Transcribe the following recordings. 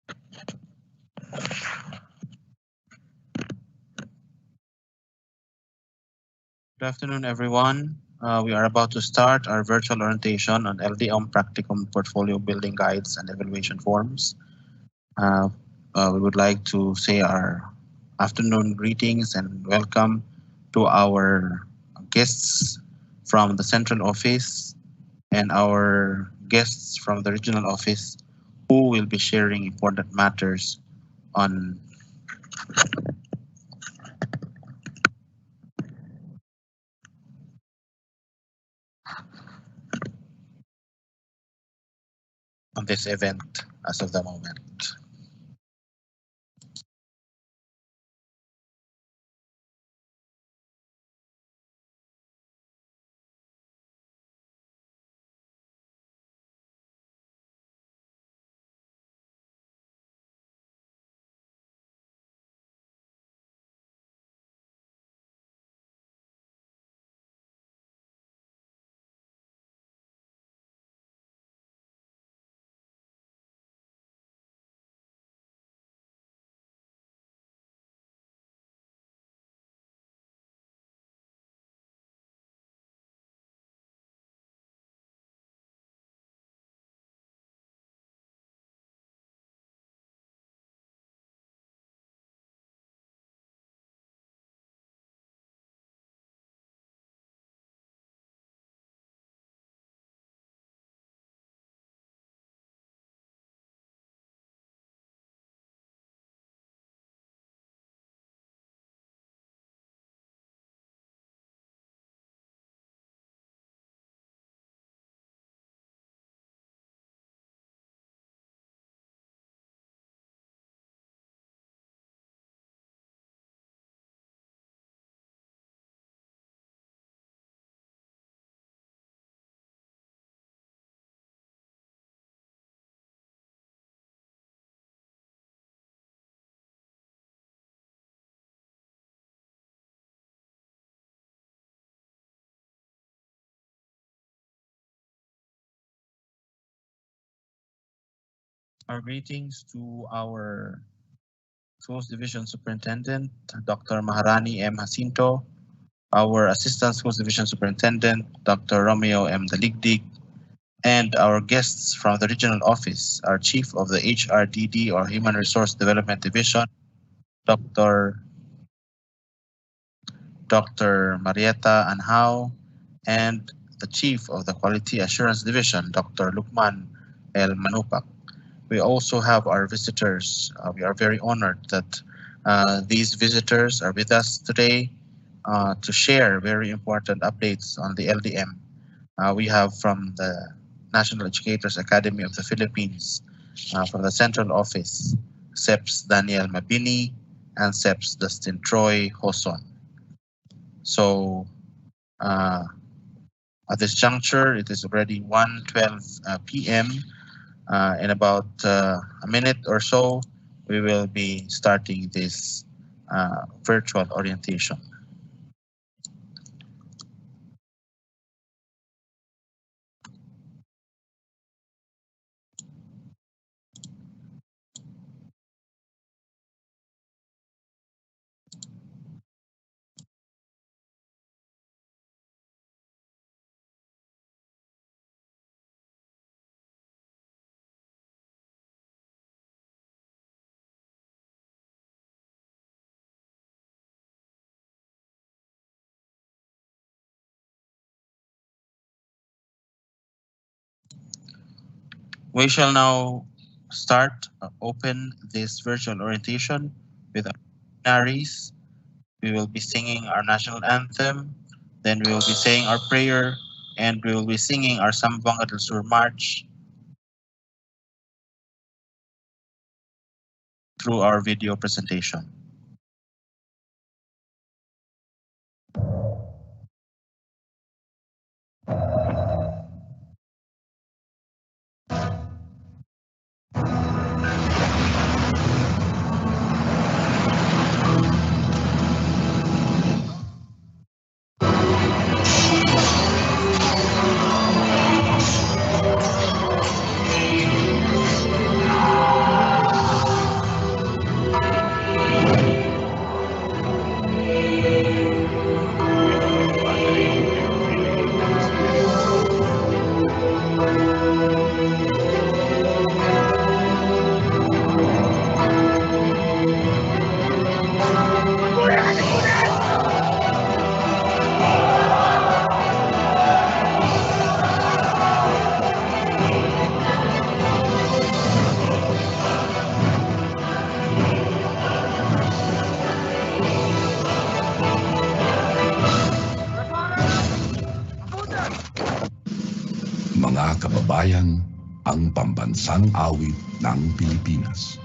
Good afternoon, everyone. We are about to start our virtual orientation on LDM Practicum Portfolio Building Guides and Evaluation Forms. Uh, we would like to say our afternoon greetings and welcome to our guests from the central office and our guests from the regional office who will be sharing important matters on this event as of the moment. Our greetings to our Schools Division Superintendent, Dr. Maharani M. Jacinto, our Assistant Schools Division Superintendent, Dr. Romeo M. Daligdig, and our guests from the regional office, our Chief of the HRDD or Human Resource Development Division, Dr. Marietta Anhao, and the Chief of the Quality Assurance Division, Dr. Lukman El Manupak. We also have our visitors. We are very honored that these visitors are with us today to share very important updates on the LDM. We have from the National Educators Academy of the Philippines, from the Central Office, SEPS Daniel Mabini and SEPS Dustin Troy Hoson. So at this juncture, it is already 1:12 p.m. In about a minute or so, we will be starting this virtual orientation. We shall now start open this virtual orientation with our luminaries. We will be singing our national anthem, then we will be saying our prayer, and we will be singing our Zamboanga del Sur March through our video presentation. bayan, ang pambansang awit ng Pilipinas.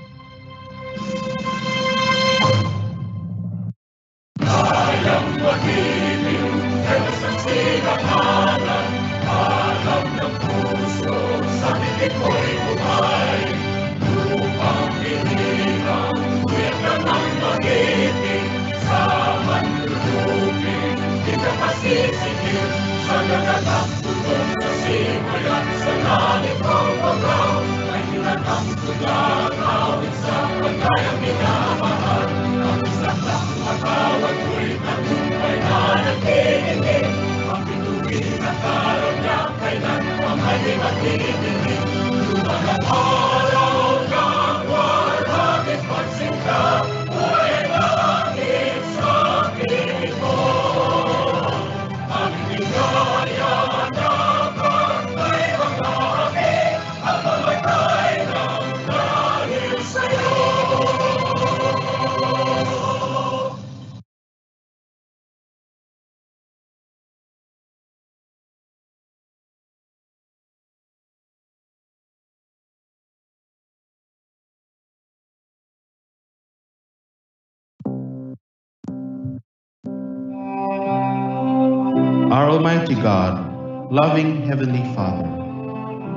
Our Almighty God, loving Heavenly Father,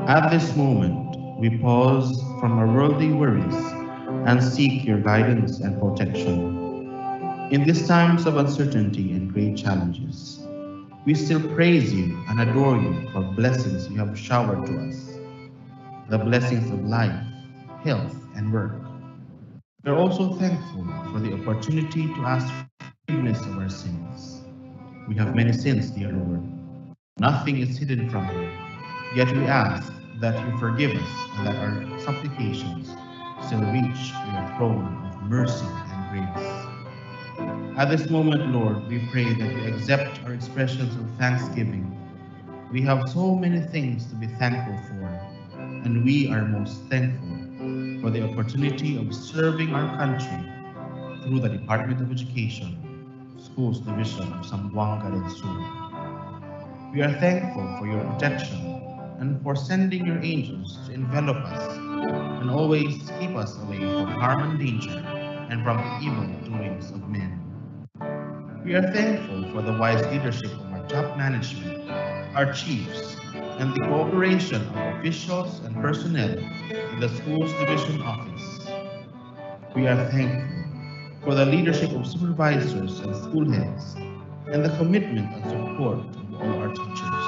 at this moment we pause from our worldly worries and seek your guidance and protection. In these times of uncertainty and great challenges, we still praise you and adore you for blessings you have showered to us, the blessings of life, health, and work. We are also thankful for the opportunity to ask forgiveness of our sins. We have many sins, dear Lord. Nothing is hidden from you. Yet we ask that you forgive us and that our supplications still reach your throne of mercy and grace. At this moment, Lord, we pray that you accept our expressions of thanksgiving. We have so many things to be thankful for, and we are most thankful for the opportunity of serving our country through the Department of Education, Schools Division of Zamboanga del Sur. We are thankful for your protection and for sending your angels to envelop us and always keep us away from harm and danger and from the evil doings of men. We are thankful for the wise leadership of our top management, our chiefs, and the cooperation of officials and personnel in the Schools Division Office. We are thankful for the leadership of supervisors and school heads and the commitment and support of all our teachers.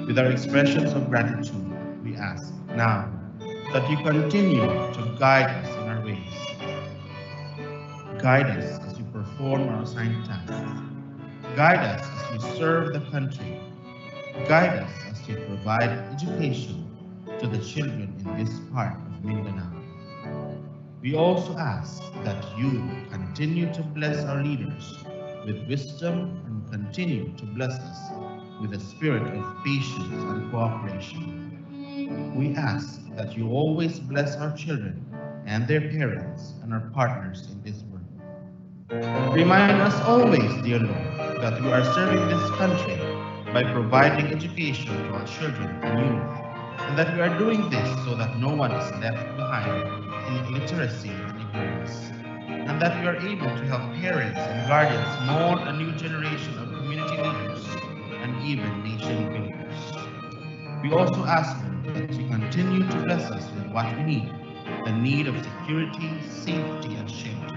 With our expressions of gratitude, we ask now that you continue to guide us in our ways. Guide us as we perform our assigned tasks. Guide us as we serve the country. Guide us as we provide education to the children in this part of Mindanao. We also ask that you continue to bless our leaders with wisdom and continue to bless us with a spirit of patience and cooperation. We ask that you always bless our children and their parents and our partners in this work. Remind us always, dear Lord, that we are serving this country by providing education to our children and youth, and that we are doing this so that no one is left behind in illiteracy and ignorance, and that we are able to help parents and guardians mold a new generation of community leaders and even nation builders. We also ask, Lord, that you continue to bless us with what we need, the need of security, safety, and shelter.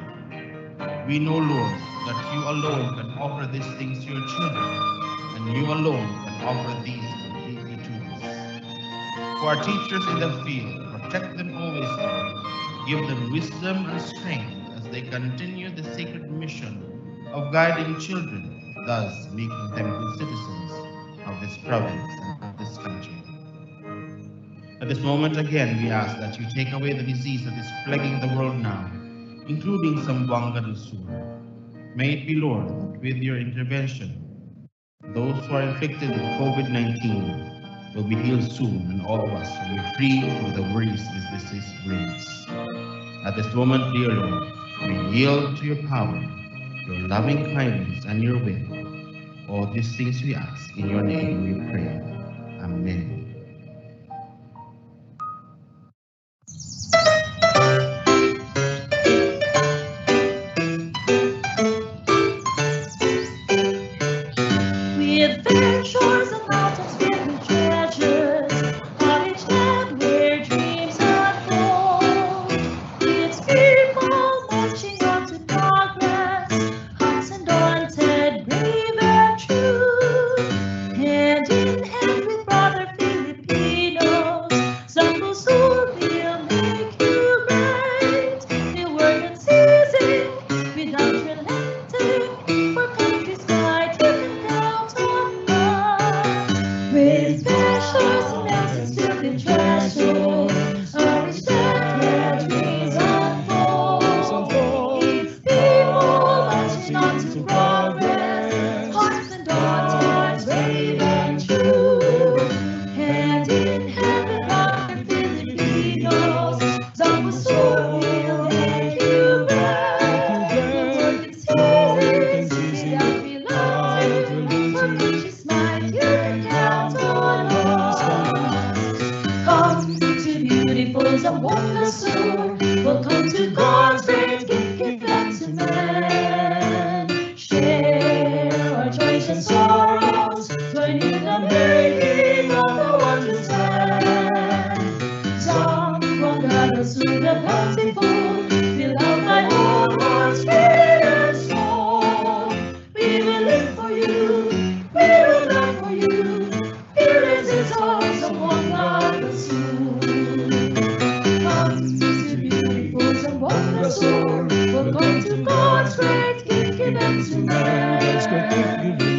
We know, Lord, that you alone can offer these things to your children, and you alone can offer these completely to us. For our teachers in the field, protect them always, Lord. Give them wisdom and strength as they continue the sacred mission of guiding children, thus making them good citizens of this province and of this country. At this moment, again, we ask that you take away the disease that is plaguing the world now, including Zamboanga del Sur. May it be, Lord, that with your intervention, those who are inflicted with COVID-19 will be healed soon, and all of us will be free from the worries this disease brings. At this moment, dear Lord, we yield to your power, your loving kindness, and your will. All these things we ask in your name we pray. Amen. the treasures are respected reason for. People marching on to progress, hearts and daughters brave and true. Hand in hand with our Filipinos, Zamba will make you proud. Your work is easy without reluctance. For country's might, you can count on us. Come to beautiful Zamboanga Sur. Welcome to God's great gift, give back to man. Share our joys and sorrows, join in the making of the wondrous land. Zamboanga Sur, the bountiful, fill out thy whole heart, spirit and soul. We will live for you, we will die for you. Here is our Zamboanga Sur. Come to beautiful Zamboanga Sur. Welcome to God's great gift given to man.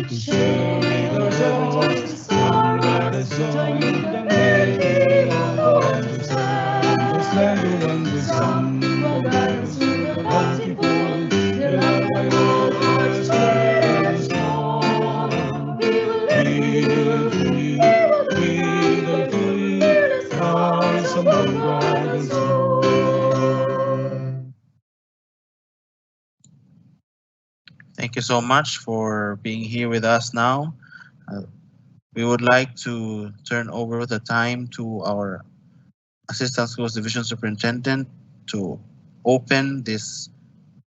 Share our joys and sorrows, join in the making of the wondrous land. Zamboanga Sur, the bountiful, fill out the whole heart, spirit and soul. We will live for you, we will live for you. Here is our Zamboanga Sur. Thank you so much for being here with us now. We would like to turn over the time to our Assistant Schools Division Superintendent to open this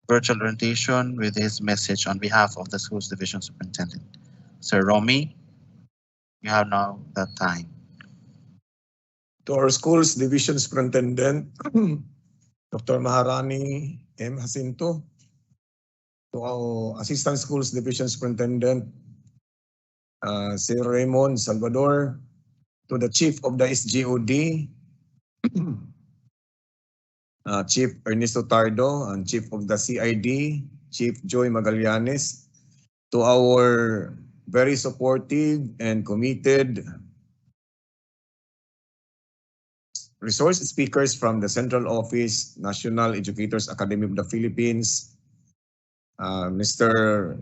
virtual orientation with his message on behalf of the Schools Division Superintendent. Sir Romy, you have now that time. To our Schools Division Superintendent, Dr. Maharani M. Jacinto, to our Assistant Schools Division Superintendent, Sir Raymond Salvador, to the Chief of the SGOD, Chief Ernesto Tardo, and Chief of the CID, Chief Joy Magallanes, to our very supportive and committed resource speakers from the Central Office, National Educators Academy of the Philippines, Mr.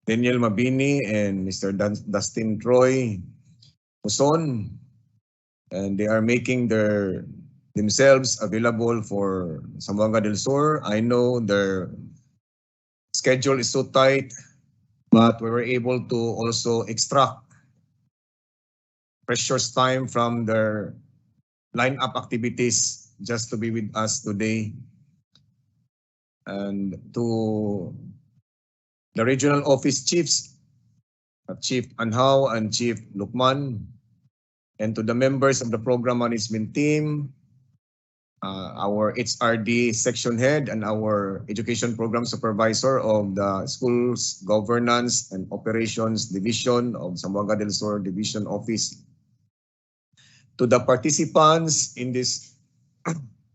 Daniel Mabini and Mr. Dustin Troy Puson, and they are making themselves available for Zamboanga del Sur. I know their schedule is so tight, but we were able to also extract precious time from their line-up activities just to be with us today. And to the regional office chiefs, Chief Anhao and Chief Lukman, and to the members of the program management team, our HRD section head and our education program supervisor of the schools governance and operations division of Zamboanga del Sur division office. To the participants in this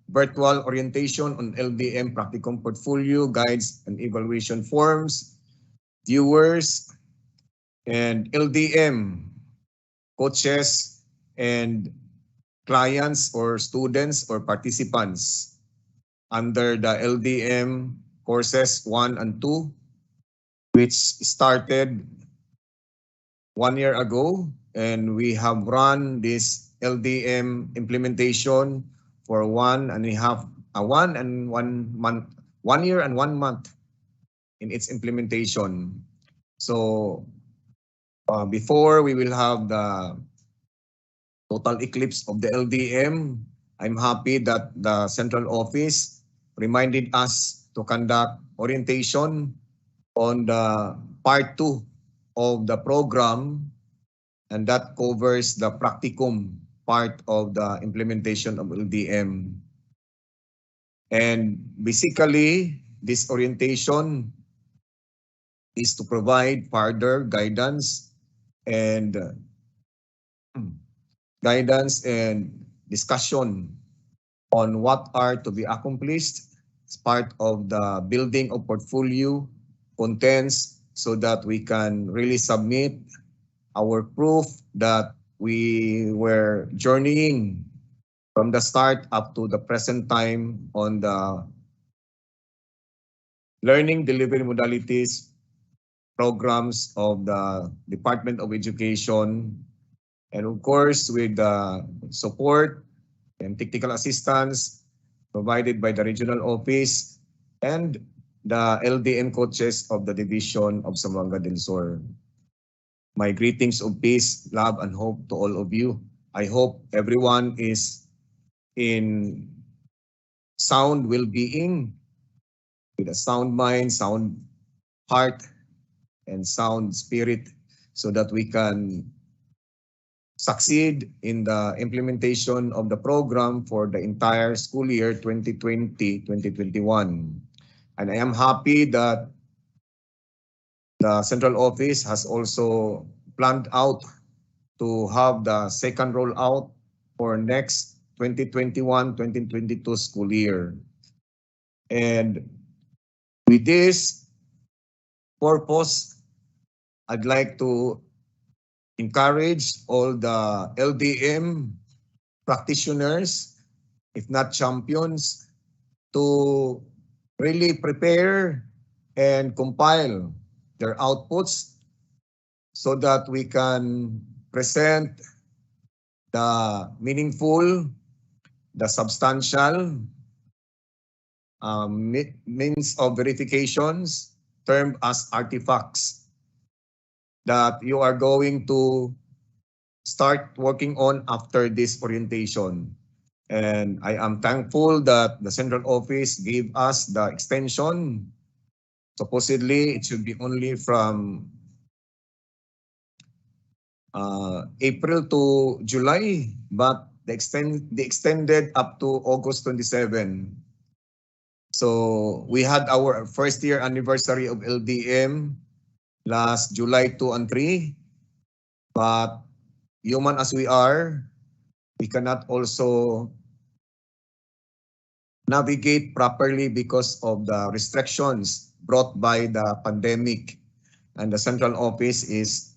virtual orientation on LDM Practicum portfolio, guides and evaluation forms, viewers, and LDM coaches and clients or students or participants under the LDM courses 1 and 2, which started 1 year ago, and we have run this LDM implementation for 1 year and 1 month in its implementation. So before we will have the total eclipse of the LDM, I'm happy that the central office reminded us to conduct orientation on the part 2 of the program, and that covers the practicum part of the implementation of LDM. And basically, this orientation is to provide further guidance and discussion on what are to be accomplished as part of the building of portfolio contents, so that we can really submit our proof that we were journeying from the start up to the present time on the learning delivery modalities programs of the Department of Education, and of course with the support and technical assistance provided by the regional office and the LDM coaches of the Division of Zamboanga del Sur. My greetings of peace, love, and hope to all of you. I hope everyone is in sound well-being, with a sound mind, sound heart, and sound spirit, so that we can succeed in the implementation of the program for the entire school year 2020-2021. And I am happy that the central office has also planned out to have the second rollout for next 2021-2022 school year. And with this purpose, I'd like to encourage all the LDM practitioners, if not champions, to really prepare and compile their outputs so that we can present the meaningful, the substantial means of verifications termed as artifacts that you are going to start working on after this orientation. And I am thankful that the central office gave us the extension. Supposedly, it should be only from April to July, but they extended up to August 27. So we had our first year anniversary of LDM last July 2 and 3, but human as we are, we cannot also navigate properly because of the restrictions brought by the pandemic. And the central office is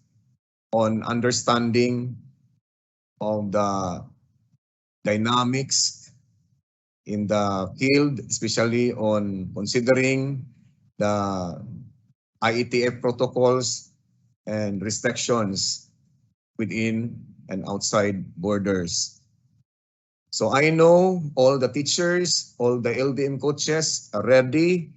on understanding of the dynamics in the field, especially on considering the IETF protocols and restrictions within and outside borders. So I know all the teachers, all the LDM coaches are ready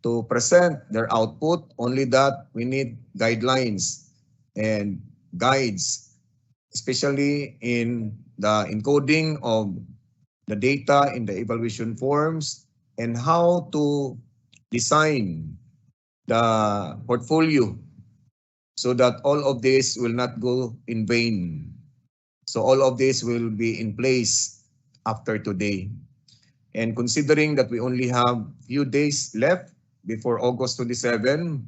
to present their output, only that we need guidelines and guides, especially in the encoding of the data in the evaluation forms and how to design the portfolio so that all of this will not go in vain. So all of this will be in place after today. And considering that we only have few days left before August 27,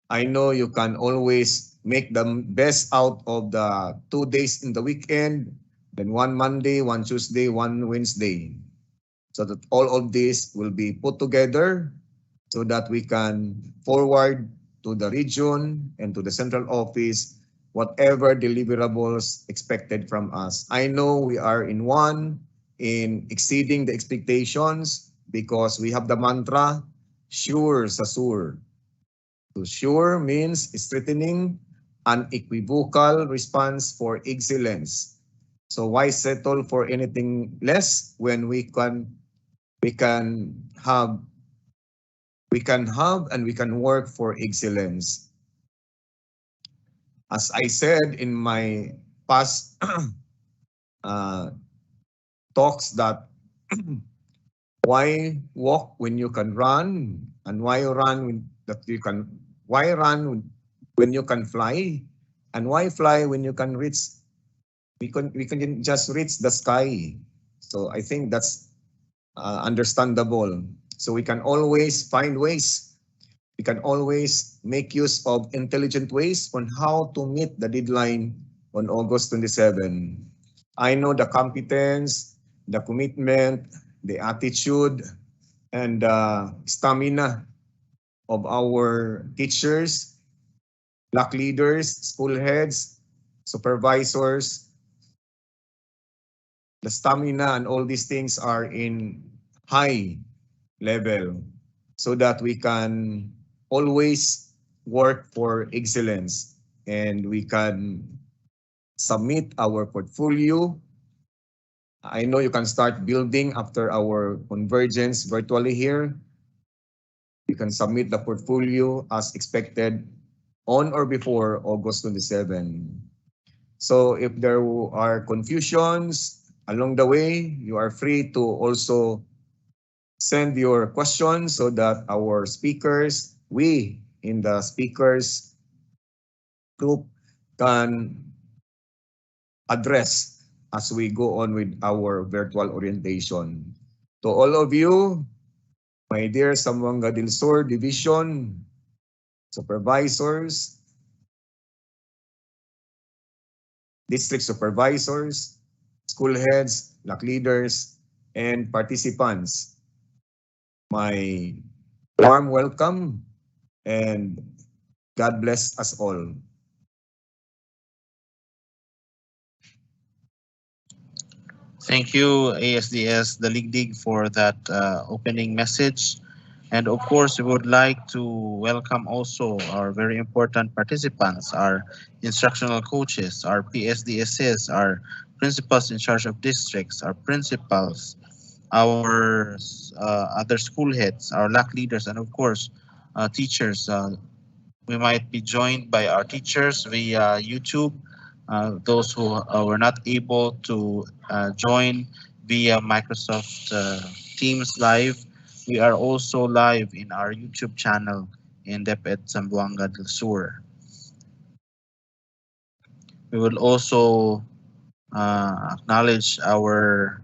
I know you can always make the best out of the 2 days in the weekend, then one Monday, one Tuesday, one Wednesday, so that all of this will be put together so that we can forward to the region and to the central office whatever deliverables expected from us. I know we are in exceeding the expectations because we have the mantra, sure sa sur. So sure means strengthening unequivocal response for excellence. So why settle for anything less when we can have and we can work for excellence. As I said in my past talks that why walk when you can run, and why run when you can fly, and why fly when you can reach, we can just reach the sky. So I think that's understandable. So we can always find ways. We can always make use of intelligent ways on how to meet the deadline on August 27. I know the competence, the commitment, the attitude, and stamina of our teachers, block leaders, school heads, supervisors, the stamina and all these things are in high level so that we can always work for excellence and we can submit our portfolio. I know you can start building after our convergence virtually here. You can submit the portfolio as expected on or before August 27. So if there are confusions along the way, you are free to also send your questions so that our speakers, we in the speakers group can address as we go on with our virtual orientation. To all of you, my dear Zamboanga del Sur Division supervisors, district supervisors, school heads, block leaders, and participants, my warm welcome and God bless us all. Thank you, ASDS, the League Dig, for that opening message. And of course, we would like to welcome also our very important participants, our instructional coaches, our PSDSs, our principals in charge of districts, our principals, our other school heads, our LAC leaders, and of course, teachers. We might be joined by our teachers via YouTube, those who were not able to join via Microsoft Teams Live. We are also live in our YouTube channel in DepEd Zamboanga del Sur. We will also acknowledge our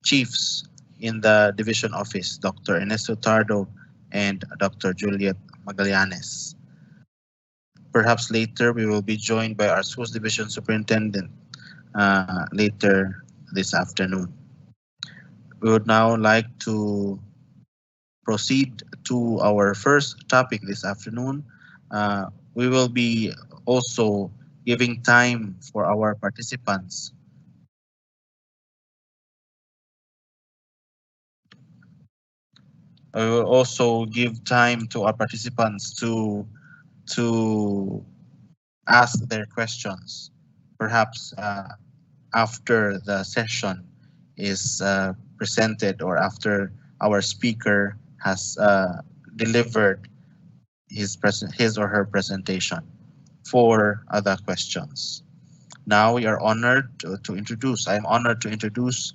chiefs in the division office, Dr. Ernesto Tardo and Dr. Juliet Magallanes. Perhaps later we will be joined by our schools division superintendent later this afternoon. We would now like to proceed to our first topic this afternoon. We will be also giving time for our participants. We will also give time to our participants to ask their questions, perhaps after the session is presented or after our speaker has delivered his or her presentation for other questions. Now we are honored to introduce, I'm honored to introduce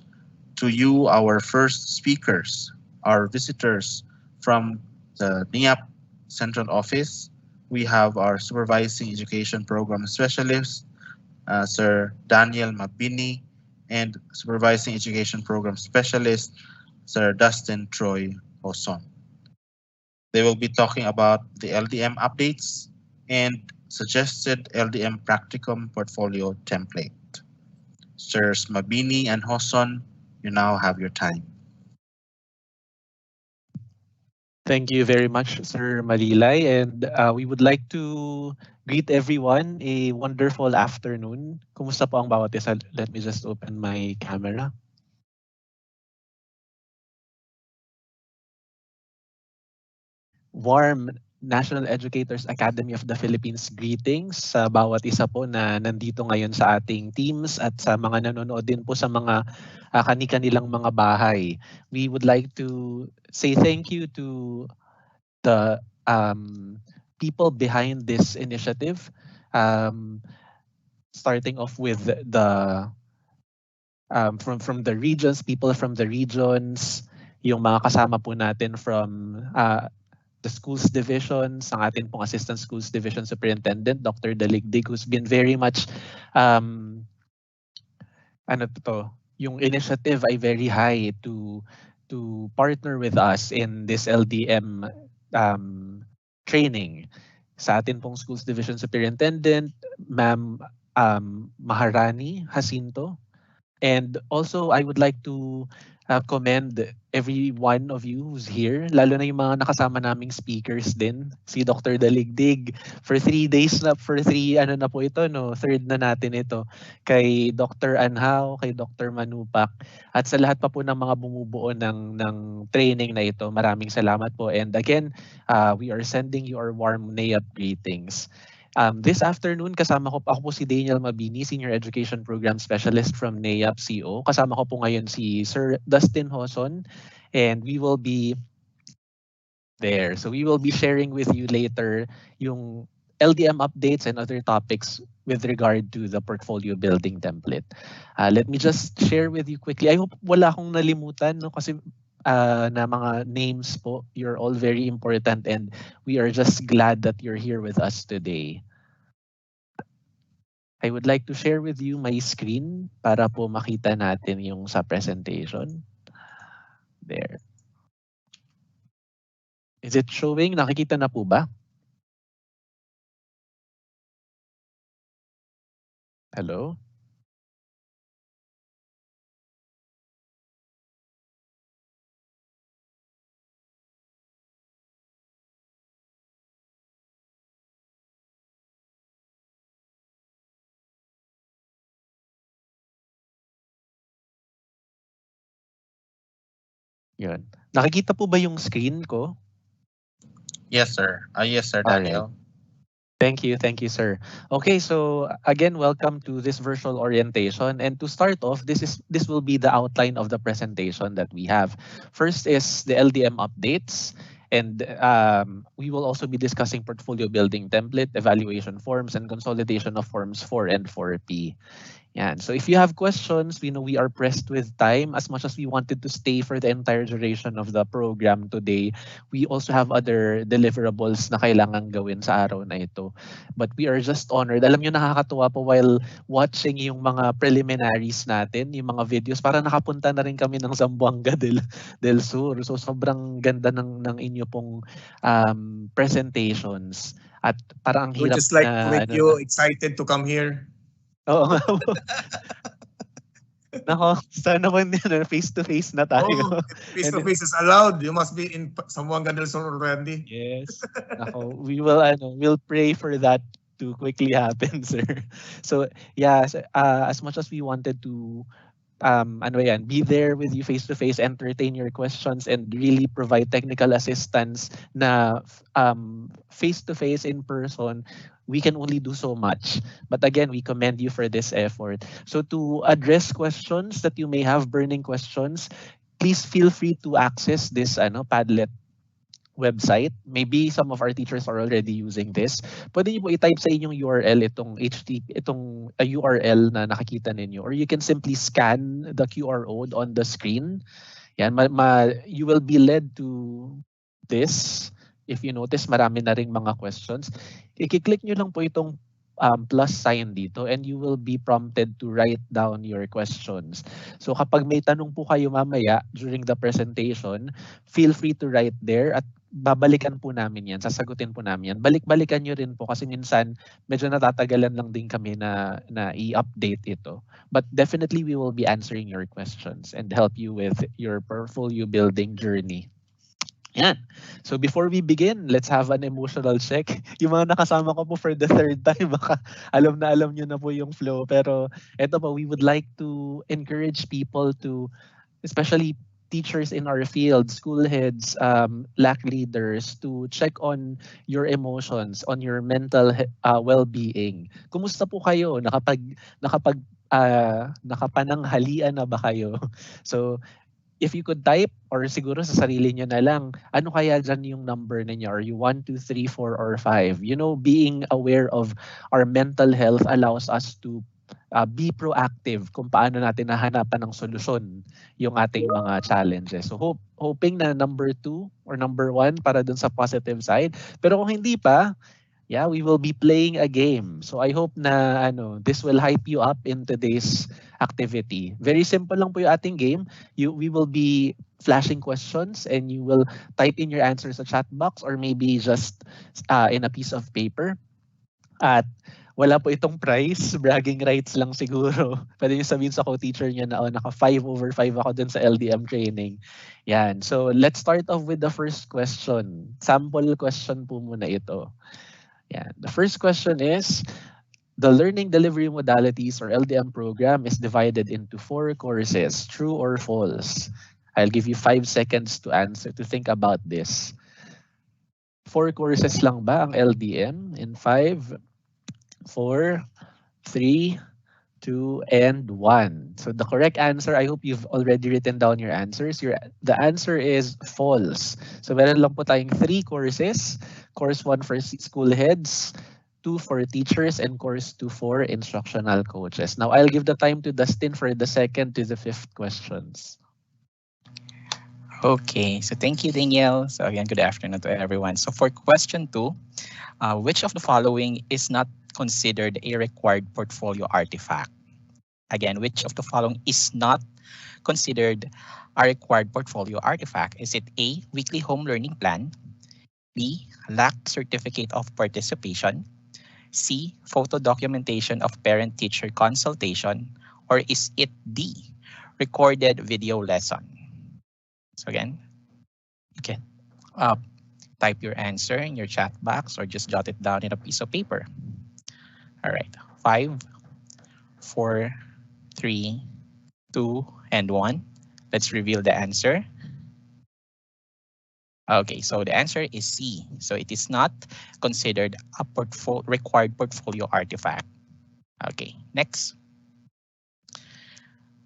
to you our first speakers, our visitors from the NIAP Central Office. We have our Supervising Education Program Specialist, Sir Daniel Mabini, and Supervising Education Program Specialist, Sir Dustin Troy Hoson. They will be talking about the LDM updates and suggested LDM Practicum portfolio template. Sirs Mabini and Hoson, you now have your time. Thank you very much, Sir Malilay, and we would like to greet everyone a wonderful afternoon. Kumusta po ang bawat isa? Let me just open my camera. Warm National Educators Academy of the Philippines greetings sa bawat isa po na nandito ngayon sa ating teams at sa mga nanonood din po sa mga kani-kanilang mga bahay. We would like to say thank you to the people behind this initiative, starting off with the from the regions, people from the regions, yung mga kasama po natin from the schools divisions, ang atin pong Assistant Schools Division Superintendent, Dr. Daligdig, who's been very much, yung initiative ay very high to partner with us in this LDM training. Sa atin pong Schools Division Superintendent, Ma'am Maharani Jacinto. And also, I would like to commend every one of you who's here, lalo na yung mga nakasama naming speakers din. Si Dr. Daligdig, for 3 days na, for 3, ano na po ito, no? Third na natin ito. Kay Dr. Anhao, kay Dr. Manupak, at sa lahat pa po ng mga bumubuo ng training na ito, maraming salamat po. And again, we are sending you our warm NAEAP greetings. This afternoon, kasama ko ako po si Daniel Mabini, Senior Education Program Specialist from NAEAP CO. Kasama ko po ngayon si Sir Dustin Hoson, and we will be there. So we will be sharing with you later yung LDM updates and other topics with regard to the portfolio building template. Let me just share with you quickly. I hope wala akong nalimutan, no? Kasi na mga names po. You're all very important and we are just glad that you're here with us today. I would like to share with you my screen para po makita natin yung sa presentation. There. Is it showing? Nakikita na po ba? Hello? Yun. Nakikita po ba yung screen ko? Yes, sir. Yes, sir, Alright. Daniel. Thank you, sir. Okay, so again, welcome to this virtual orientation. And to start off, this will be the outline of the presentation that we have. First is the LDM updates, and we will also be discussing portfolio building template, evaluation forms, and consolidation of forms 4 and 4P. Yan. So if you have questions, we know we are pressed with time. As much as we wanted to stay for the entire duration of the program today, we also have other deliverables na kailangan gawin sa araw na ito. But we are just honored. Alam nyo, nakakatuwa po while watching yung mga preliminaries natin, yung mga videos, para nakapunta na rin kami ng Zamboanga del Sur. So sobrang ganda ng inyo pong presentations. At parang ang We'd hirap just like na, to make you excited to come here. Oo nga po. Nako, sana naman face-to-face na tayo. Oh, face-to-face is allowed. You must be in Zamboanga del Sur already. Yes. Nako, we'll pray for that to quickly happen, sir. So, yeah, as much as we wanted to be there with you face-to-face, entertain your questions, and really provide technical assistance na face-to-face in person, we can only do so much. But again, we commend you for this effort. So to address questions that you may have, burning questions, please feel free to access this Padlet website. Maybe some of our teachers are already using this. Pwede niyo po i-type sa inyong URL itong URL na nakikita ninyo, or you can simply scan the QR code on the screen. Yan, you will be led to this. If you notice, marami na ring mga questions. I-click nyo lang po itong plus sign dito and you will be prompted to write down your questions. So kapag may tanong po kayo mamaya during the presentation, feel free to write there at babalikan po namin yan, sasagutin po namin yan. Balik-balikan nyo rin po kasi minsan medyo natatagalan lang din kami na i-update ito. But definitely we will be answering your questions and help you with your portfolio building journey. Yan. So before we begin, let's have an emotional check. Yung mga nakasama ko po for the third time, baka alam nyo na po yung flow. Pero eto po, we would like to encourage people to, especially teachers in our field, school heads, LAC leaders, to check on your emotions, on your mental well-being. Kumusta po kayo? Nakapananghalian na ba kayo? So, if you could type, or siguro sa sarili nyo na lang, ano kaya dyan yung number ninyo? Are you 1, 2, 3, 4, or 5? You know, being aware of our mental health allows us to be proactive kung paano natin nahanapan ng solusyon yung ating mga challenges. So hoping na number 2 or number 1 para dun sa positive side. Pero kung hindi pa, yeah, we will be playing a game. So I hope na this will hype you up in today's activity. Very simple lang po yung ating game. We will be flashing questions and you will type in your answers sa chat box or maybe just in a piece of paper. At wala po itong prize, bragging rights lang siguro. Pwede niyo sabihin sa co-teacher niya na naka 5/5 ako dun sa LDM training. Yan. So let's start off with the first question. Sample question po muna ito. Yan. The first question is, the learning delivery modalities or LDM program is divided into 4 courses. True or false? I'll give you 5 seconds to answer, to think about this. 4 courses lang ba ang LDM? In 5, 4, 3, 2, and 1. So the correct answer, I hope you've already written down your answers. The answer is false. So meron lang po tayong 3 courses. Course 1 for school heads, 2 for teachers, and course 2 for instructional coaches. Now I'll give the time to Dustin for the 2nd to the 5th questions. Okay, so thank you, Danielle. So again, good afternoon to everyone. So for question 2, which of the following is not considered a required portfolio artifact? Again, which of the following is not considered a required portfolio artifact? Is it A, weekly home learning plan, B, lack certificate of participation, C, photo documentation of parent-teacher consultation, or is it D, recorded video lesson? So again, you can type your answer in your chat box or just jot it down in a piece of paper. All right, 5, 4, 3, 2, and 1. Let's reveal the answer. Okay, so the answer is C. So it is not considered a required portfolio artifact. Okay, next.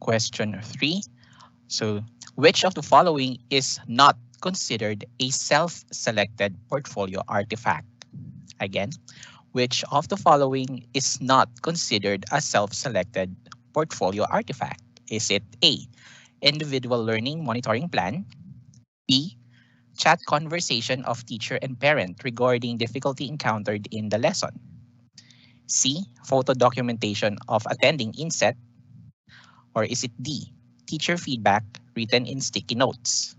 Question 3. So which of the following is not considered a self-selected portfolio artifact? Again, which of the following is not considered a self-selected portfolio artifact? Is it A, individual learning monitoring plan, B, chat conversation of teacher and parent regarding difficulty encountered in the lesson, C, photo documentation of attending inset, or is it D, teacher feedback written in sticky notes?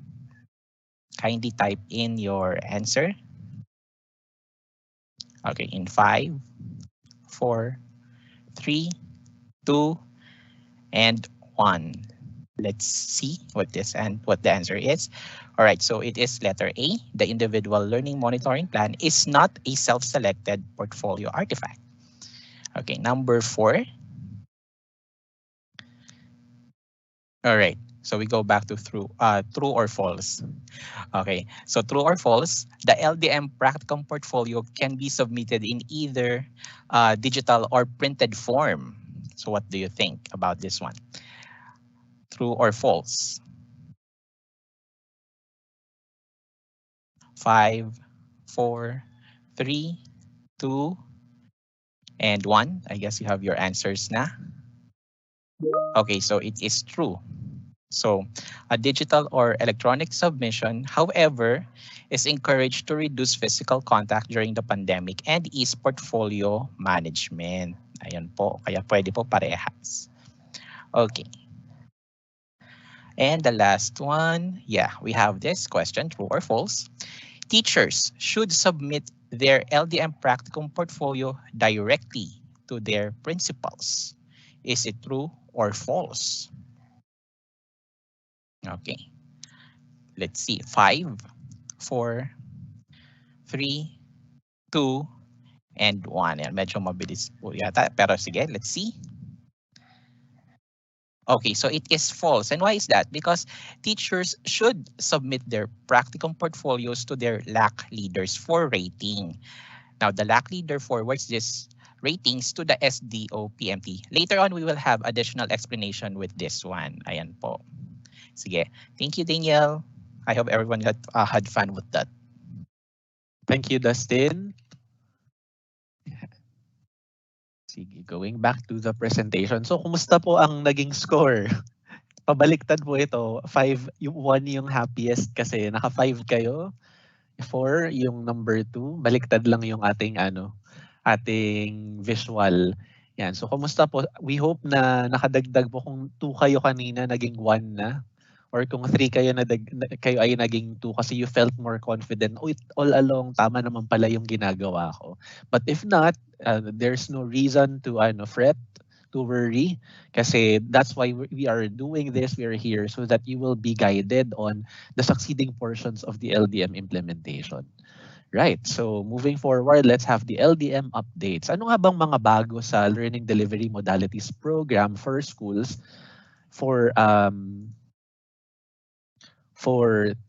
Kindly type in your answer. Okay, in 5, 4, 3, 2, and 1. Let's see what the answer is. All right, so it is letter A. The individual learning monitoring plan is not a self-selected portfolio artifact. Okay, number 4. All right, so we go back to true or false. Okay, so true or false, the LDM Practicum portfolio can be submitted in either digital or printed form. So what do you think about this one? True or false? 5, 4, 3, 2, and 1. I guess you have your answers now. Okay, so it is true. So a digital or electronic submission, however, is encouraged to reduce physical contact during the pandemic and ease portfolio management. Ayan po, kaya pwede po parehas. Okay. And the last one, yeah, we have this question, true or false. Teachers should submit their LDM Practicum portfolio directly to their principals. Is it true or false? Okay. Let's see. 5, 4, 3, 2, and 1. Yan, medyo mabilis po yata. Pero sige, let's see. Okay, so it is false. And why is that? Because teachers should submit their practicum portfolios to their LAC leaders for rating. Now, the LAC leader forwards this ratings to the SDO PMT. Later on, we will have additional explanation with this one. Ayan po. Sige. Thank you, Danielle. I hope everyone had fun with that. Thank you, Dustin. Sige, going back to the presentation. So, kumusta po ang naging score? Pabaliktad po ito. 5, yung 1 yung happiest kasi naka 5 kayo. 4 yung number 2. Baliktad lang yung ating ating visual. Yan. So, kumusta po? We hope na nakadagdag po kung 2 kayo kanina, naging 1 na. Or kung 3 kayo kayo ay naging 2 kasi you felt more confident, oh, all along tama naman pala yung ginagawa ko. But if not, there's no reason to fret, to worry, kasi that's why we are doing this. We are here so that you will be guided on the succeeding portions of the LDM implementation. Right. So moving forward, let's have the LDM updates. Ano nga bang mga bago sa Learning Delivery Modalities program for schools for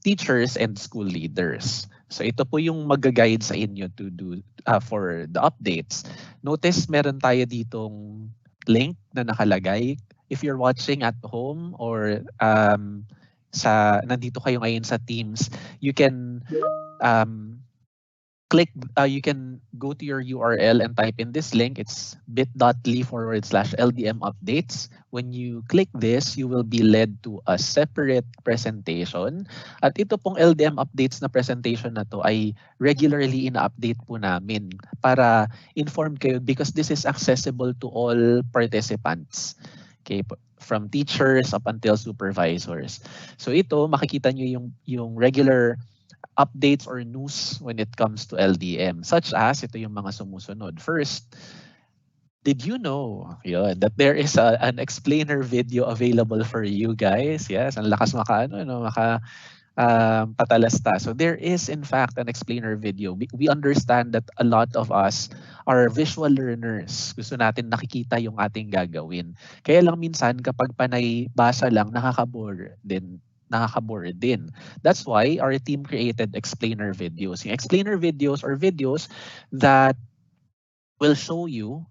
teachers and school leaders? So ito po yung mag-guide sa inyo to do for the updates. Notice meron tayo ditong link na nakalagay. If you're watching at home or nandito kayo ngayon sa Teams, you can you can go to your URL and type in this link. It's bit.ly/LDM updates. When you click this, you will be led to a separate presentation. At ito pong LDM updates na presentation na to ay regularly ina-update po namin para informed kayo because this is accessible to all participants. Okay, from teachers up until supervisors. So ito, makikita nyo yung regular updates or news when it comes to LDM, such as ito yung mga sumusunod. First, did you know that there is an explainer video available for you guys? Yes, ang lakas patalasta. So there is in fact an explainer video. We understand that a lot of us are visual learners. Gusto natin nakikita yung ating gagawin. Kaya lang minsan kapag panay basa lang, nakaka-bore din. That's why our team created explainer videos. Yung explainer videos are videos that will show you,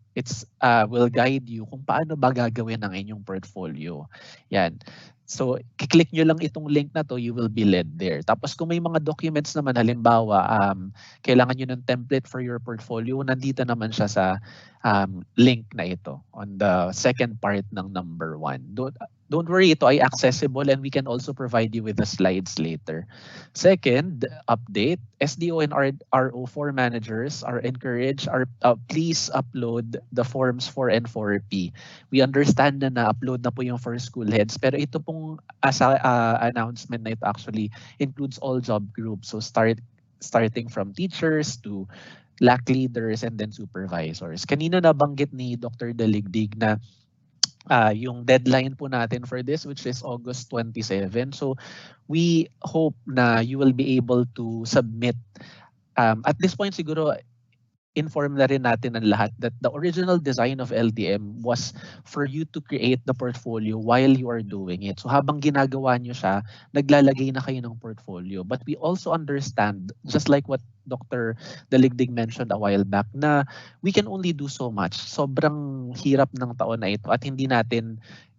will guide you kung paano ba gagawin ang inyong portfolio. Yan. So, kiklik nyo lang itong link na to, you will be led there. Tapos kung may mga documents naman, halimbawa, kailangan nyo ng template for your portfolio, nandito naman siya sa link na ito on the second part ng number 1. Don't worry, ito ay accessible and we can also provide you with the slides later. Second update, SDO and RO 4 managers are encouraged, please upload the forms 4 and 4P. We understand na na-upload na po yung for school heads, pero ito pong announcement na ito actually includes all job groups. So starting from teachers to LAC leaders and then supervisors. Kanina nabanggit ni Dr. Daligdig na yung deadline po natin for this, which is August 27. So we hope na you will be able to submit. At this point siguro, inform na rin natin ang lahat that the original design of LDM was for you to create the portfolio while you are doing it. So habang ginagawa nyo siya, naglalagay na kayo ng portfolio. But we also understand, just like what Dr. Daligdig mentioned a while back, na we can only do so much. Sobrang hirap ng taon na ito at hindi natin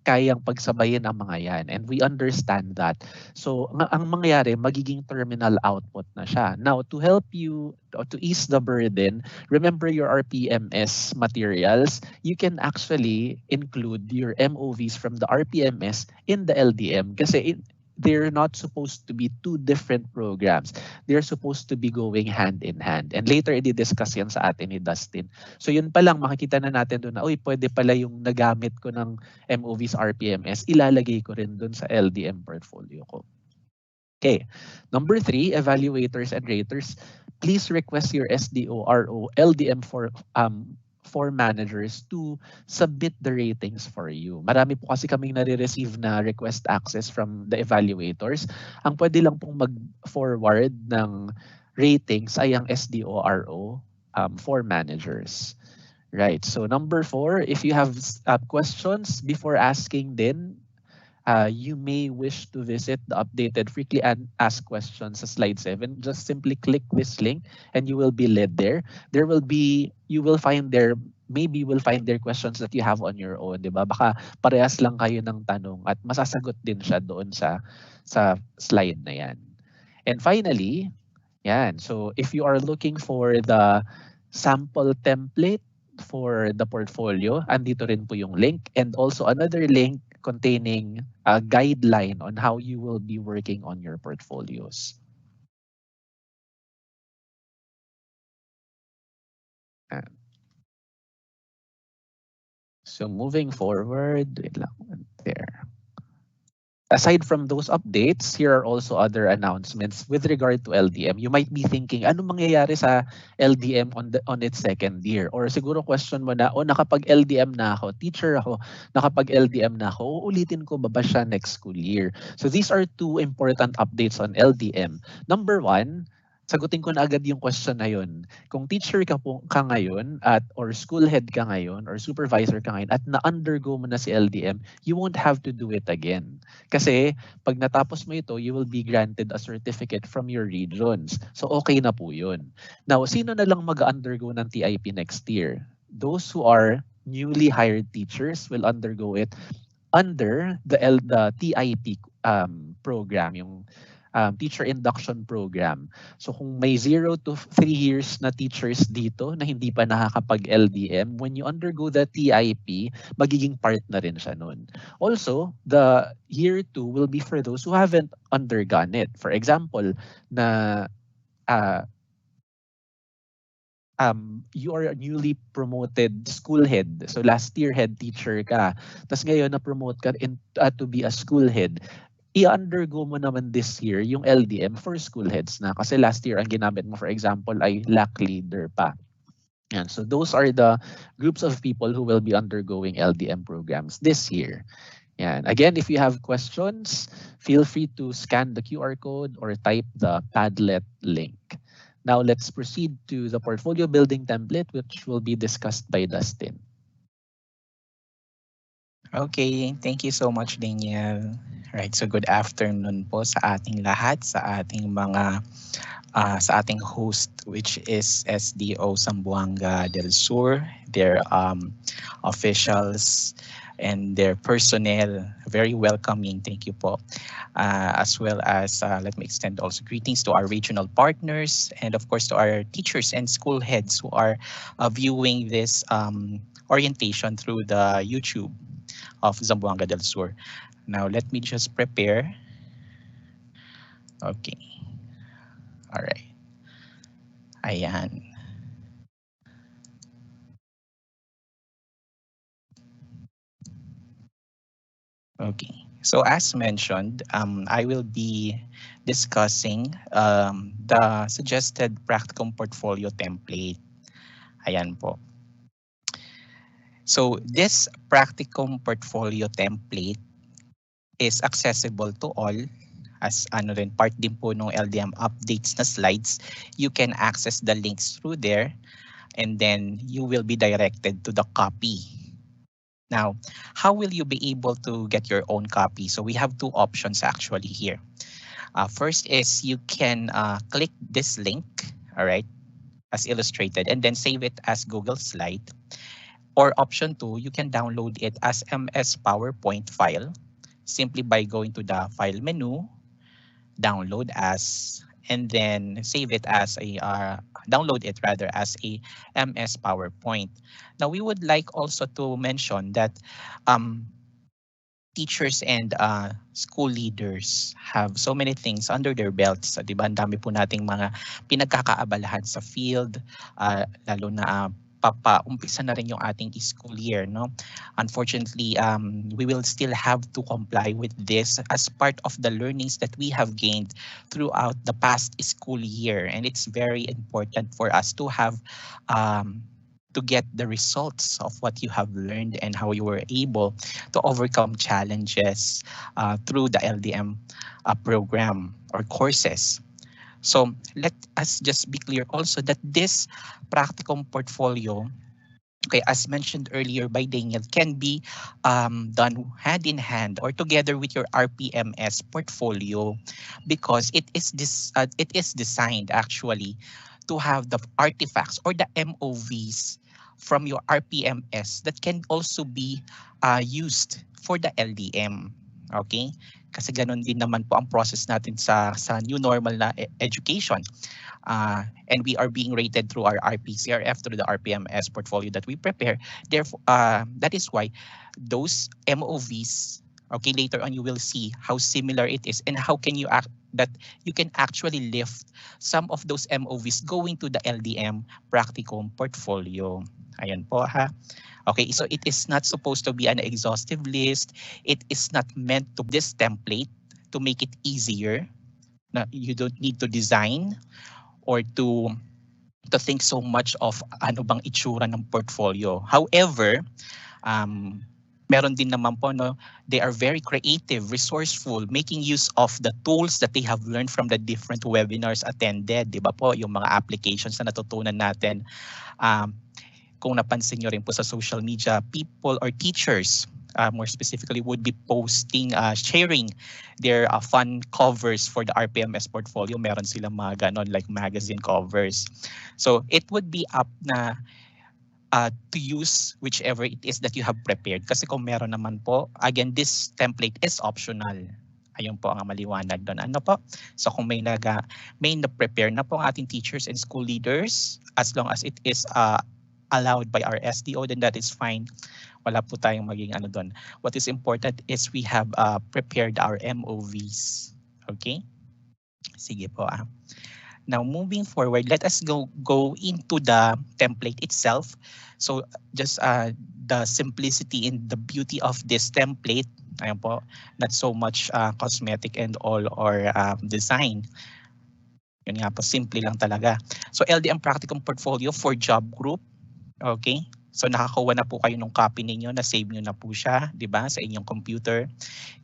kayang pagsabayin ang mga yan. And we understand that. So, ang mangyayari, magiging terminal output na siya. Now, to help you, to ease the burden, remember your RPMS materials, you can actually include your MOVs from the RPMS in the LDM. Kasi they're not supposed to be two different programs. They're supposed to be going hand in hand. And later, i-discuss yan sa atin ni Dustin. So yun pa lang, makikita na natin doon na, pwede pala yung nagamit ko ng MOVs RPMS, ilalagay ko rin doon sa LDM portfolio ko. Okay. Number 3, evaluators and raters. Please request your SDO/RO LDM for managers to submit the ratings for you. Marami po kasi kaming nare-receive na request access from the evaluators. Ang pwede lang pong mag-forward ng ratings ay ang SDO/RO for managers. Right. So number 4, if you have questions before asking din, you may wish to visit the updated frequently asked questions sa slide 7. Just simply click this link and you will be led there. You will find there, maybe you will find their questions that you have on your own, di ba? Baka parehas lang kayo ng tanong at masasagot din siya doon sa slide na yan. And finally, yan. So if you are looking for the sample template for the portfolio, andito rin po yung link, and also another link containing a guideline on how you will be working on your portfolios. So moving forward, wait lang, there. Aside from those updates, here are also other announcements with regard to LDM. You might be thinking, ano mangyayari sa LDM on its second year? Or siguro question mo na, nakapag-LDM na ako, teacher ako, nakapag-LDM na ako, uulitin ko ba siya next school year? So these are two important updates on LDM. Number one, sagutin ko na agad yung question na yun. Kung teacher ka ngayon or school head ka ngayon or supervisor ka ngayon at na-undergo mo na si LDM, you won't have to do it again. Kasi pag natapos mo ito, you will be granted a certificate from your regions. So okay na po yun. Now, sino na lang mag-undergo ng TIP next year? Those who are newly hired teachers will undergo it under the TIP program, yung teacher induction program. So kung may 0 to 3 years na teachers dito na hindi pa nakakapag-LDM, when you undergo the TIP, magiging part na rin siya nun. Also, the year 2 will be for those who haven't undergone it. For example, na you are a newly promoted school head. So last year head teacher ka. Tapos ngayon na-promote ka to be a school head. I-undergo mo naman this year yung LDM for school heads na. Kasi last year ang ginamit mo, for example, ay LAC leader pa. And so those are the groups of people who will be undergoing LDM programs this year. Yan. Again, if you have questions, feel free to scan the QR code or type the Padlet link. Now let's proceed to the portfolio building template, which will be discussed by Dustin. Okay, thank you so much, Daniel. Right, so good afternoon po sa ating lahat, sa ating mga sa ating host, which is SDO Zamboanga del Sur, their officials and their personnel. Very welcoming, thank you po. As well as let me extend also greetings to our regional partners and of course to our teachers and school heads who are viewing this orientation through the YouTube of Zamboanga del Sur. Now, let me just prepare. Okay. All right. Ayan. Okay. So as mentioned, I will be discussing the suggested Practicum portfolio template. Ayan po. So this Practicum portfolio template is accessible to all as part din po ng LDM updates na slides. You can access the links through there and then you will be directed to the copy. Now, how will you be able to get your own copy? So we have two options actually here. First is you can click this link, all right, as illustrated, and then save it as Google Slide. Or option 2, you can download it as MS PowerPoint file simply by going to the file menu, download as, and then save it as a download it rather as a MS PowerPoint. Now we would like also to mention that teachers and school leaders have so many things under their belts. Diba? Ang dami po nating mga pinagkakaabalahan sa field, lalo na papaumpisa na rin yung ating school year, no? Unfortunately, we will still have to comply with this as part of the learnings that we have gained throughout the past school year, and it's very important for us to have to get the results of what you have learned and how you were able to overcome challenges through the LDM program or courses. So let us just be clear also that this Practicum portfolio, okay, as mentioned earlier by Daniel, can be done hand in hand or together with your RPMS portfolio because it is designed actually to have the artifacts or the MOVs from your RPMS that can also be used for the LDM. Okay? Kasi ganun din naman po ang process natin sa new normal na education. And we are being rated through our RPCRF, through the RPMS portfolio that we prepare. Therefore, that is why those MOVs, okay, later on you will see how similar it is and how can you that you can actually lift some of those MOVs going to the LDM Practicum portfolio. Ayan po ha. Okay, so it is not supposed to be an exhaustive list. It is not meant to this template to make it easier. Na you don't need to design or to think so much of ano bang itsura ng portfolio. However, meron din naman po, no, they are very creative, resourceful, making use of the tools that they have learned from the different webinars attended. Di ba po, yung mga applications na natutunan natin. Kung napansin nyo rin po sa social media, people or teachers, more specifically, would be posting, sharing their fun covers for the RPMS portfolio. Meron silang mga ganon like magazine covers. So it would be up na to use whichever it is that you have prepared. Kasi kung meron naman po, again, this template is optional. Ayun po ang maliwanag doon. Ano po? So kung may na-prepare na po ang ating teachers and school leaders, as long as it is allowed by our SDO, then that is fine. Wala po tayong maging ano doon. What is important is we have prepared our MOVs. Okay? Sige po. Now moving forward, let us go into the template itself. So just the simplicity and the beauty of this template. Ayan po, not so much cosmetic and all or design. Yun nga po, simple lang talaga. So LDM Practicum Portfolio for Job Group. Okay, so nakakuha na po kayo ng copy ninyo, na-save nyo na po siya, di ba, sa inyong computer.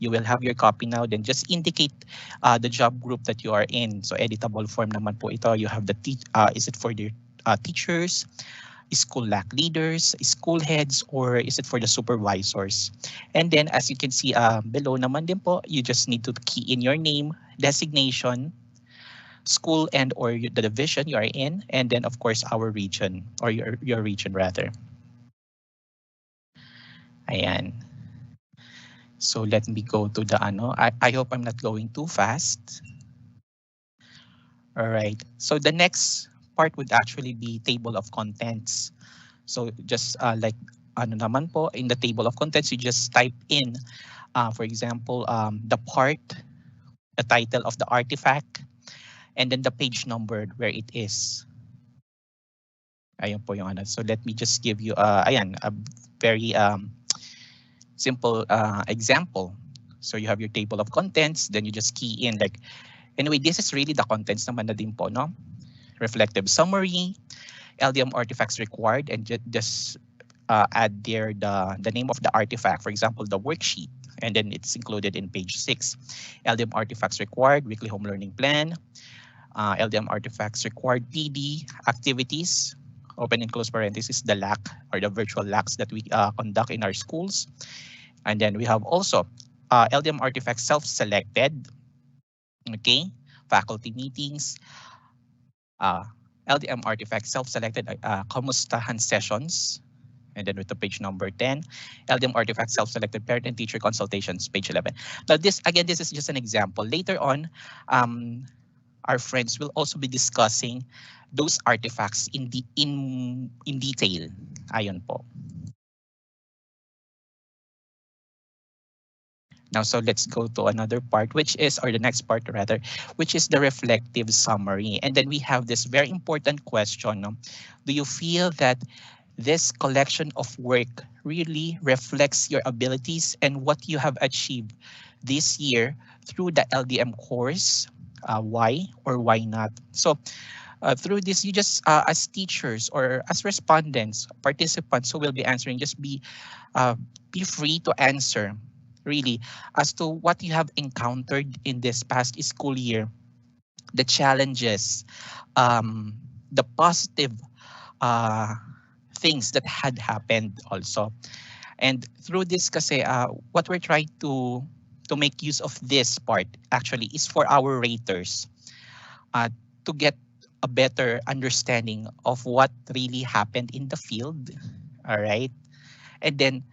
You will have your copy now, then just indicate the job group that you are in. So editable form naman po ito. You have the, is it for the teachers, school LAC leaders, school heads, or is it for the supervisors? And then as you can see below naman din po, you just need to key in your name, designation, school and or the division you are in, and then of course our region or your region rather. Ayan. So let me go to the ano. I hope I'm not going too fast. All right. So the next part would actually be table of contents. So just like ano naman po, in the table of contents, you just type in, for example, the part, the title of the artifact, and then the page number where it is. Ayun po yung ano. So let me just give you ayan, a very simple example. So you have your table of contents, then you just key in like, anyway, this is really the contents naman na din po, no? Reflective summary, LDM artifacts required, and just add there the name of the artifact, for example, the worksheet, and then it's included in page 6. LDM artifacts required, weekly home learning plan, LDM artifacts required PD activities, open and close parentheses, the LAC or the virtual LACs that we conduct in our schools. And then we have also LDM artifacts self-selected, okay, faculty meetings, LDM artifacts self-selected kamustahan sessions, and then with the page number 10, LDM artifacts self-selected parent and teacher consultations, page 11. Now this, again, this is just an example. Later on, our friends will also be discussing those artifacts in detail. Ayon po. Now, so let's go to another part, which is, or the next part rather, which is the reflective summary. And then we have this very important question. No? Do you feel that this collection of work really reflects your abilities and what you have achieved this year through the LDM course? Why or why not? So through this, you just as teachers or as respondents, participants who will be answering, just be free to answer really as to what you have encountered in this past school year, the challenges, the positive things that had happened also. And through this kasi what we're trying to make use of this part actually is for our raters to get a better understanding of what really happened in the field, all right? And then,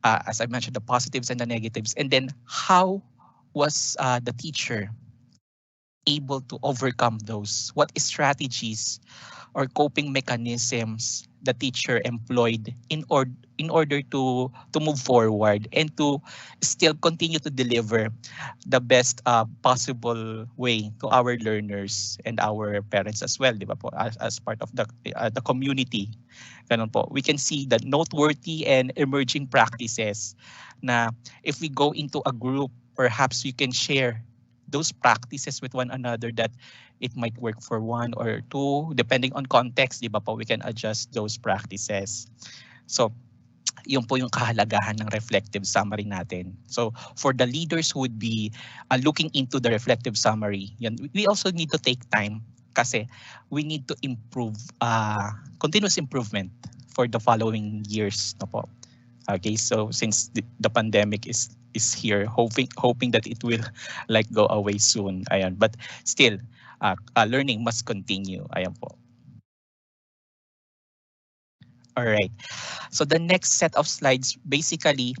as I mentioned, the positives and the negatives, and then how was the teacher able to overcome those? What strategies or coping mechanisms the teacher employed in order to move forward and to still continue to deliver the best possible way to our learners and our parents as well, di ba po, as part of the community. Ganun po. We can see the noteworthy and emerging practices na if we go into a group, perhaps we can share those practices with one another that it might work for one or two, depending on context, di ba po, we can adjust those practices. So, yun po yung kahalagahan ng reflective summary natin. So, for the leaders who would be looking into the reflective summary, yun, we also need to take time kasi we need to improve, continuous improvement for the following years. No po. Okay, so since the pandemic is here, hoping that it will like go away soon. Ayan, but still, learning must continue. Ayan po. All right. So the next set of slides, basically,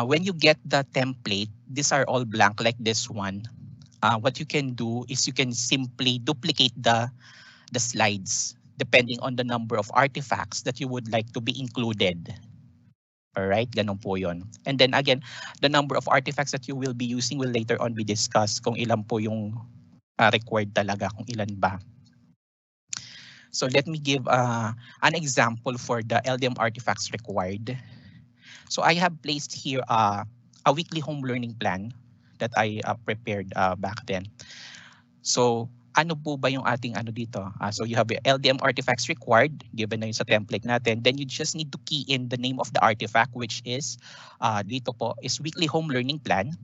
when you get the template, these are all blank like this one. What you can do is you can simply duplicate the slides depending on the number of artifacts that you would like to be included. All right, ganun po yun. And then again, the number of artifacts that you will be using will later on be discussed kung ilan po yung required talaga, kung ilan ba. So let me give an example for the LDM artifacts required. So I have placed here a weekly home learning plan that I prepared back then. So ano po ba yung ating ano dito? So you have your LDM artifacts required, given na yun sa template natin. Then you just need to key in the name of the artifact, which is, dito po, is weekly home learning plan.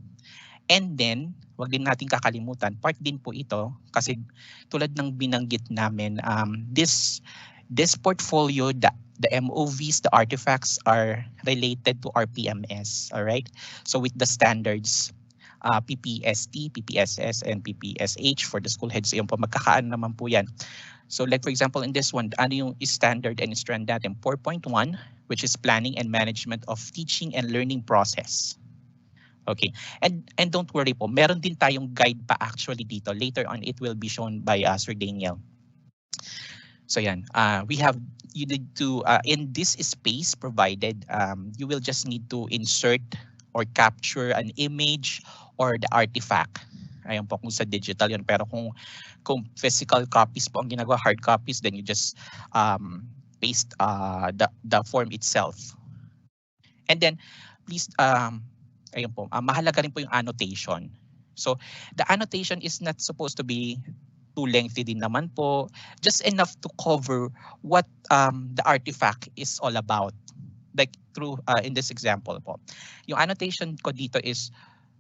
And then, wag din natin kakalimutan, part din po ito, kasi tulad ng binanggit namin, this portfolio, the MOVs, the artifacts are related to our PMS, all right? So with the standards, PPST, PPSS, and PPSH for the school heads. Yung po, magkakaan naman po yan. So like for example, in this one, ano yung standard and strand natin? 4.1, which is planning and management of teaching and learning process. Okay, and don't worry po, meron din tayong guide pa actually dito. Later on, it will be shown by Sir Daniel. So yan, you need to, in this space provided, you will just need to insert or capture an image or the artifact. Ayun po kung sa digital yun. Pero kung physical copies po ang ginagawa, hard copies, then you just paste the form itself. And then, please, ayun po, mahalaga rin po yung annotation. So, the annotation is not supposed to be too lengthy din naman po. Just enough to cover what the artifact is all about. Like through, in this example po. Yung annotation ko dito is,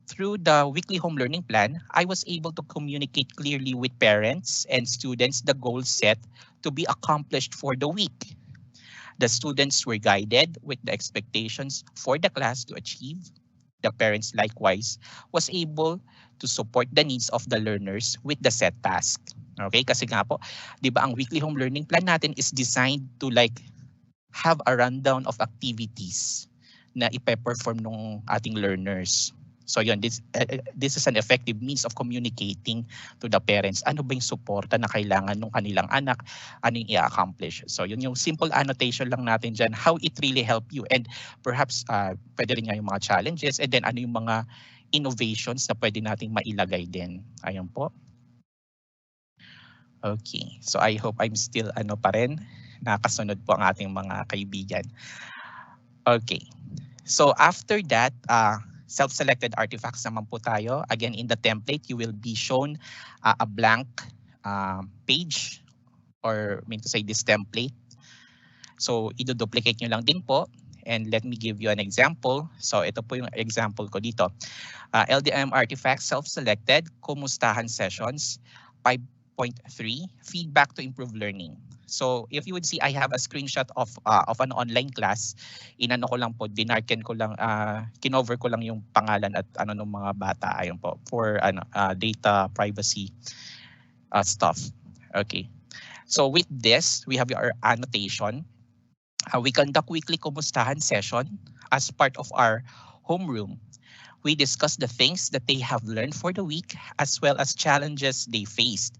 through the weekly home learning plan, I was able to communicate clearly with parents and students the goals set to be accomplished for the week. The students were guided with the expectations for the class to achieve. The parents likewise was able to support the needs of the learners with the set task. Okay, kasi nga po, di ba ang weekly home learning plan natin is designed to like have a rundown of activities na ipe-perform ng ating learners. So yun, this is an effective means of communicating to the parents. Ano ba yung suporta na kailangan ng kanilang anak? Ano yung i-accomplish? So yun yung simple annotation lang natin dyan, how it really help you. And perhaps pwede rin nga yung mga challenges and then ano yung mga innovations na pwede nating mailagay din. Ayun po. Okay, so I hope I'm still ano pa rin, nakasunod po ang ating mga kaibigan. Okay, so after that, self-selected artifacts naman po tayo. Again, in the template, you will be shown a blank page or mean to say this template. So, i-duplicate nyo lang din po. And let me give you an example. So, ito po yung example ko dito. LDM artifacts, self-selected, kumustahan sessions, 5.3, feedback to improve learning. So if you would see, I have a screenshot of an online class. Inano ko lang po, dinarken ko lang, kinover ko lang yung pangalan at ano ng mga bata ayun po for data privacy stuff. Okay. So with this, we have our annotation. We conduct weekly kumustahan session as part of our homeroom. We discuss the things that they have learned for the week as well as challenges they faced.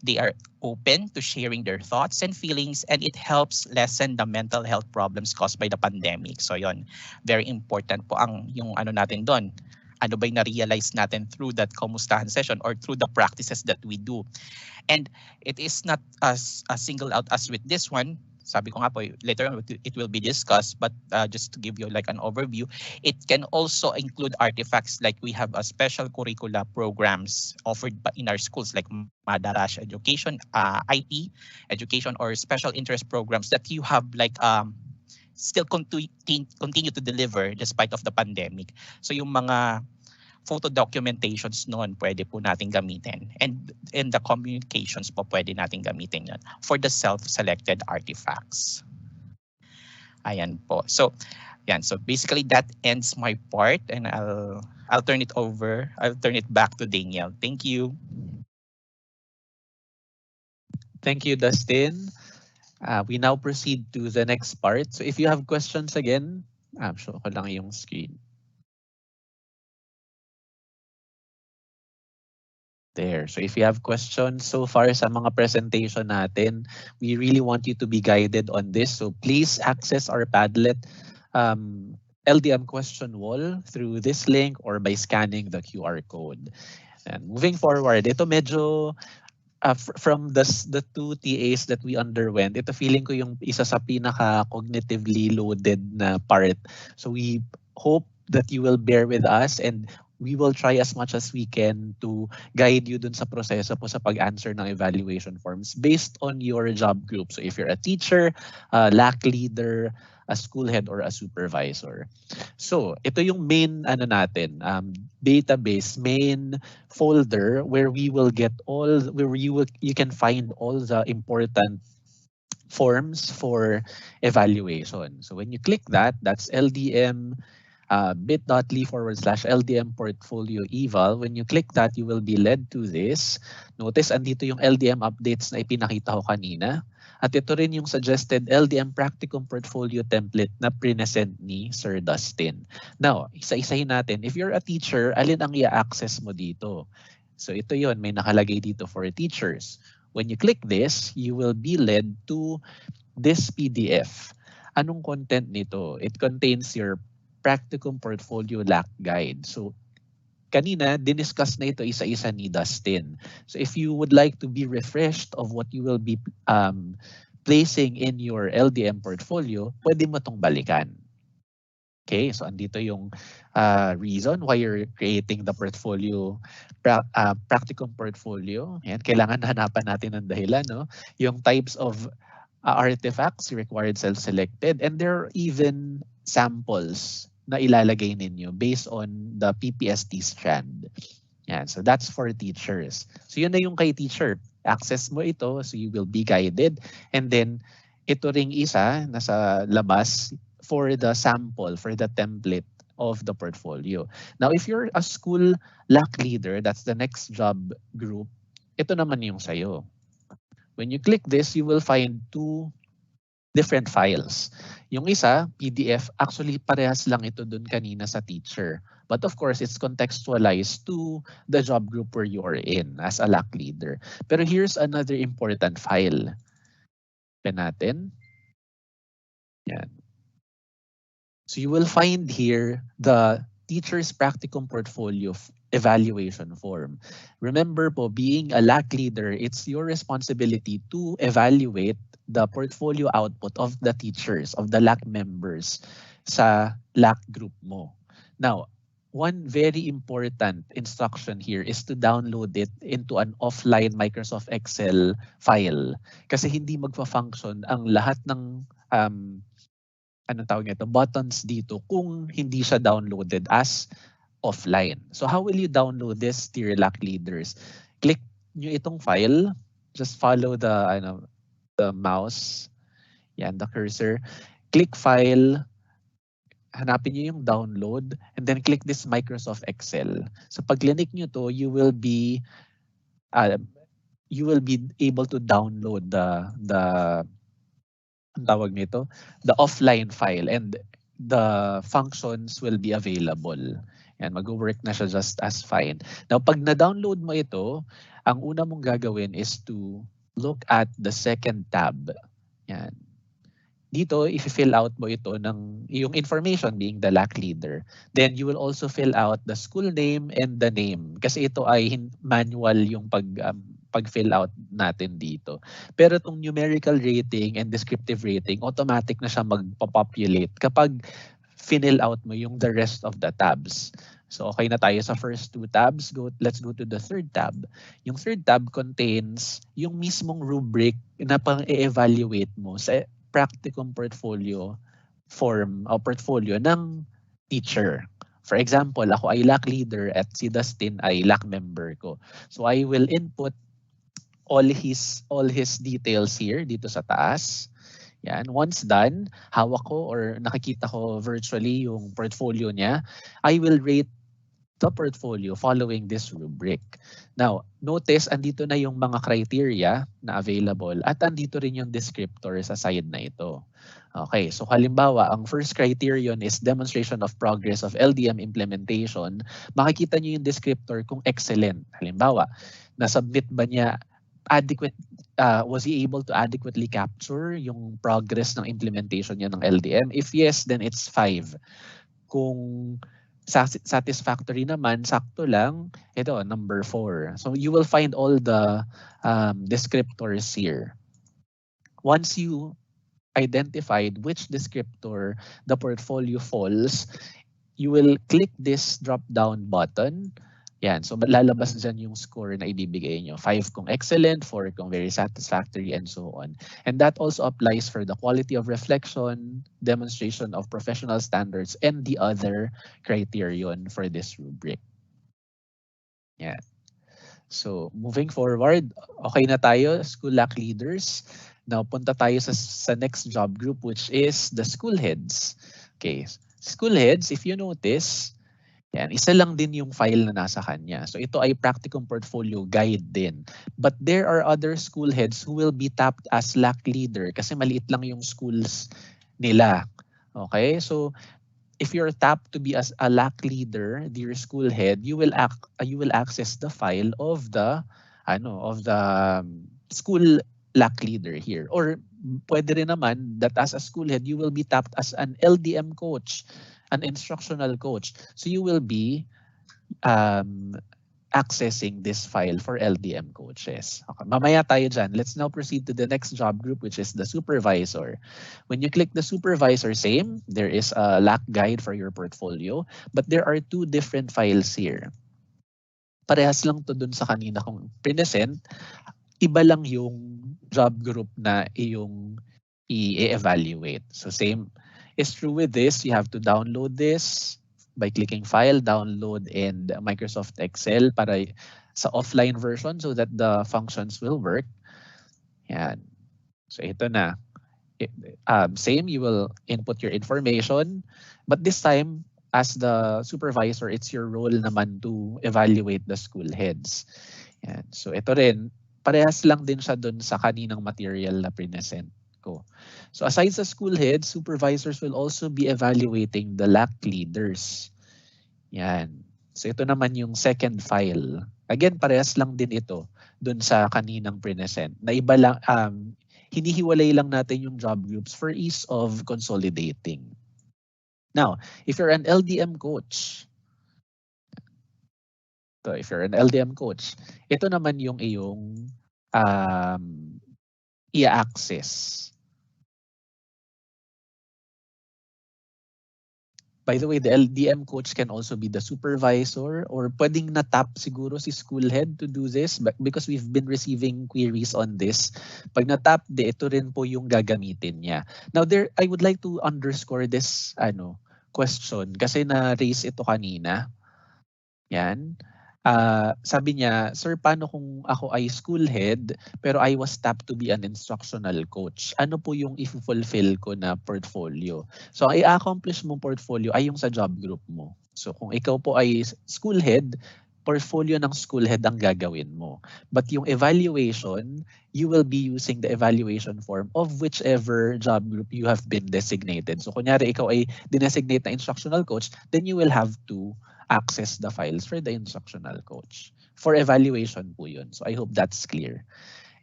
They are open to sharing their thoughts and feelings, and it helps lessen the mental health problems caused by the pandemic. So yon, very important po ang yung ano natin doon. Ano ba yung na-realize natin through that kamustahan session or through the practices that we do. And it is not as single out as with this one. Sabi ko nga po, later on it will be discussed, but just to give you like an overview, it can also include artifacts like we have a special curricula programs offered in our schools like Madarash Education, IT education, or special interest programs that you have like still continue to deliver despite of the pandemic. So yung mga photo documentations noon pwede po natin gamitin, and in the communications po pwede natin gamitin yan for the self-selected artifacts. Ayan po. So yan, so basically that ends my part, and I'll turn it back to Daniel. Thank you. Thank you, Dustin. We now proceed to the next part. So if you have questions again, show ko lang yung screen. There. So if you have questions so far sa mga presentation natin, we really want you to be guided on this. So please access our Padlet LDM question wall through this link or by scanning the QR code. And moving forward, ito medyo from the two TAs that we underwent, ito feeling ko yung isa sa pinaka-cognitively loaded na part. So we hope that you will bear with us, and we will try as much as we can to guide you dun sa proseso po sa pag-answer ng evaluation forms based on your job group. So if you're a teacher, a LAC leader, a school head, or a supervisor. So ito yung main database, main folder where we will get you can find all the important forms for evaluation. So when you click that, that's LDM bit.ly/LDM portfolio eval. When you click that, you will be led to this. Notice, andito yung LDM updates na ipinakita ko kanina. At ito rin yung suggested LDM Practicum portfolio template na present ni Sir Dustin. Now, isa-isahin natin. If you're a teacher, alin ang i-access mo dito? So ito yon, may nakalagay dito for teachers. When you click this, you will be led to this PDF. Anong content nito? It contains your Practicum Portfolio LAC Guide. So, kanina, diniscuss na ito isa-isa ni Dustin. So, if you would like to be refreshed of what you will be placing in your LDM portfolio, pwede mo itong balikan. Okay, so andito yung reason why you're creating the portfolio, Practicum Portfolio. Yan, kailangan hanapan natin ng dahilan, no? Yung types of artifacts required self-selected, and there are even samples na ilalagay ninyo based on the PPST strand. Yan, so that's for teachers. So yun na yung kay teacher. Access mo ito, so you will be guided. And then, ito ring isa, nasa labas, for the sample, for the template of the portfolio. Now, if you're a school LAC leader, that's the next job group, ito naman yung sayo. When you click this, you will find two different files. Yung isa, PDF, actually parehas lang ito dun kanina sa teacher. But of course, it's contextualized to the job group where you are in as a LAC leader. Pero here's another important file. Open natin. Yan. So you will find here the teacher's Practicum Portfolio evaluation form. Remember po, being a LAC leader, it's your responsibility to evaluate the portfolio output of the teachers, of the LAC members sa LAC group mo. Now, one very important instruction here is to download it into an offline Microsoft Excel file. Kasi hindi magpa-function ang lahat ng buttons dito kung hindi siya downloaded as offline. So how will you download this, dear LAC leaders? Click nyo itong file. Just follow the mouse. Yan, the cursor. Click file. Hanapin nyo yung download. And then click this Microsoft Excel. So pag click nyo to, you will be able to download the offline file, and the functions will be available. And mag-work na siya just as fine. Now, pag na-download mo ito, ang una mong gagawin is to look at the second tab. Yan. Dito, if you fill out mo ito ng yung information being the LAC leader, then you will also fill out the school name and the name kasi ito ay manual yung pag-fill out natin dito. Pero itong numerical rating and descriptive rating, automatic na siya magpopulate kapag fill out mo yung the rest of the tabs. So okay na tayo sa first two tabs. Let's go to the third tab. Yung third tab contains yung mismong rubric na pang-evaluate mo sa Practicum portfolio form o portfolio ng teacher. For example, ako ay LAC leader at si Dustin ay LAC member ko. So I will input all his details here dito sa taas. Yan. Once done, hawak ko or nakikita ko virtually yung portfolio niya, I will rate the portfolio following this rubric. Now, notice andito na yung mga criteria na available at andito rin yung descriptor sa side na ito. Okay, so halimbawa, ang first criterion is demonstration of progress of LDM implementation. Makikita niyo yung descriptor kung excellent. Halimbawa, na-submit ba niya was he able to adequately capture yung progress ng implementation niya ng LDM? If yes, then it's 5. Kung satisfactory naman, sakto lang, ito, number 4. So you will find all the descriptors here. Once you identified which descriptor the portfolio falls, you will click this drop-down button. Yan, so lalabas dyan yung score na ibibigay nyo. 5 kung excellent, 4 kung very satisfactory, and so on. And that also applies for the quality of reflection, demonstration of professional standards, and the other criterion for this rubric. Yan. So moving forward, okay na tayo, school LAC leaders. Now punta tayo sa next job group, which is the school heads. Okay, school heads, if you notice, yan, isa lang din yung file na nasa kanya. So ito ay Practicum Portfolio Guide din. But there are other school heads who will be tapped as LAC leader kasi maliit lang yung schools nila. Okay? So if you're tapped to be as a LAC leader, dear school head, you will access the file of the school LAC leader here. Or pwede rin naman that as a school head, you will be tapped as an LDM coach, an instructional coach. So you will be accessing this file for LDM coaches. Okay, mamaya tayo dyan. Let's now proceed to the next job group, which is the supervisor. When you click the supervisor, same, there is a LAC guide for your portfolio, but there are 2 different files here. Parehas lang to dun sa kanina kong present. Iba lang yung job group na iyong i-evaluate. So same is true with this. You have to download this by clicking File, Download, and Microsoft Excel para sa offline version so that the functions will work. Yan. So ito na. Same, you will input your information. But this time, as the supervisor, it's your role naman to evaluate the school heads. Yan. So ito rin, parehas lang din siya dun sa kaninang material na present ko. So aside sa school heads, supervisors will also be evaluating the LAC leaders. Yan. So ito naman yung second file. Again, parehas lang din ito dun sa kaninang present. Na iba lang, hinihiwalay lang natin yung job groups for ease of consolidating. Now, if you're an LDM coach, ito naman yung iyong i-access. By the way, the LDM coach can also be the supervisor or pwedeng na-tap siguro si school head to do this because we've been receiving queries on this. Pag na-tap, ito rin po yung gagamitin niya. Now, I would like to underscore this question kasi na-raise ito kanina. Yan. Sabi niya, sir, paano kung ako ay school head pero I was tapped to be an instructional coach? Ano po yung i-fulfill ko na portfolio? So, i-accomplish mong portfolio ay yung sa job group mo. So, kung ikaw po ay school head, portfolio ng school head ang gagawin mo. But yung evaluation, you will be using the evaluation form of whichever job group you have been designated. So, kunyari ikaw ay dinesignate na instructional coach, then you will have to access the files for the instructional coach. For evaluation po yun. So I hope that's clear.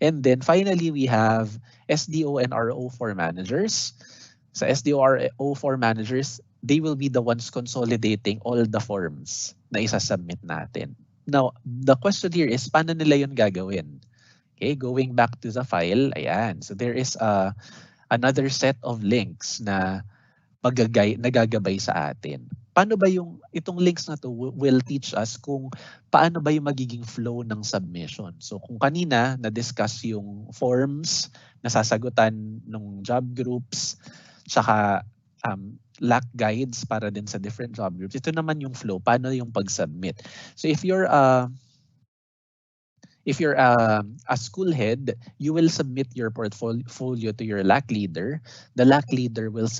And then finally, we have SDO and RO4 managers. Sa SDO RO4 managers, they will be the ones consolidating all the forms na isasubmit natin. Now, the question here is, paano nila yun gagawin? Okay, going back to the file, ayan. So there is another set of links na nagagabay sa atin. Paano ba itong links na to will teach us kung paano ba yung magiging flow ng submission. So kung kanina na-discuss yung forms na sasagutan ng job groups, tsaka lack guides para din sa different job groups, ito naman yung flow, paano yung pag-submit. So if you're a school head, you will submit your portfolio to your LAC leader. The LAC leader will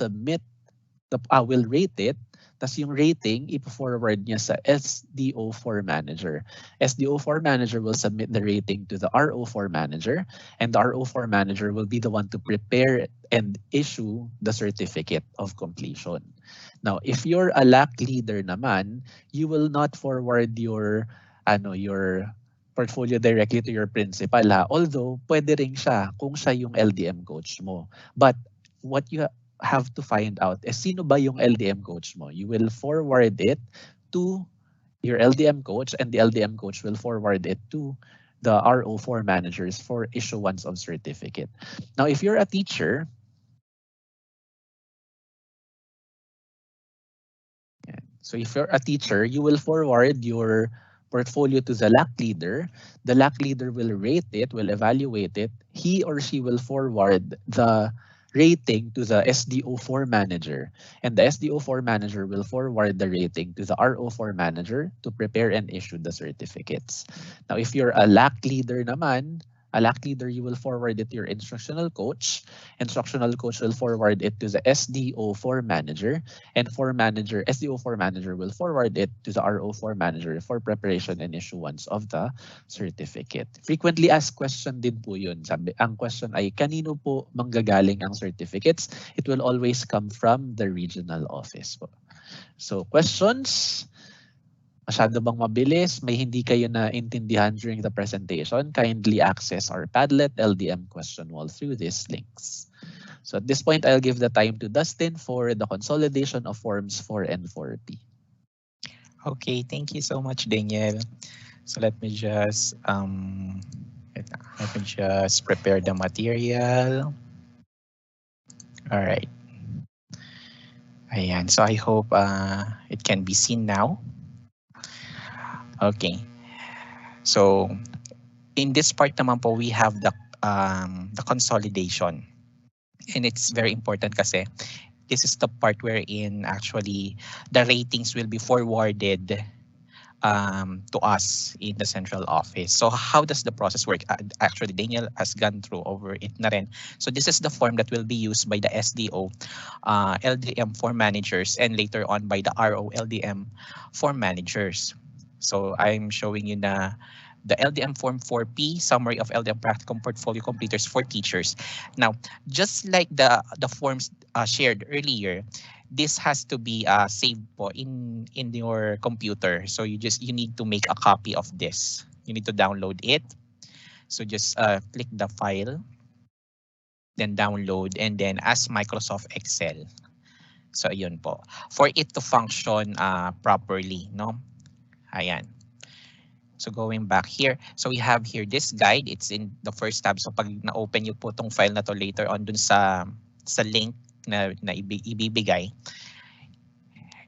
will rate it. Tapos yung rating, ipo-forward niya sa SDO4 manager. SDO4 manager will submit the rating to the RO4 manager, and the RO4 manager will be the one to prepare and issue the certificate of completion. Now, if you're a LAC leader naman, you will not forward your portfolio directly to your principal, ha? Although pwede rin siya kung siya yung LDM coach mo. But what you have to find out is sino ba yung LDM coach mo. You will forward it to your LDM coach, and the LDM coach will forward it to the RO4 managers for issuance of certificate. Now, if you're a teacher, you will forward your portfolio to the LAC leader. The LAC leader will rate it, will evaluate it. He or she will forward the rating to the SDO4 manager, and the SDO4 manager will forward the rating to the RO4 manager to prepare and issue the certificates. Now, if you're a LAC leader naman, you will forward it to your instructional coach. Instructional coach will forward it to the SDO4 manager, and SDO4 manager will forward it to the RO4 manager for preparation and issuance of the certificate. Frequently asked question din po yun. Ang question ay, kanino po manggagaling ang certificates? It will always come from the regional office po. So questions? Masyado bang mabilis? May hindi kayo na intindihan during the presentation? Kindly access our Padlet LDM question wall through these links. So at this point, I'll give the time to Dustin for the consolidation of forms 4 and 4P. Okay, thank you so much, Daniel. So let me just prepare the material. All right. Ayan. So I hope it can be seen now. Okay. So in this part naman po, we have the consolidation. And it's very important kasi this is the part wherein actually the ratings will be forwarded to us in the central office. So how does the process work? Actually, Daniel has gone through over it na rin. So this is the form that will be used by the SDO LDM form managers, and later on by the RO LDM form managers. So I'm showing you the LDM Form 4P, Summary of LDM Practicum Portfolio Completers for Teachers. Now, just like the forms shared earlier, this has to be saved po in your computer. So you need to make a copy of this. You need to download it. So just click the file, then download, and then as Microsoft Excel. So yun po. For it to function properly, no? Ayan. So going back here, so we have here this guide. It's in the first tab. So pag na-open nyo po tong file na to later on dun sa link na ibibigay,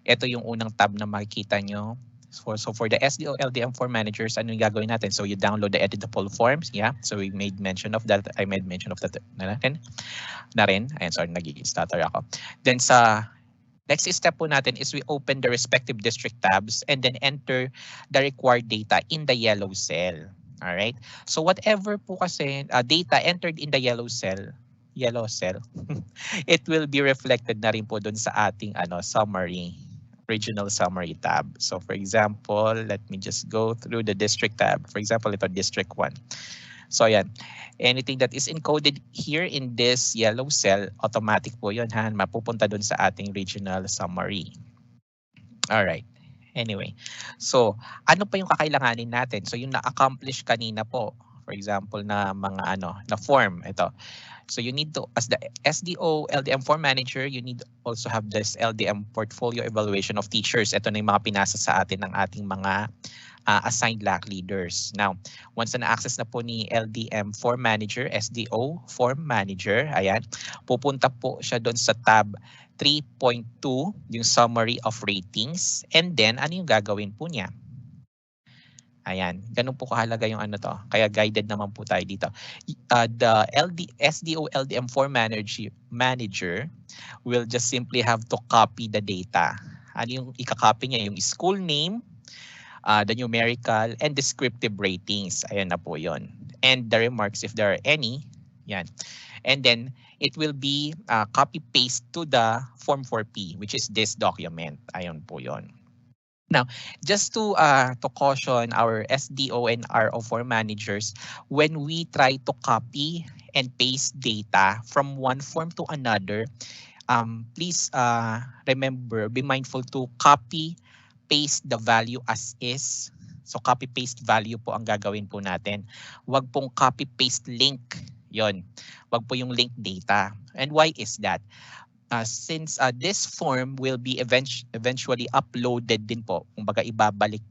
ito yung unang tab na makikita nyo. So for the SDO LDM form managers, ano yung gagawin natin? So you download the editable forms. Yeah. So we made mention of that. I made mention of that na rin. Ayan, sorry, nag-stutter ako. Then sa next step po natin is we open the respective district tabs and then enter the required data in the yellow cell. All right. So whatever po kasi data entered in the yellow cell, it will be reflected na rin po dun sa ating summary, regional summary tab. So for example, let me just go through the district tab. For example, ito district 1. So ayan, anything that is encoded here in this yellow cell, automatic po yun, mapupunta dun sa ating regional summary. Alright, Anyway, so ano pa yung kakailanganin natin? So yung na-accomplish kanina po, for example, na mga na form, ito. So you need to, as the SDO LDM form manager, you need also have this LDM portfolio evaluation of teachers. Ito na yung mga pinasa sa atin ng ating mga assigned LAC leaders. Now, once na-access na po ni LDM form manager, SDO form manager, ayan, pupunta po siya doon sa tab 3.2, yung summary of ratings. And then, ano yung gagawin po niya? Ayan, ganun po kahalaga yung to. Kaya guided naman po tayo dito. The SDO LDM form manager will just simply have to copy the data. Ano yung ikakopy niya? Yung school name, the numerical, and descriptive ratings. Ayan na po yon. And the remarks if there are any. Yan. And then, it will be copy-paste to the Form 4P, which is this document. Ayan po yon. Now, just to caution our SDO and RO form managers, when we try to copy and paste data from one form to another, please remember, be mindful to copy, paste the value as is. So copy paste value po ang gagawin po natin. Huwag pong copy paste link. Yon. Huwag po yung link data. And why is that? Since this form will be eventually uploaded din po, kumbaga ibabalik,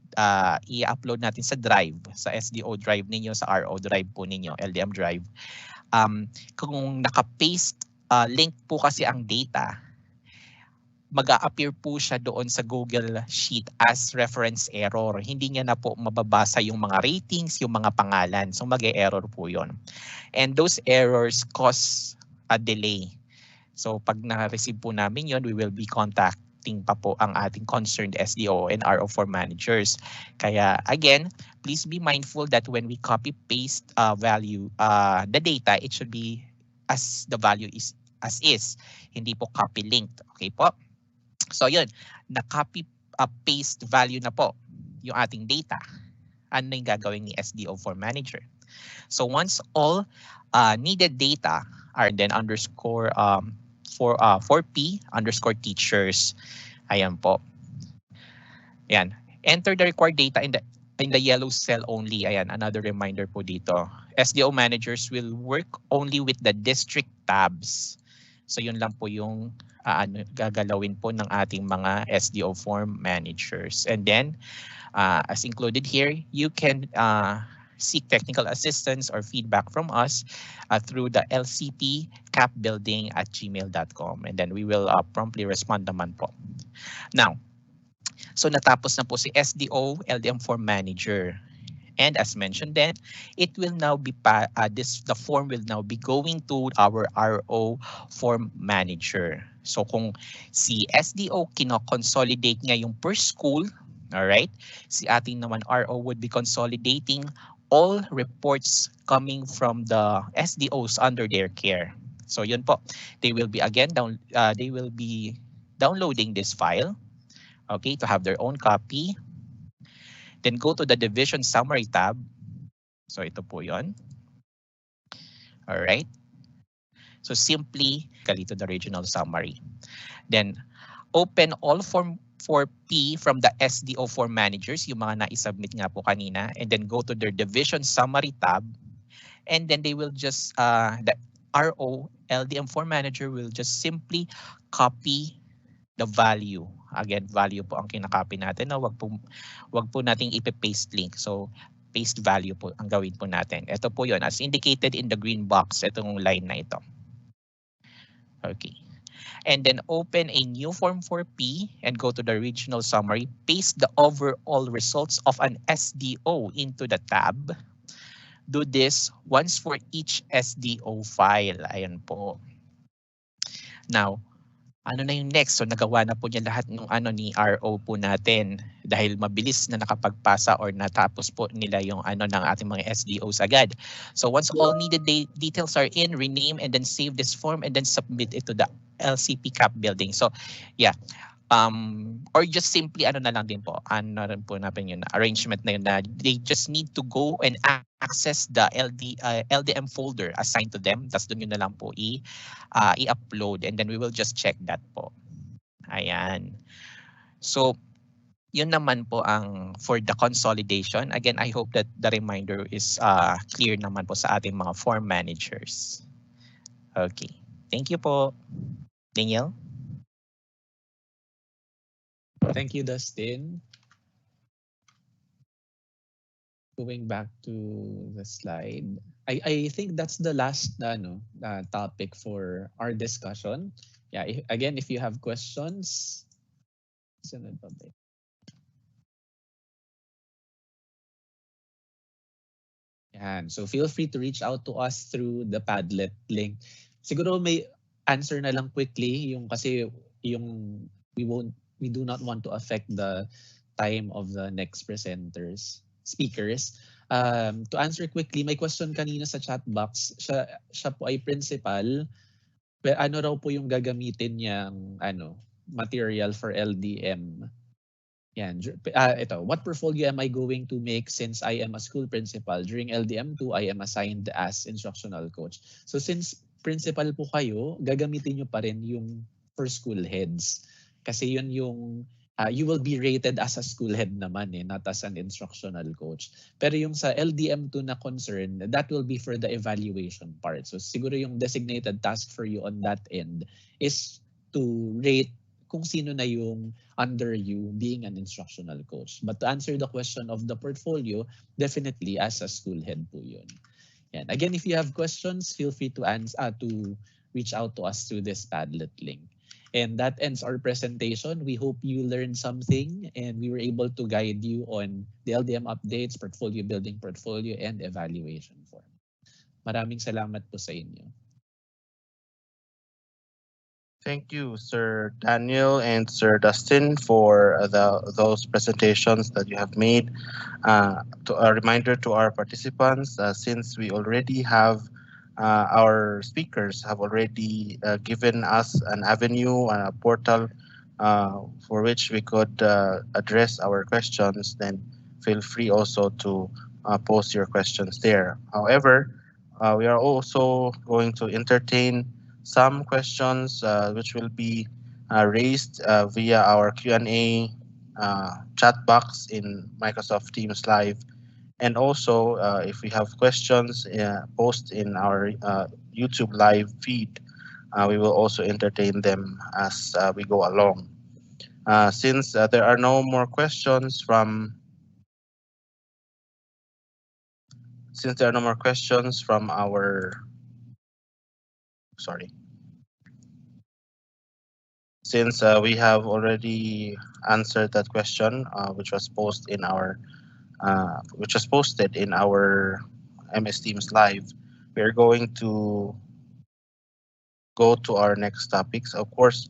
i-upload natin sa drive, sa SDO drive ninyo, sa RO drive po ninyo, LDM drive. Kung naka-paste link po kasi ang data, mag-a-appear po siya doon sa Google Sheet as reference error. Hindi niya na po mababasa yung mga ratings, yung mga pangalan. So mag-e-error po yon. And those errors cause a delay. So pag na-receive po namin yon, we will be contacting pa po ang ating concerned SDO and RO form managers. Kaya again, please be mindful that when we copy-paste the data, it should be as the value is as is, hindi po copy-linked. Okay po? So yun, na-copy-paste value na po yung ating data. Ano yung gagawin ni SDO form manager? So once all needed data are then underscore 4P underscore teachers. Ayan po. Ayan. Enter the required data in the yellow cell only. Ayan, another reminder po dito. SDO managers will work only with the district tabs. So yun lang po yung gagalawin po ng ating mga SDO form managers. And then, as included here, you can seek technical assistance or feedback from us through the lcpcapbuilding@gmail.com, and then we will promptly respond naman po. Now, so natapos na po si SDO LDM form manager. And as mentioned then, it will now be the form will now be going to our RO form manager. So kung si SDO kino-consolidate niya yung per school, all right, si ating naman RO would be consolidating all reports coming from the SDOs under their care. So yun po, they will be again downloading this file, okay, to have their own copy. Then go to the division summary tab. So ito po yun. All right. So simply to the regional summary. Then open all form 4P from the SDO form managers, yung mga na-submit nga po kanina, and then go to their division summary tab, and then they will just, the RO LDM form manager will just simply copy the value. Again, value po ang kinakopy natin. No? Wag po nating ipe-paste link. So paste value po ang gawin po natin. Ito po yun, as indicated in the green box, itong line na ito. Okay. And then open a new form 4P and go to the regional summary. Paste the overall results of an SDO into the tab. Do this once for each SDO file. Ayan po. Now, ano na yung next? So nagawa na po niya lahat ng ni RO po natin dahil mabilis na nakapagpasa or natapos po nila yung ng ating mga SDOs agad. So once all needed details are in, rename and then save this form and then submit it to the LCP cap building. So yeah, or just simply na lang din po, rin po natin yun, arrangement na yun na they just need to go and access the LDM folder assigned to them. Tapos doon yun na lang po i-upload and then we will just check that po. Ayan. So Yun naman po ang for the consolidation. Again, I hope that the reminder is clear naman po sa ating mga form managers. Okay. Thank you po. Daniel? Thank you, Dustin. Going back to the slide. I think that's the last topic for our discussion. Yeah, again, if you have questions, sunod pa ba? Yan. So feel free to reach out to us through the Padlet link. Siguro may answer na lang quickly yung kasi yung we do not want to affect the time of the next speakers. To answer quickly, may question kanina sa chat box. Siya po ay principal. Pero ano raw po yung gagamitin niyang material for LDM? Yan. Ito, what portfolio am I going to make since I am a school principal? During LDM2, I am assigned as instructional coach. So since principal po kayo, gagamitin nyo pa rin yung for school heads. Kasi yun yung, you will be rated as a school head naman not as an instructional coach. Pero yung sa LDM2 na concern, that will be for the evaluation part. So siguro yung designated task for you on that end is to rate kung sino na yung under you being an instructional coach. But to answer the question of the portfolio, definitely as a school head po yun. Yan. Again, if you have questions, feel free to reach out to us through this Padlet link. And that ends our presentation. We hope you learned something and we were able to guide you on the LDM updates, portfolio building, portfolio, and evaluation form. Maraming salamat po sa inyo. Thank you, Sir Daniel and Sir Dustin, for those presentations that you have made. To a reminder to our participants, since we already have our speakers have already given us an avenue and a portal for which we could address our questions, then feel free also to post your questions there. However, we are also going to entertain some questions which will be raised via our Q&A chat box in Microsoft Teams Live. And also, if we have questions, post in our YouTube live feed, we will also entertain them as we go along. Since there are no more questions from our since we have already answered that question, which was posted in our MS Teams Live, we are going to go to our next topics. Of course,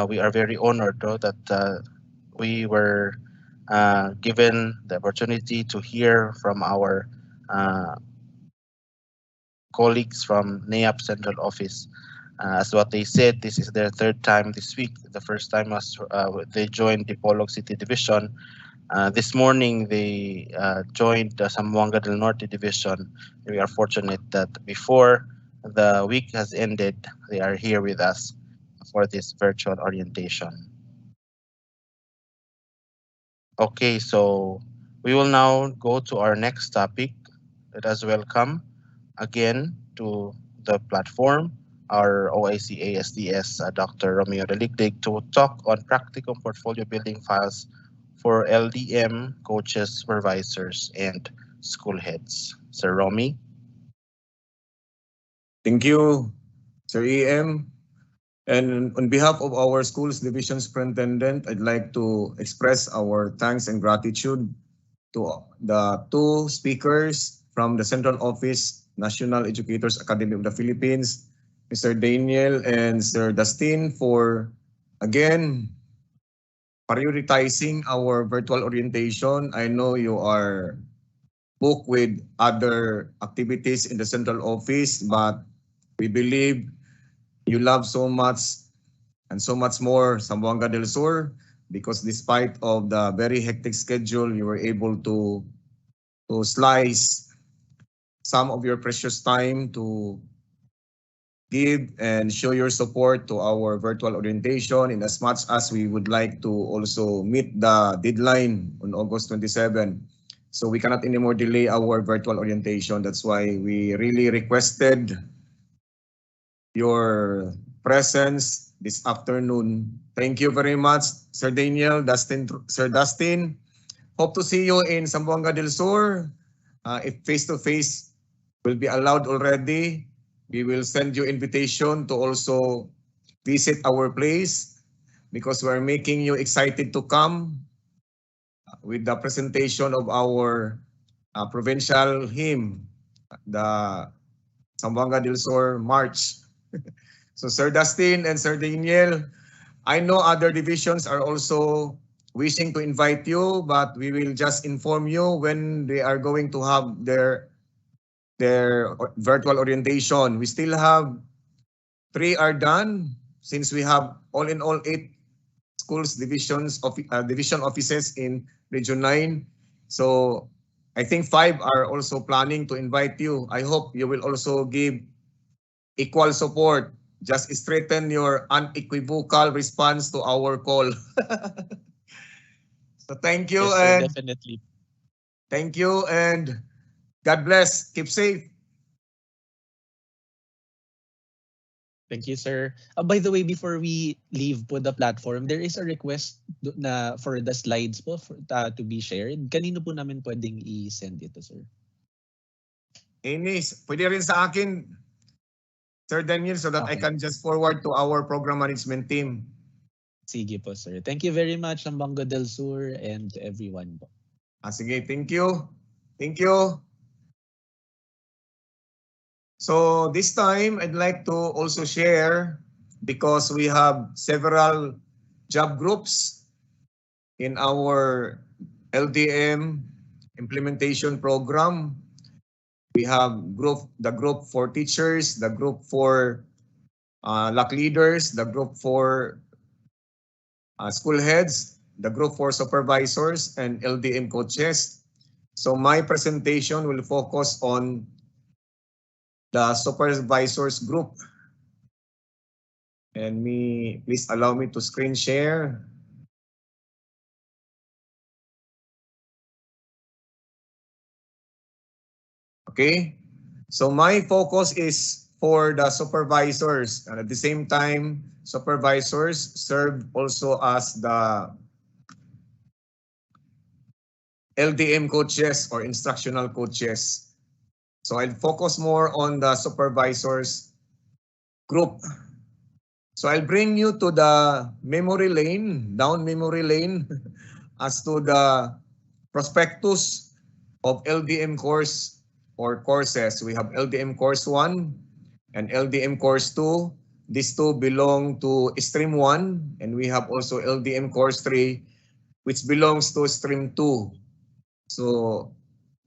we are very honored though that we were given the opportunity to hear from our colleagues from NAIAP Central Office. As what they said, this is their third time this week. The first time was they joined the Polog City Division. This morning, they joined the Zamboanga del Norte Division. We are fortunate that before the week has ended, they are here with us for this virtual orientation. Okay, so we will now go to our next topic. Let us welcome again to the platform our OIC ASDS Dr. Romeo Deligdig to talk on practicum portfolio building files for LDM coaches, supervisors, and school heads. Sir Romy. Thank you, Sir EM. And on behalf of our schools division superintendent, I'd like to express our thanks and gratitude to the two speakers from the Central Office, National Educators Academy of the Philippines, Mr. Daniel and Sir Dustin, for again prioritizing our virtual orientation. I know you are booked with other activities in the Central Office, but we believe you love so much and so much more Zamboanga del Sur, because despite of the very hectic schedule, you were able to slice some of your precious time to give and show your support to our virtual orientation in as much as we would like to also meet the deadline on August 27. So we cannot anymore delay our virtual orientation. That's why we really requested your presence this afternoon. Thank you very much, Sir Daniel, Sir Dustin. Hope to see you in Zamboanga del Sur. If face-to-face will be allowed already, we will send you invitation to also visit our place because we're making you excited to come with the presentation of our provincial hymn, the Zamboanga del Sur March. So Sir Dustin and Sir Daniel, I know other divisions are also wishing to invite you, but we will just inform you when they are going to have their virtual orientation. We still have 3 are done since we have all in all 8 schools division offices in Region 9. So I think 5 are also planning to invite you. I hope you will also give equal support. Just straighten your unequivocal response to our call. So thank you Yes, sir, and definitely. thank you and God bless. Keep safe. Thank you, sir. By the way, before we leave po the platform, there is a request na for the slides po to be shared. Kanino po namin pwedeng i-send ito, sir? Inis, pwede rin sa akin, Sir Daniel, so that I Okay. can just forward to our program management team. Sige po, sir. Thank you very much, Zamboanga del Sur, and to everyone po. Sige, thank you. Thank you. So this time, I'd like to also share, because we have several job groups in our LDM implementation program. We have the group for teachers, the group for LAC leaders, the group for school heads, the group for supervisors, and LDM coaches. So my presentation will focus on the supervisors group. And please allow me to screen share. Okay, so my focus is for the supervisors, and at the same time, supervisors serve also as the LDM coaches or instructional coaches. So I'll focus more on the supervisors group. So I'll bring you to the memory lane, down memory lane, as to the prospectus of LDM course or courses. We have LDM course 1 and LDM course 2. These two belong to stream 1, and we have also LDM course 3, which belongs to stream 2. So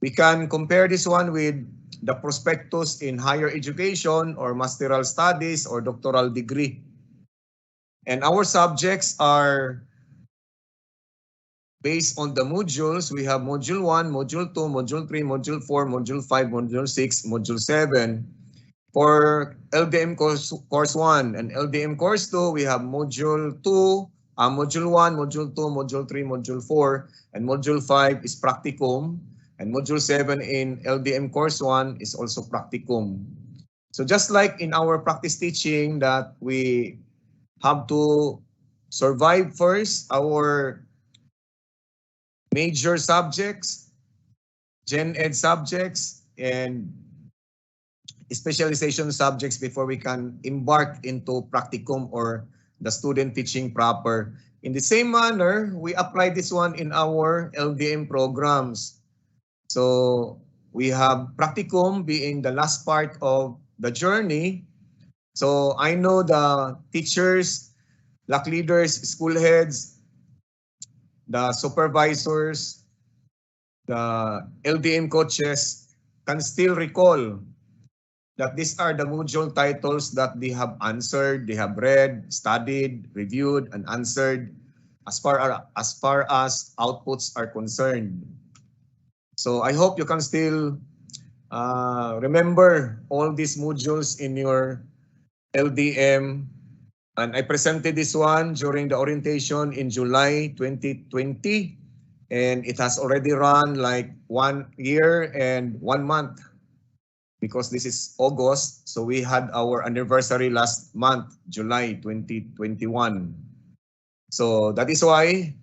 we can compare this one with the prospectus in higher education or masteral studies or doctoral degree. And our subjects are based on the modules. We have module 1, module 2, module 3, module 4, module 5, module 6, module 7. For LDM course 1 and LDM course 2, we have module 2, module 1, module 2, module 3, module 4, and module 5 is practicum. And module 7 in LDM course 1 is also practicum. So just like in our practice teaching that we have to survive first our major subjects, gen ed subjects, and specialization subjects before we can embark into practicum or the student teaching proper. In the same manner, we apply this one in our LDM programs. So we have practicum being the last part of the journey. So I know the teachers, LAC leaders, school heads, the supervisors, the LDM coaches can still recall that these are the module titles that they have answered, they have read, studied, reviewed, and answered as far as outputs are concerned. So I hope you can still remember all these modules in your LDM, and I presented this one during the orientation in July 2020, and it has already run like 1 year and 1 month because this is August, so we had our anniversary last month, July 2021. So that is why,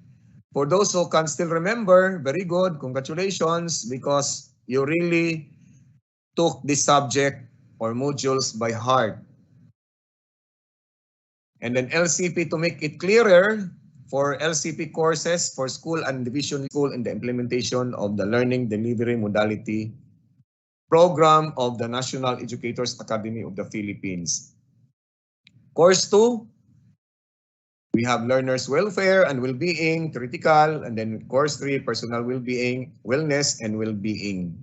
for those who can still remember, very good, congratulations, because you really took this subject or modules by heart. And then LCP, to make it clearer, for LCP courses for school and division school in the implementation of the learning delivery modality program of the National Educators Academy of the Philippines. Course 2, we have learners welfare and well-being, theoretical, and then course 3, personal well-being, wellness and well-being.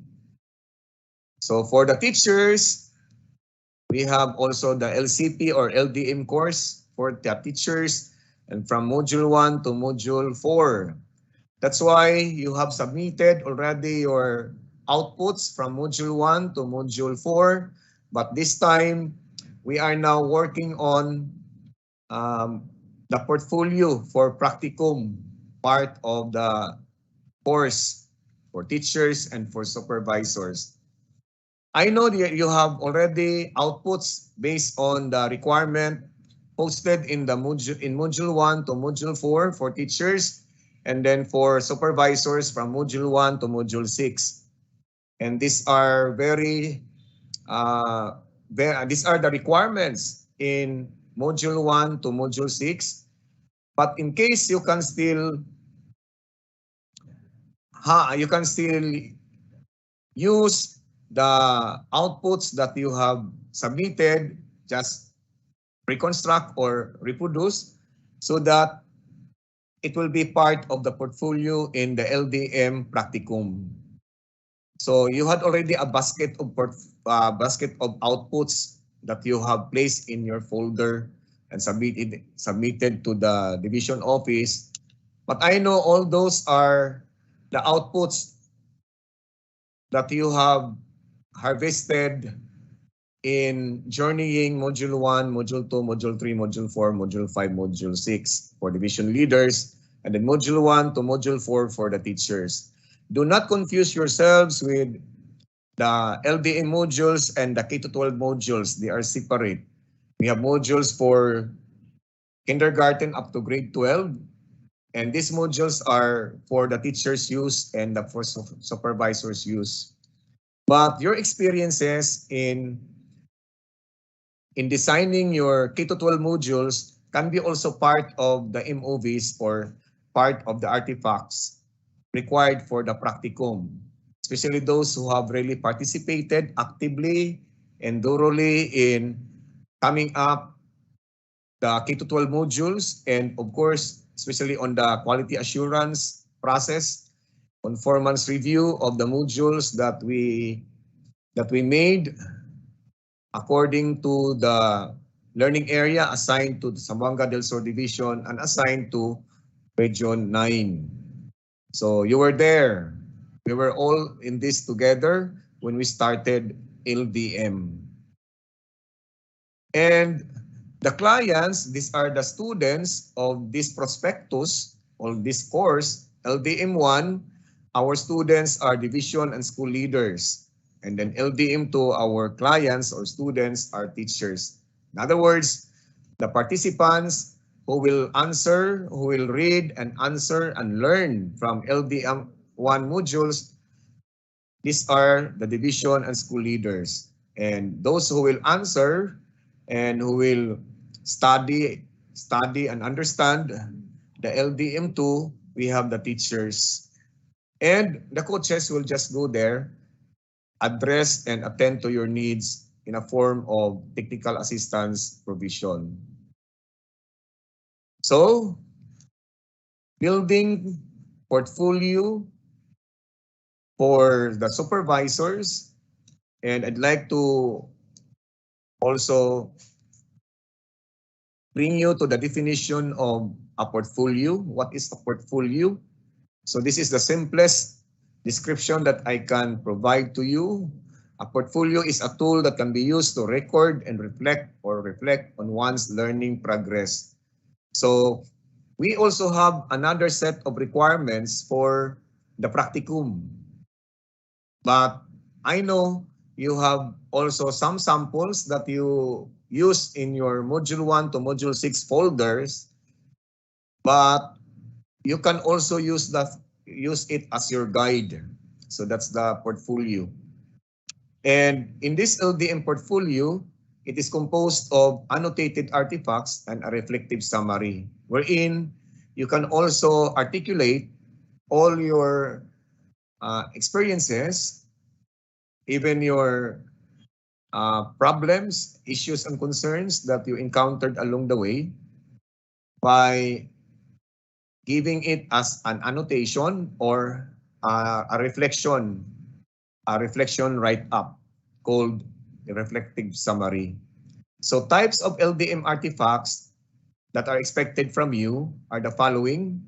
So for the teachers, we have also the LCP or LDM course for the teachers, and from module 1 to module 4. That's why you have submitted already your outputs from module 1 to module 4. But this time, we are now working on the portfolio for Practicum, part of the course for teachers and for supervisors. I know that you have already outputs based on the requirement posted in the module 1 to module 4 for teachers, and then for supervisors from module 1 to module 6. And these are these are the requirements in module 1 to module 6. But in case you can still use the outputs that you have submitted, just reconstruct or reproduce so that it will be part of the portfolio in the LDM Practicum. So you had already a basket of outputs that you have placed in your folder and submitted to the division office. But I know all those are the outputs that you have harvested in journeying module 1, module 2, module 3, module 4, module 5, module 6 for division leaders, and then module 1 to module 4 for the teachers. Do not confuse yourselves with the LDA modules and the K-12 modules. They are separate. We have modules for kindergarten up to grade 12, and these modules are for the teachers' use and for supervisors' use. But your experiences in designing your K-12 modules can be also part of the MOVs or part of the artifacts required for the practicum, especially those who have really participated actively and thoroughly in coming up the K-12 modules, and of course, especially on the quality assurance process, conformance review of the modules that we made according to the learning area assigned to the Zamboanga del Sur Division and assigned to Region 9. So you were there. We were all in this together when we started LDM. And the clients, these are the students of this prospectus or this course, LDM1. Our students are division and school leaders. And then LDM2, our clients or students are teachers. In other words, the participants who will answer, who will read and answer and learn from LDM1 modules, these are the division and school leaders. And those who will answer and who will study and understand the LDM2, we have the teachers. And the coaches will just go there, address and attend to your needs in a form of technical assistance provision. So, building portfolio for the supervisors, and I'd like to also bring you to the definition of a portfolio. What is a portfolio? So this is the simplest description that I can provide to you. A portfolio is a tool that can be used to record and reflect on one's learning progress. So we also have another set of requirements for the practicum. But I know you have also some samples that you use in your Module 1 to Module 6 folders, but you can also use it as your guide. So that's the portfolio. And in this LDM portfolio, it is composed of annotated artifacts and a reflective summary, wherein you can also articulate all your experiences, even your problems, issues, and concerns that you encountered along the way by giving it as an annotation or a reflection write-up called the reflective summary. So types of LDM artifacts that are expected from you are the following.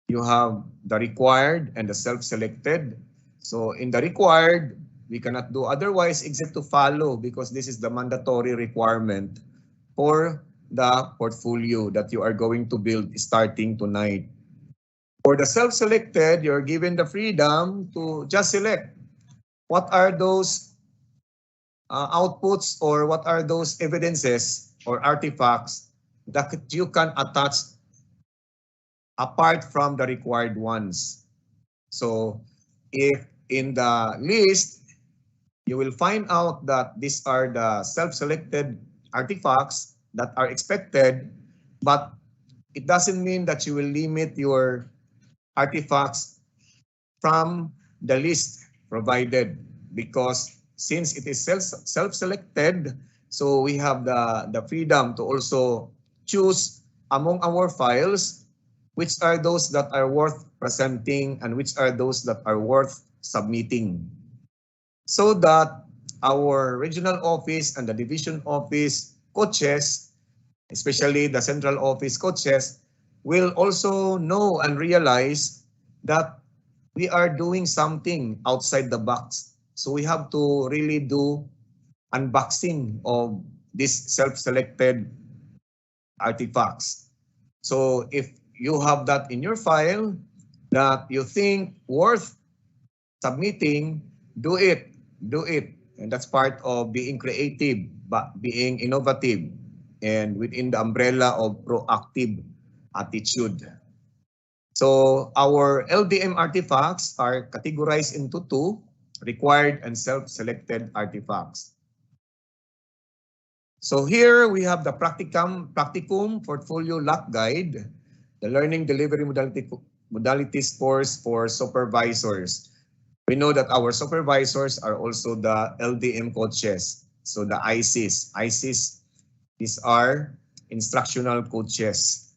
You have the required and the self-selected. So in the required, we cannot do otherwise except to follow, because this is the mandatory requirement for the portfolio that you are going to build starting tonight. For the self-selected, you're given the freedom to just select what are those outputs or what are those evidences or artifacts that you can attach apart from the required ones. So if in the list, you will find out that these are the self-selected artifacts that are expected, but it doesn't mean that you will limit your artifacts from the list provided, because since it is self-selected, so we have the freedom to also choose among our files which are those that are worth presenting and which are those that are worth submitting, so that our regional office and the division office coaches, especially the central office coaches, will also know and realize that we are doing something outside the box. So we have to really do unboxing of these self-selected artifacts. So if you have that in your file that you think worth submitting, do it. And that's part of being creative, but being innovative, and within the umbrella of proactive attitude. So our LDM artifacts are categorized into two, required and self-selected artifacts. So here we have the Practicum Portfolio Lock Guide, the Learning Delivery Modalities course for supervisors. We know that our supervisors are also the LDM coaches. So the ICs. These are instructional coaches.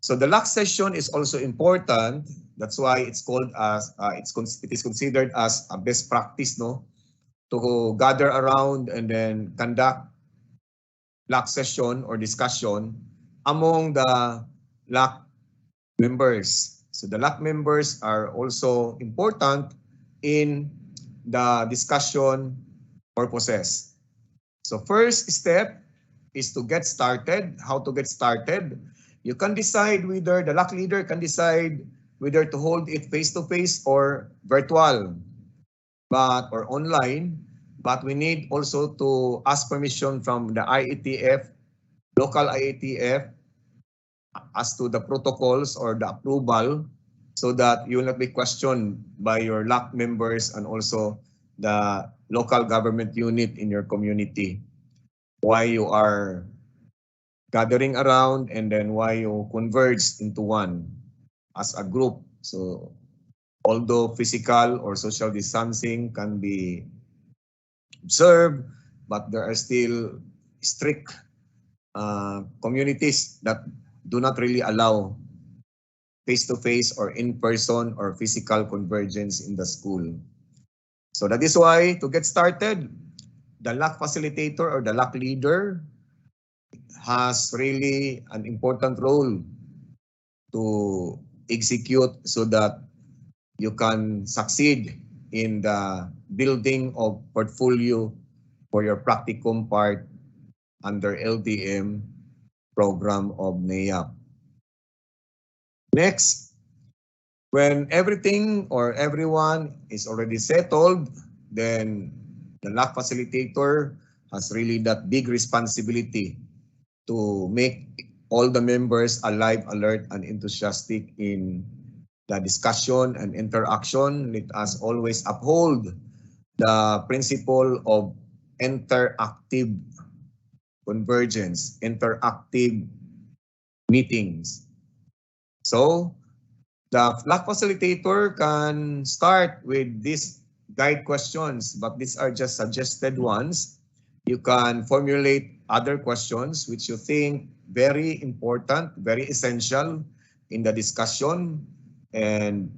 So the lock session is also important. That's why it's called as it is considered as a best practice, no, to gather around and then conduct lock session or discussion among the lock members. So the lock members are also important in the discussion purposes. So first step is to get started. How to get started? You can decide whether the lock leader can decide whether to hold it face-to-face or virtual, or online. But we need also to ask permission from the IETF, local IETF, as to the protocols or the approval, so that you will not be questioned by your lock members and also the local government unit in your community why you are gathering around and then why you converge into one as a group. So although physical or social distancing can be observed, but there are still strict communities that do not really allow face-to-face or in-person or physical convergence in the school. So that is why, to get started, the lock facilitator or the lock leader has really an important role to execute so that you can succeed in the building of portfolio for your practicum part under LDM program of NAIAP. Next, when everything or everyone is already settled, then the LAC facilitator has really that big responsibility to make all the members alive, alert, and enthusiastic in the discussion and interaction. Let us always uphold the principle of interactive convergence, interactive meetings. So the LAC facilitator can start with these guide questions, but these are just suggested ones. You can formulate other questions which you think very important, very essential in the discussion, and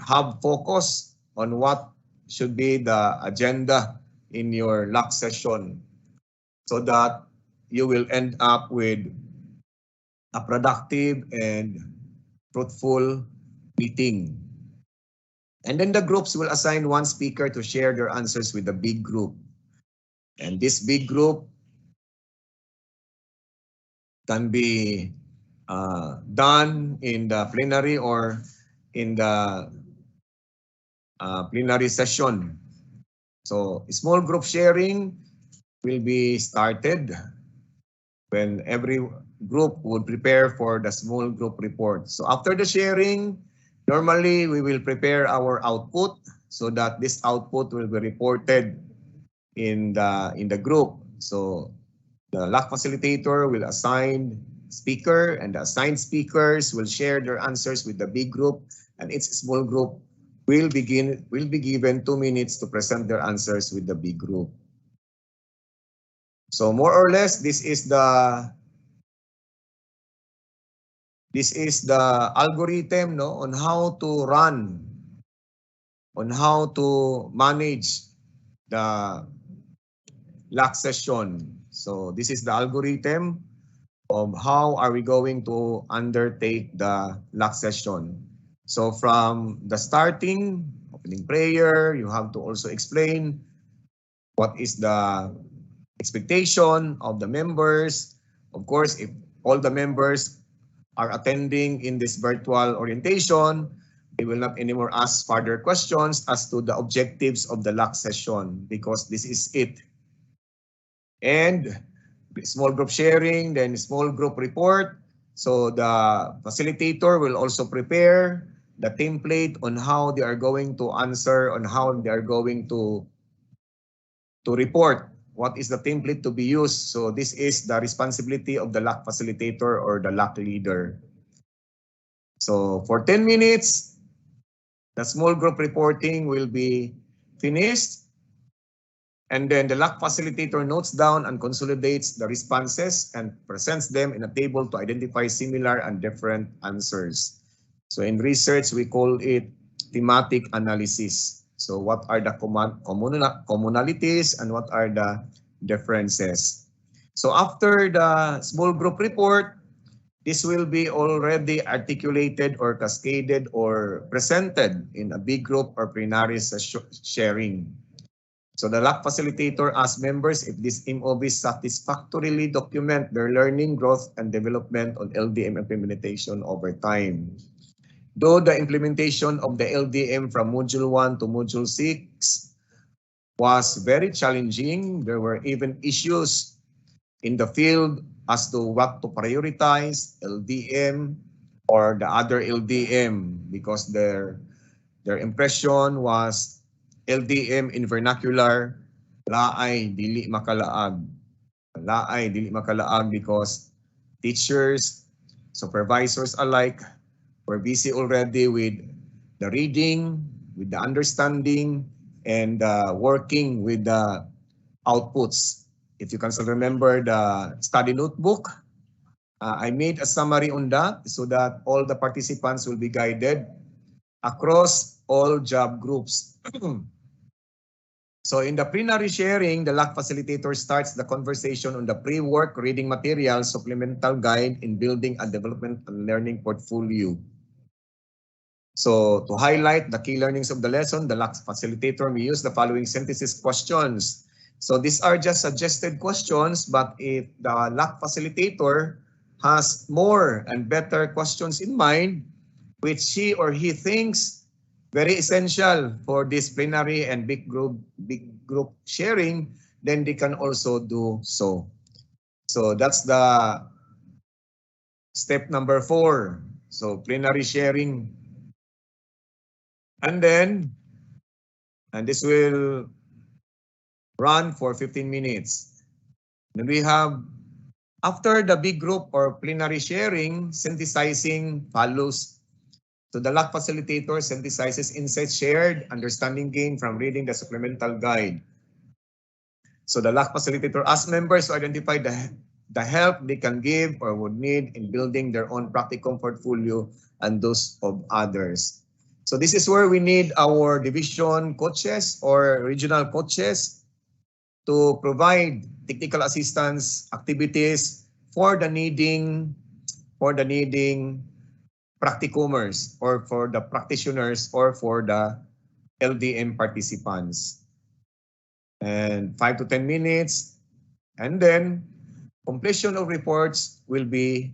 have focus on what should be the agenda in your LAC session so that you will end up with a productive and fruitful meeting. And then the groups will assign one speaker to share their answers with the big group. And this big group can be done in the plenary or in the plenary session. So small group sharing will be started when every group would prepare for the small group report. So after the sharing, normally we will prepare our output so that this output will be reported in the group. So the LAC facilitator will assign speaker, and the assigned speakers will share their answers with the big group, and each small group will be given 2 minutes to present their answers with the big group. So more or less, this is the algorithm, no, on how to run, on how to manage the LAC session. So this is the algorithm of how are we going to undertake the LAC session. So from the starting, opening prayer, you have to also explain what is the expectation of the members. Of course, if all the members are attending in this virtual orientation, we will not anymore ask further questions as to the objectives of the LAC session because this is it. And small group sharing, then small group report. So the facilitator will also prepare the template on how they are going to answer, on how they are going to report. What is the template to be used? So this is the responsibility of the LAC facilitator or the LAC leader. So for 10 minutes, the small group reporting will be finished. And then the LAC facilitator notes down and consolidates the responses and presents them in a table to identify similar and different answers. So in research, we call it thematic analysis. So what are the commonalities and what are the differences? So after the small group report, this will be already articulated or cascaded or presented in a big group or plenary sharing. So the LAC facilitator asks members if these MOVs satisfactorily document their learning, growth, and development on LDM implementation over time. Though the implementation of the LDM from Module 1 to Module 6 was very challenging, there were even issues in the field as to what to prioritize, LDM or the other LDM, because their impression was LDM in vernacular, laay dili makalaag. Laay dili makalaag because teachers, supervisors alike were busy already with the reading, with the understanding, and working with the outputs. If you can still remember the study notebook, I made a summary on that so that all the participants will be guided across all job groups. So in the plenary sharing, the LAC facilitator starts the conversation on the pre-work reading material supplemental guide in building a development and learning portfolio. So to highlight the key learnings of the lesson, the LAC facilitator may use the following synthesis questions. So these are just suggested questions, but if the LAC facilitator has more and better questions in mind, which she or he thinks very essential for this plenary and big group sharing, then they can also do so. So that's the step number 4. So plenary sharing. And this will run for 15 minutes. Then we have, after the big group or plenary sharing, synthesizing follows. So the LAC facilitator synthesizes insights shared, understanding gained from reading the supplemental guide. So the LAC facilitator asks members to identify the help they can give or would need in building their own practicum portfolio and those of others. So this is where we need our division coaches or regional coaches to provide technical assistance activities for the needing practicumers or for the practitioners or for the LDM participants. And 5 to 10 minutes, and then completion of reports will be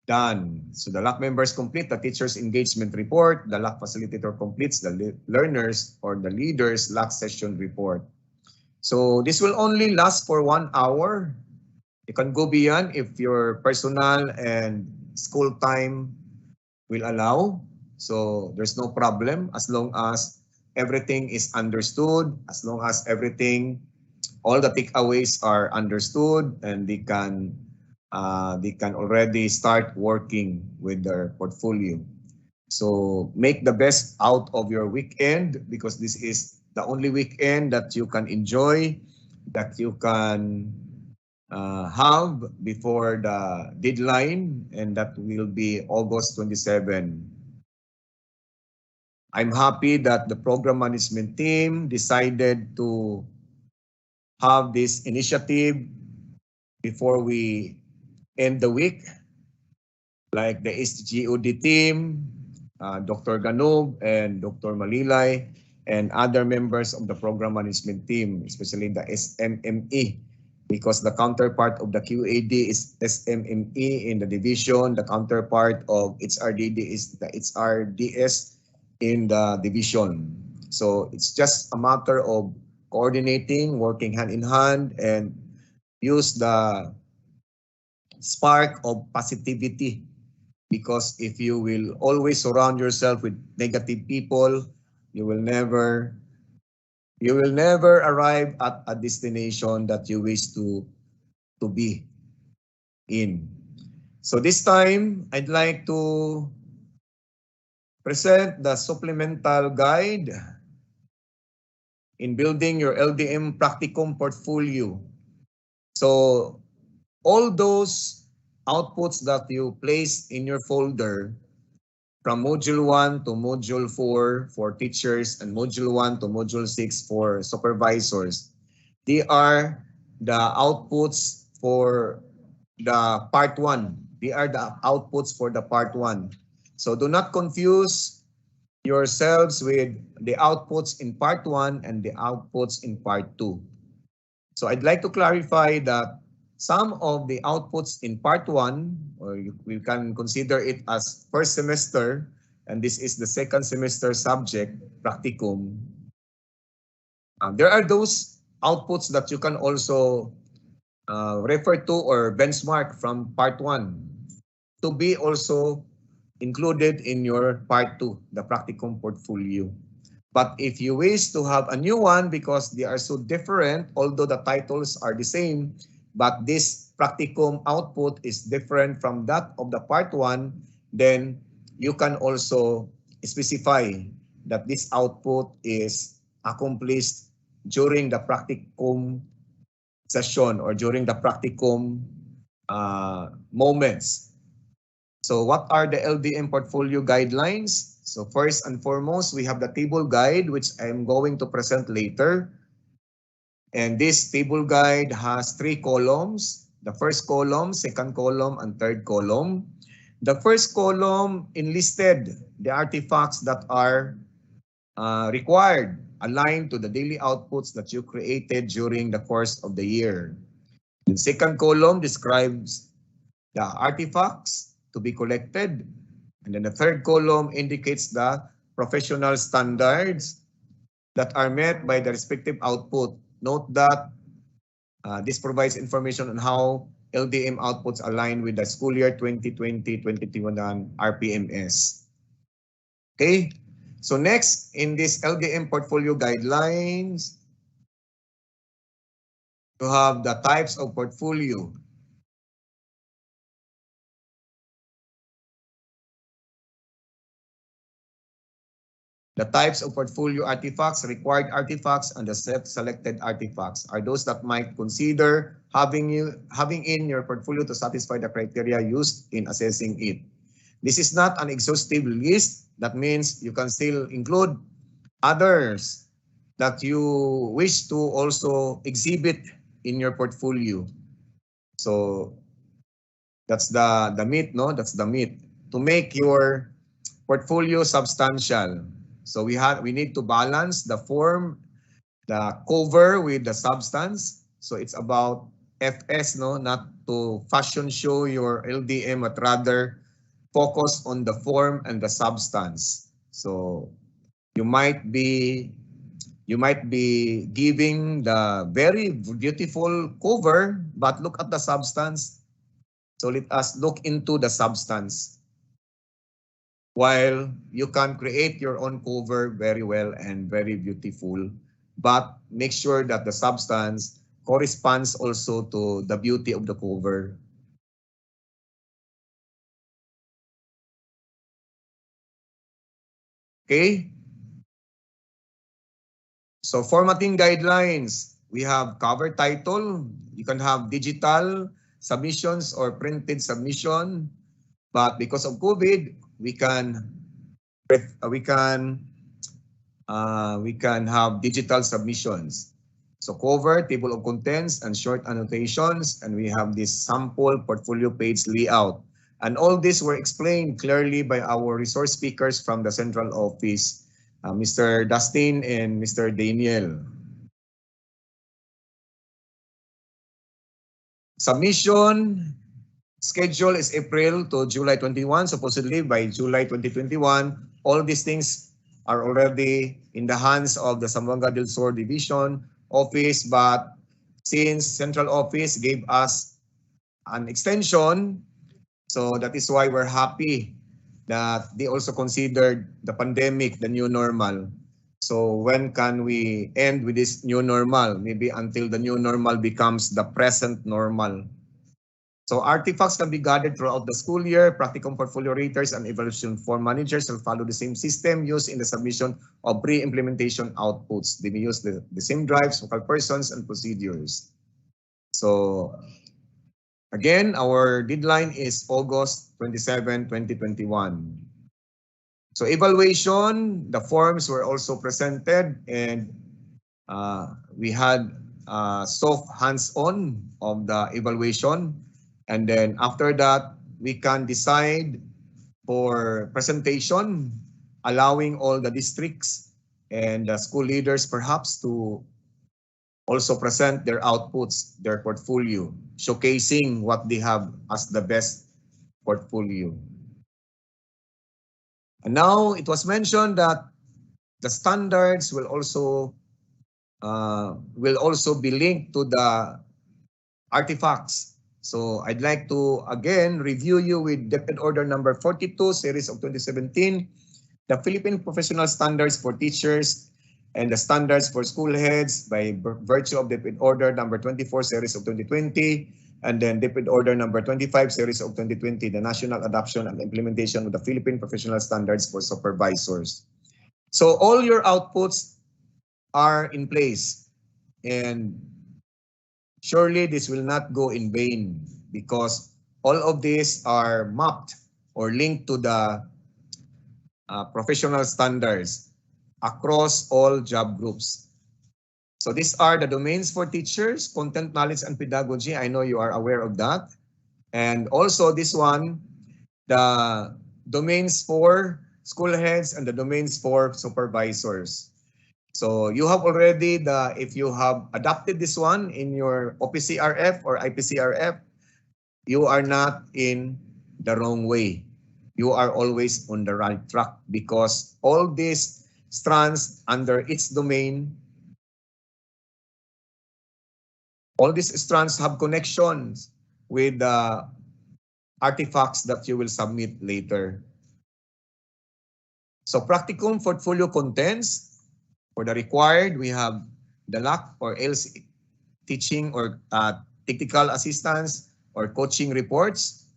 done. So the LAC members complete the teacher's engagement report. The LAC facilitator completes the learners or the leader's LAC session report. So this will only last for 1 hour. You can go beyond if your personal and school time will allow. So there's no problem as long as everything is understood, as long as all the takeaways are understood, and they can already start working with their portfolio. So make the best out of your weekend, because this is the only weekend that you can enjoy, that you can have before the deadline, and that will be August 27. I'm happy that the program management team decided to have this initiative before we end the week, like the SGOD team, Dr. Ganub and Dr. Malilay, and other members of the program management team, especially the SMME, because the counterpart of the QAD is SMME in the division, the counterpart of HRDD is the HRDS in the division. So it's just a matter of coordinating, working hand in hand, and use the spark of positivity, because if you will always surround yourself with negative people, you will never arrive at a destination that you wish to be in. So this time, I'd like to present the supplemental guide in building your LDM practicum portfolio. So all those outputs that you place in your folder from Module 1 to Module 4 for teachers and Module 1 to Module 6 for supervisors, they are the outputs for the Part 1. They are the outputs for the Part 1. So do not confuse yourselves with the outputs in Part 1 and the outputs in Part 2. So I'd like to clarify that some of the outputs in Part 1, or we can consider it as first semester, and this is the second semester subject, practicum. There are those outputs that you can also refer to or benchmark from Part 1 to be also included in your Part 2, the practicum portfolio. But if you wish to have a new one, because they are so different, although the titles are the same, but this practicum output is different from that of the Part 1, then you can also specify that this output is accomplished during the practicum session or during the practicum moments. So what are the LDM portfolio guidelines? So first and foremost, we have the table guide, which I'm going to present later. And this table guide has 3 columns. The first column, second column, and third column. The first column enlisted the artifacts that are required, aligned to the daily outputs that you created during the course of the year. The second column describes the artifacts to be collected. And then the third column indicates the professional standards that are met by the respective output. Note that this provides information on how LDM outputs align with the school year 2020-2021 RPMS. Okay, so next in this LDM portfolio guidelines, you have the types of portfolio. The types of portfolio artifacts, required artifacts, and the selected artifacts are those that might consider having in your portfolio to satisfy the criteria used in assessing it. This is not an exhaustive list. That means you can still include others that you wish to also exhibit in your portfolio. So that's the meat, no? That's the meat. To make your portfolio substantial. So we need to balance the form, the cover with the substance. So it's about FS, no, not to fashion show your LDM, but rather focus on the form and the substance. So you might be giving the very beautiful cover, but look at the substance. So let us look into the substance. While you can create your own cover very well and very beautiful, but make sure that the substance corresponds also to the beauty of the cover. Okay? So formatting guidelines, we have cover title. You can have digital submissions or printed submission, but because of COVID, we can have digital submissions. So cover, table of contents, and short annotations, and we have this sample portfolio page layout. And all this were explained clearly by our resource speakers from the central office, Mr. Dustin and Mr. Daniel. Submission schedule is April to July 21. Supposedly by July 2021, all these things are already in the hands of the Zamboanga del Sur Division office. But since central office gave us an extension, so that is why we're happy that they also considered the pandemic the new normal. So when can we end with this new normal? Maybe until the new normal becomes the present normal. So artifacts can be gathered throughout the school year. Practicum portfolio raters and evaluation form managers will follow the same system used in the submission of pre-implementation outputs. They may use the same drives, focal persons, and procedures. So again, our deadline is August 27, 2021. So evaluation, the forms were also presented, and we had soft hands-on of the evaluation. And then after that, we can decide for presentation, allowing all the districts and the school leaders perhaps to also present their outputs, their portfolio, showcasing what they have as the best portfolio. And now it was mentioned that the standards will also be linked to the artifacts. So I'd like to again review you with DepEd Order number 42, series of 2017, the Philippine Professional Standards for Teachers and the Standards for School Heads by virtue of DepEd Order number 24, series of 2020, and then DepEd Order number 25, series of 2020, the National Adoption and Implementation of the Philippine Professional Standards for Supervisors. So all your outputs are in place, and surely this will not go in vain because all of these are mapped or linked to the professional standards across all job groups. So these are the domains for teachers, content, knowledge, and pedagogy. I know you are aware of that. And also this one, the domains for school heads and the domains for supervisors. So you have already if you have adopted this one in your OPCRF or IPCRF, you are not in the wrong way. You are always on the right track because all these strands under its domain, all these strands have connections with the artifacts that you will submit later. So practicum portfolio contents, for the required, we have the LAC or else teaching or technical assistance or coaching reports,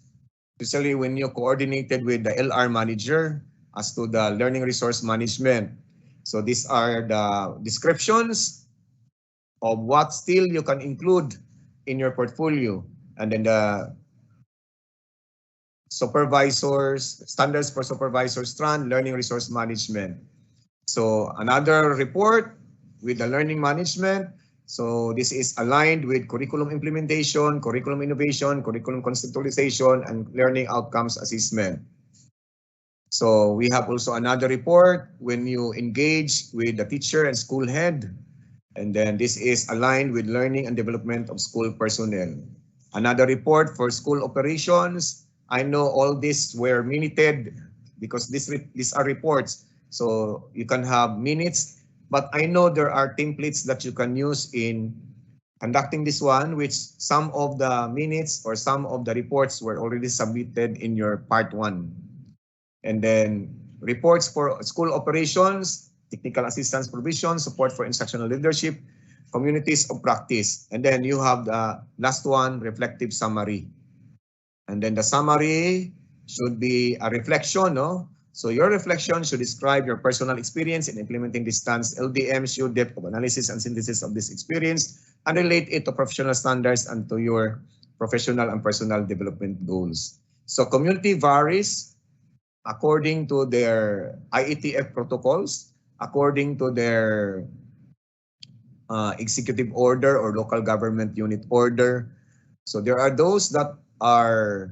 especially when you coordinated with the LR manager as to the learning resource management. So these are the descriptions of what still you can include in your portfolio. And then the supervisors, standards for supervisor strand, learning resource management. So another report with the learning management. So this is aligned with curriculum implementation, curriculum innovation, curriculum conceptualization, and learning outcomes assessment. So we have also another report when you engage with the teacher and school head. And then this is aligned with learning and development of school personnel. Another report for school operations. I know all these were minuted because these are reports. So you can have minutes, but I know there are templates that you can use in conducting this one, which some of the minutes or some of the reports were already submitted in your part 1. And then reports for school operations, technical assistance provision, support for instructional leadership, communities of practice. And then you have the last one, reflective summary. And then the summary should be a reflection, no? So your reflection should describe your personal experience in implementing this stance. LDM should depth of analysis and synthesis of this experience and relate it to professional standards and to your professional and personal development goals. So community varies according to their IETF protocols, according to their executive order or local government unit order. So there are those that were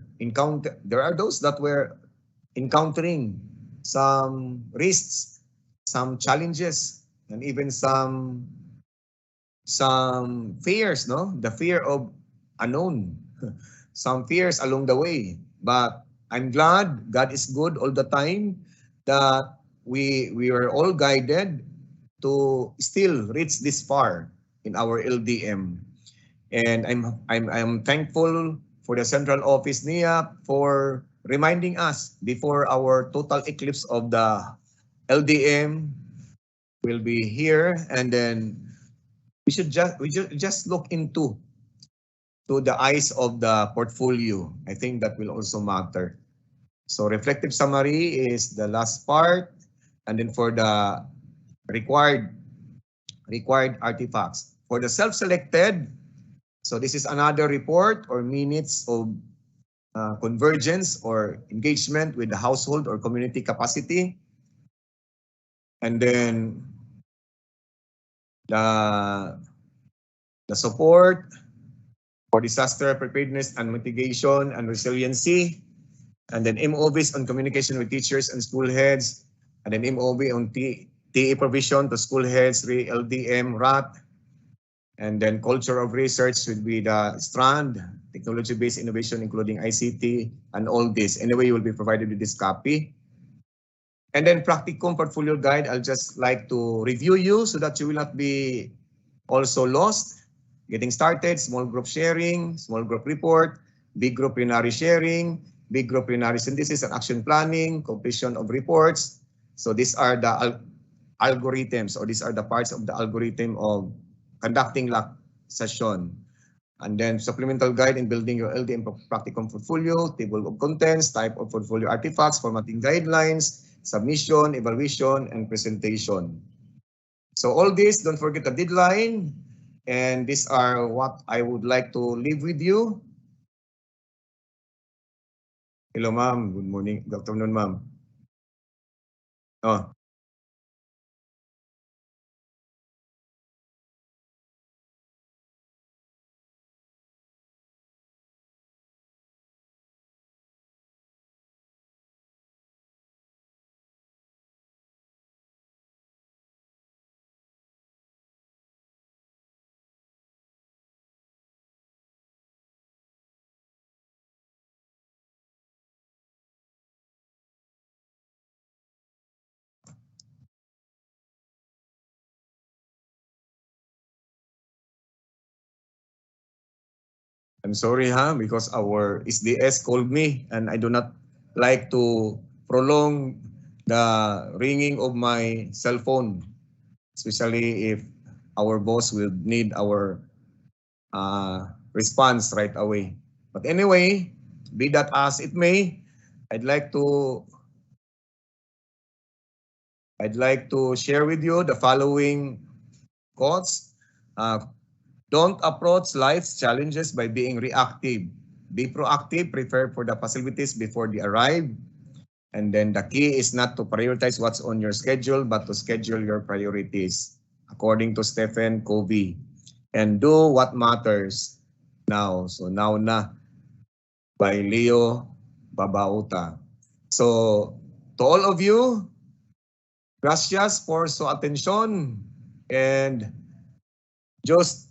encountering some risks, some challenges, and even some fears, no? The fear of unknown, some fears along the way. But I'm glad God is good all the time that we were all guided to still reach this far in our LDM. And I'm thankful for the central office NIA for reminding us before our total eclipse of the LDM will be here, and then we just look into the eyes of the portfolio. I think that will also matter. So reflective summary is the last part, and then for the required artifacts. For the self-selected, so this is another report or minutes of convergence or engagement with the household or community capacity. And then the support for disaster preparedness and mitigation and resiliency. And then MOVs on communication with teachers and school heads. And then MOV on TE provision to school heads, LDM, RAT. And then culture of research would be the strand, technology-based innovation, including ICT and all this. Anyway, you will be provided with this copy. And then practicum portfolio guide, I'll just like to review you so that you will not be also lost. Getting started, small group sharing, small group report, big group plenary sharing, big group plenary synthesis and action planning, completion of reports. So these are the algorithms, or these are the parts of the algorithm of conducting LAC session. And then supplemental guide in building your LDM practicum portfolio, table of contents, type of portfolio artifacts, formatting guidelines, submission, evaluation, and presentation. So all this, don't forget the deadline. And these are what I would like to leave with you. Hello, ma'am. Good morning. Good afternoon, ma'am. Oh, I'm sorry, because our SDS called me and I do not like to prolong the ringing of my cell phone, especially if our boss will need our response right away. But anyway, be that as it may, I'd like to share with you the following quotes. Don't approach life's challenges by being reactive. Be proactive, prepare for the possibilities before they arrive. And then the key is not to prioritize what's on your schedule, but to schedule your priorities, according to Stephen Covey. And do what matters now. So now na, by Leo Babauta. So to all of you, gracias por su atención and Diyos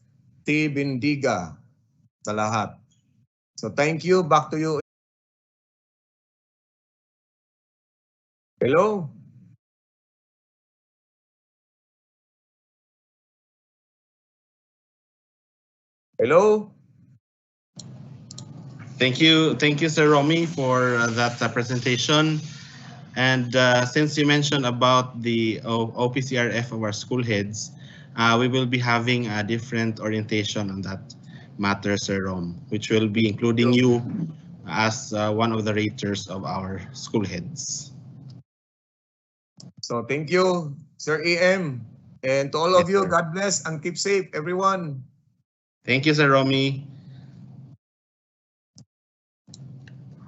ti bendiga sa lahat. So thank you. Back to you. Hello? Hello? Thank you, Sir Romy, for that presentation. And since you mentioned about the OPCRF of our school heads, we will be having a different orientation on that matter, Sir Rom, which will be including you as one of the raters of our school heads. So thank you, Sir EM. And to all of you, God bless and keep safe, everyone. Thank you, Sir Romy.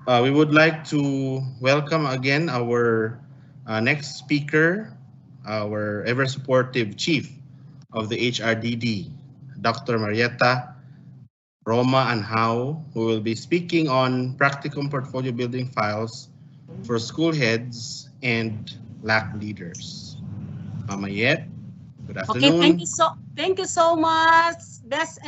We would like to welcome again our next speaker, our ever supportive chief of the HRDD, Dr. Marietta Roma Anhao, who will be speaking on practicum portfolio building files for school heads and LAC leaders. Mama Yet, good afternoon. Okay, thank you so much, Best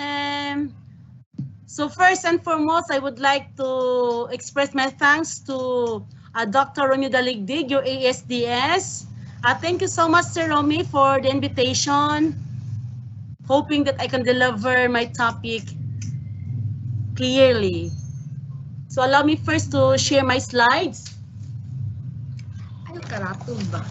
So first and foremost, I would like to express my thanks to Dr. Romeo Daligdig, your ASDS. Thank you so much, Sir Romy, for the invitation. Hoping that I can deliver my topic clearly. So allow me first to share my slides. Ayaw karatong ba?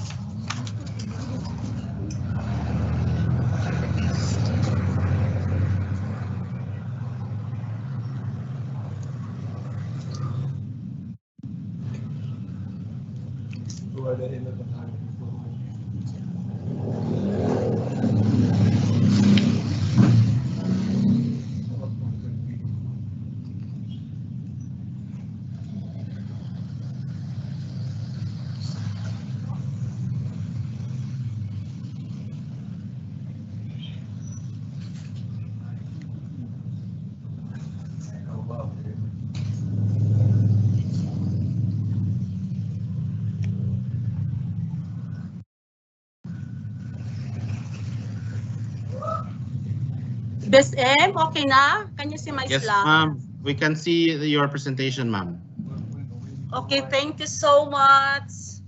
Best M, okay na? Can you see my Yes, slide? ma'am. We can see your presentation, ma'am. Okay, thank you so much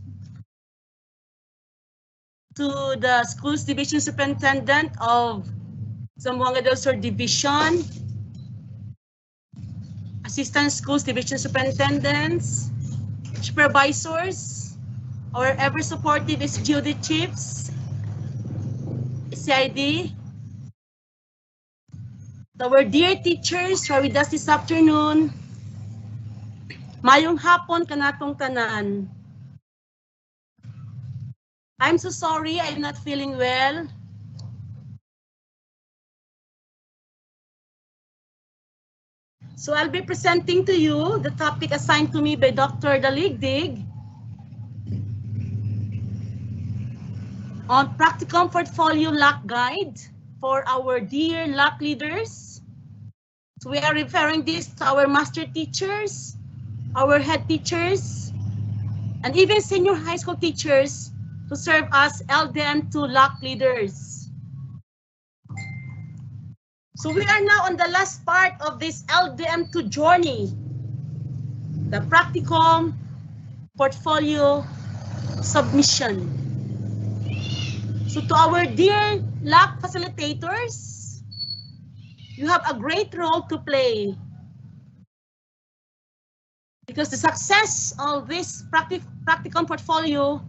to the Schools Division Superintendent of Zamboanga del Sur Division, Assistant Schools Division Superintendents, Supervisors, our ever supportive SGOD Chiefs, CID, our dear teachers who are with us this afternoon. Mayong hapon kanatong tanan. I'm so sorry, I'm not feeling well. So I'll be presenting to you the topic assigned to me by Dr. Daligdig on Practicum Portfolio LAC Guide for our dear LAC leaders. So we are referring this to our master teachers, our head teachers, and even senior high school teachers to serve as LDM2 LAC leaders. So we are now on the last part of this LDM2 journey, the Practicum Portfolio Submission. So to our dear LAC facilitators, you have a great role to play because the success of this practicum portfolio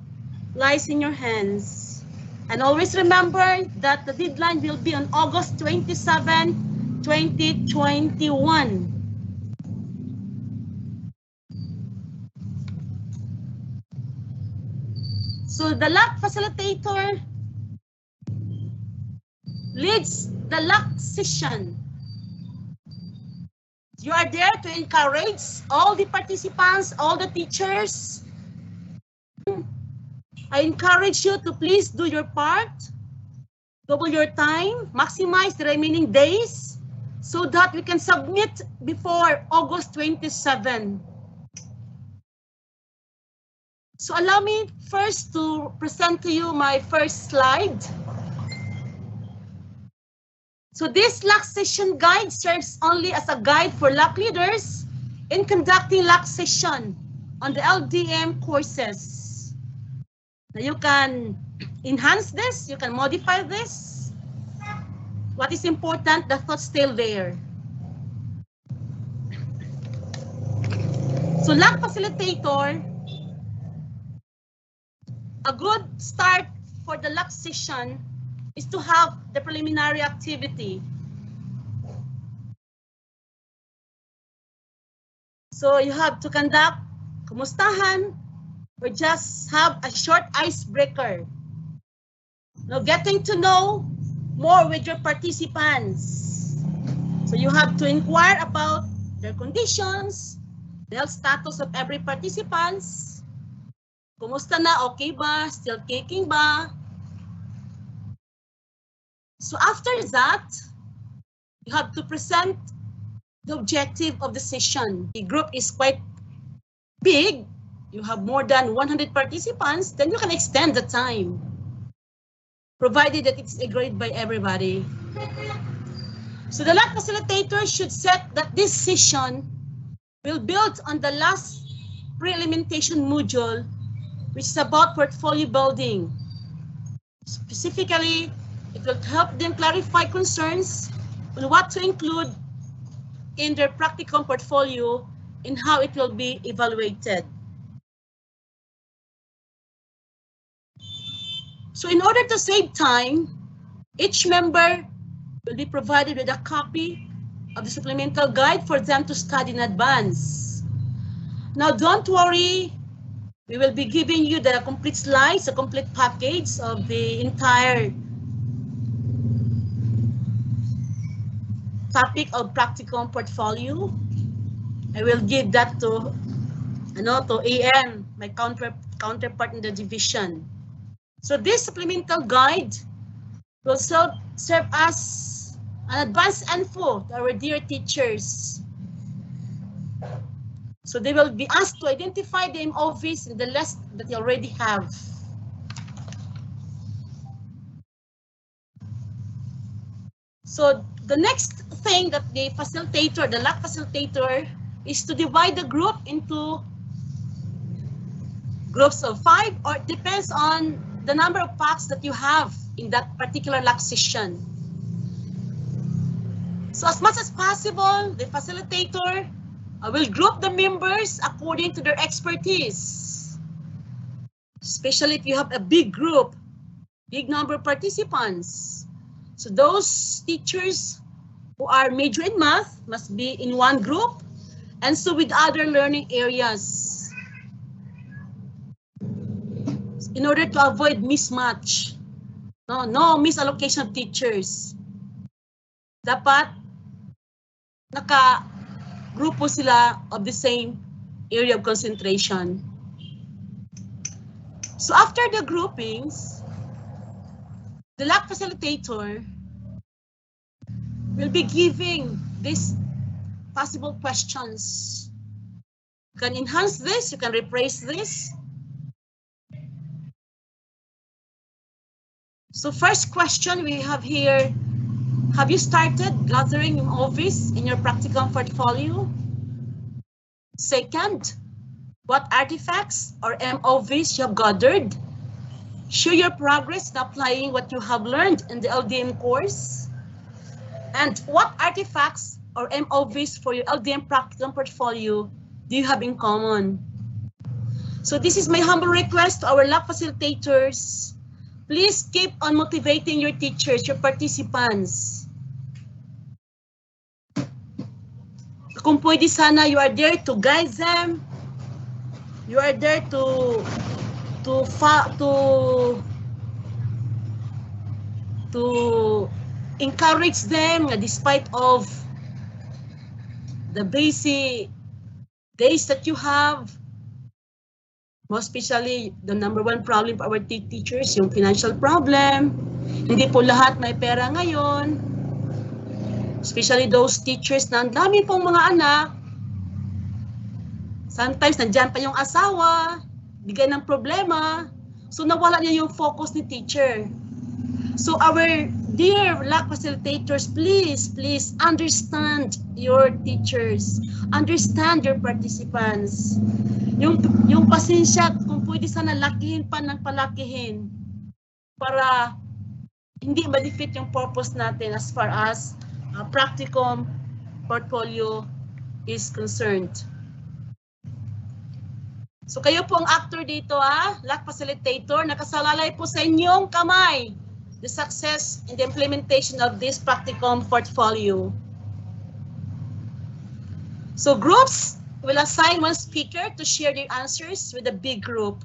lies in your hands. And always remember that the deadline will be on August 27, 2021. So the LAC facilitator leads the LAC session. You are there to encourage all the participants, all the teachers. I encourage you to please do your part, double your time, maximize the remaining days so that we can submit before August 27. So allow me first to present to you my first slide. So this LAC session guide serves only as a guide for LAC leaders in conducting LAC session on the LDM courses. Now you can enhance this, you can modify this. What is important, the thoughts still there. So LAC facilitator, a good start for the LAC session is to have the preliminary activity. So you have to conduct kumustahan or just have a short icebreaker. Now getting to know more with your participants. So you have to inquire about their conditions, the health status of every participants. Kumusta na, okay ba, still kicking ba? So after that, you have to present the objective of the session. The group is quite big. You have more than 100 participants, then you can extend the time, provided that it's agreed by everybody. So the LAC facilitator should set that this session will build on the last pre-implementation module, which is about portfolio building. Specifically, it will help them clarify concerns on what to include in their practicum portfolio and how it will be evaluated. So in order to save time, each member will be provided with a copy of the supplemental guide for them to study in advance. Now don't worry, we will be giving you the complete slides, the complete package of the entire topic of practicum portfolio. I will give that to AM, my counterpart in the division. So this supplemental guide will serve as an advanced info to our dear teachers. So they will be asked to identify the MOVs in the list that you already have. So the next thing that the facilitator, the LAC facilitator, is to divide the group into groups of 5, or it depends on the number of packs that you have in that particular LAC session. So as much as possible, the facilitator will group the members according to their expertise. Especially if you have a big group, big number of participants. So those teachers who are major in math must be in one group, and so with other learning areas, in order to avoid mismatch. No misallocation of teachers. Dapat naka-grupo sila of the same area of concentration. So after the groupings, the LAC facilitator will be giving these possible questions. You can enhance this, you can replace this. So first question we have here, have you started gathering MOVs in your practicum portfolio? Second, what artifacts or MOVs you have gathered? Share your progress in applying what you have learned in the LDM course. And what artifacts or MOVs for your LDM practicum portfolio do you have in common? So this is my humble request to our LAC facilitators. Please keep on motivating your teachers, your participants. Kung pwede sana, you are there to guide them. You are there to encourage them despite of the busy days that you have. Most especially, the number one problem for our teachers, yung financial problem. Hindi po lahat may pera ngayon. Especially those teachers na ang dami pong mga anak. Sometimes, nandyan pa yung asawa, bigay ng problema. So, nawala niya yung focus ni teacher. So, our dear LAC facilitators, please understand your teachers. Understand your participants. Yung pasensya, kung pwede sana lakihin pa ng palakihin para hindi ma-defeat yung purpose natin as far as practicum portfolio is concerned. So kayo po ang actor dito, LAC facilitator, nakasalalay po sa inyong kamay the success in the implementation of this practicum portfolio. So groups will assign one speaker to share their answers with a big group.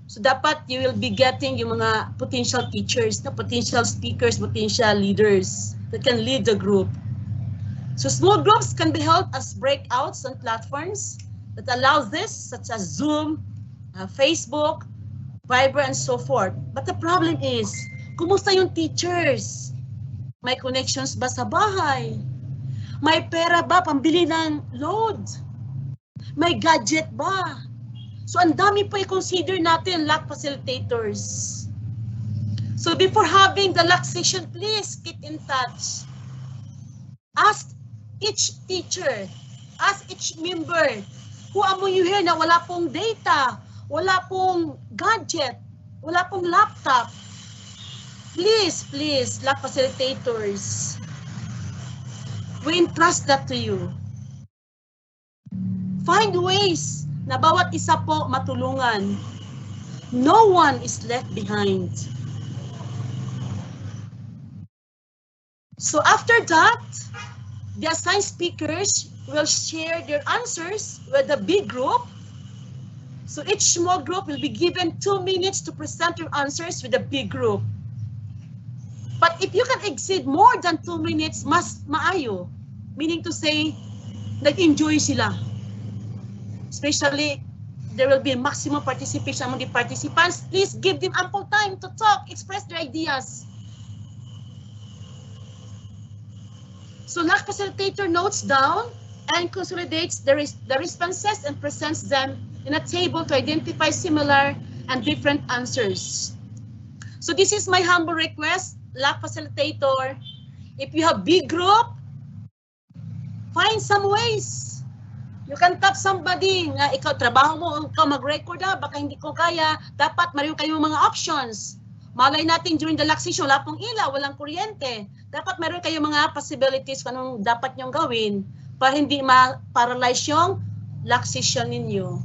So dapat you will be getting yung mga potential teachers, potential speakers, potential leaders that can lead the group. So small groups can be held as breakouts on platforms that allows this, such as Zoom, Facebook, Viber, and so forth. But the problem is, kumusta yung teachers? May connections ba sa bahay? May pera ba pambili ng load? May gadget ba? So ang dami pa i-consider natin LAC facilitators. So before having the LAC session, please keep in touch. Ask each teacher, ask each member, who among you here na wala pong data, wala pong gadget, wala pong laptop. Please, LAC facilitators, we entrust that to you. Find ways na bawat isa po matulungan. No one is left behind. So after that, the assigned speakers will share their answers with the big group. So each small group will be given 2 minutes to present your answers with the big group. But if you can exceed more than 2 minutes, mas maayo. Meaning to say, nag-enjoy sila. Especially, there will be maximum participation among the participants. Please give them ample time to talk, express their ideas. So LAC facilitator notes down and consolidates the responses and presents them in a table to identify similar and different answers. So this is my humble request, LAC facilitator. If you have big group, find some ways. You can tap somebody nga ikaw trabaho mo, ikaw mag-record baka hindi ko kaya. Dapat mayroon kayong mga options. Malay natin during the LAC session, wala pong ilaw, walang kuryente. Dapat meron kayong mga possibilities kung anong dapat nyong gawin para hindi ma-paralyze yung LAC session ninyo.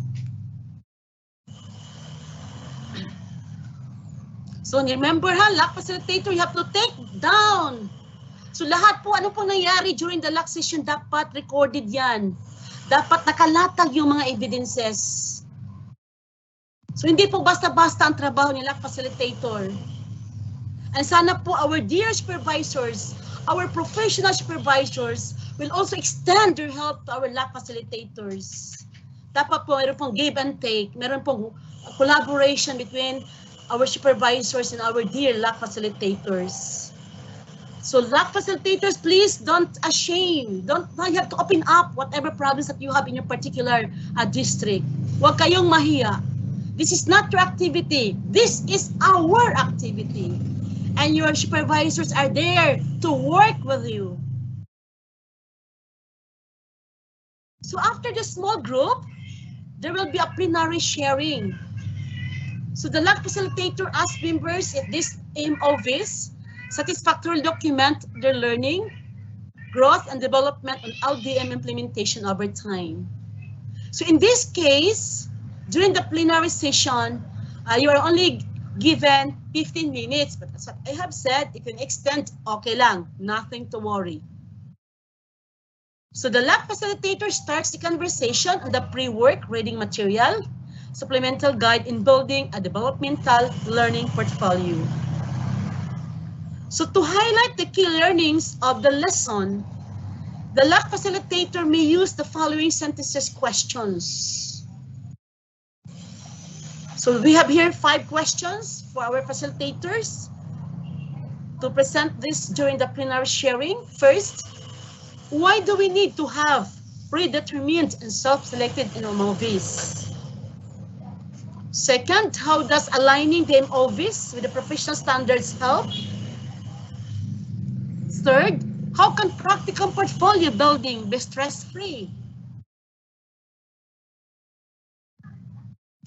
So remember LAC facilitator, you have to take down. So lahat po, ano pong nangyari during the LAC session, dapat recorded yan. Dapat nakalatag yung mga evidences. So hindi po basta-basta ang trabaho ni LAC facilitator. And sana po our dear supervisors, our professional supervisors will also extend their help to our LAC facilitators. Dapat po mayroon pong give and take, mayroon pong collaboration between our supervisors and our dear LAC facilitators. So LAC facilitators, please don't ashamed. You have to open up whatever problems that you have in your particular district. Huwag kayong mahiya. This is not your activity. This is our activity. And your supervisors are there to work with you. So after the small group, there will be a plenary sharing. So the LAC facilitator asks members if this office satisfactorily document their learning, growth, and development on LDM implementation over time. So in this case, during the plenary session, you are only given 15 minutes. But as I have said, if you can extend, okay lang, nothing to worry. So the LAC facilitator starts the conversation on the pre-work reading material, supplemental guide in building a developmental learning portfolio. So to highlight the key learnings of the lesson, the LAC facilitator may use the following synthesis questions. So we have here 5 questions for our facilitators to present this during the plenary sharing. First, why do we need to have predetermined and self-selected MOVs? Second, how does aligning the MOVs with the professional standards help? Third, how can practicum portfolio building be stress-free?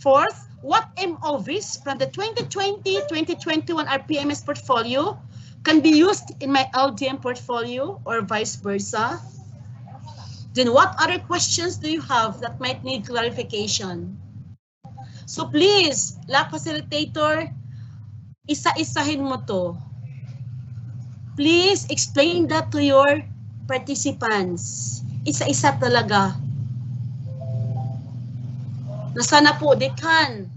Fourth, what MOVs from the 2020-2021 RPMS portfolio can be used in my LDM portfolio or vice versa? Then what other questions do you have that might need clarification? So please, LAC facilitator, isa-isahin mo to. Please explain that to your participants. Isa-isa talaga. Na sana po they can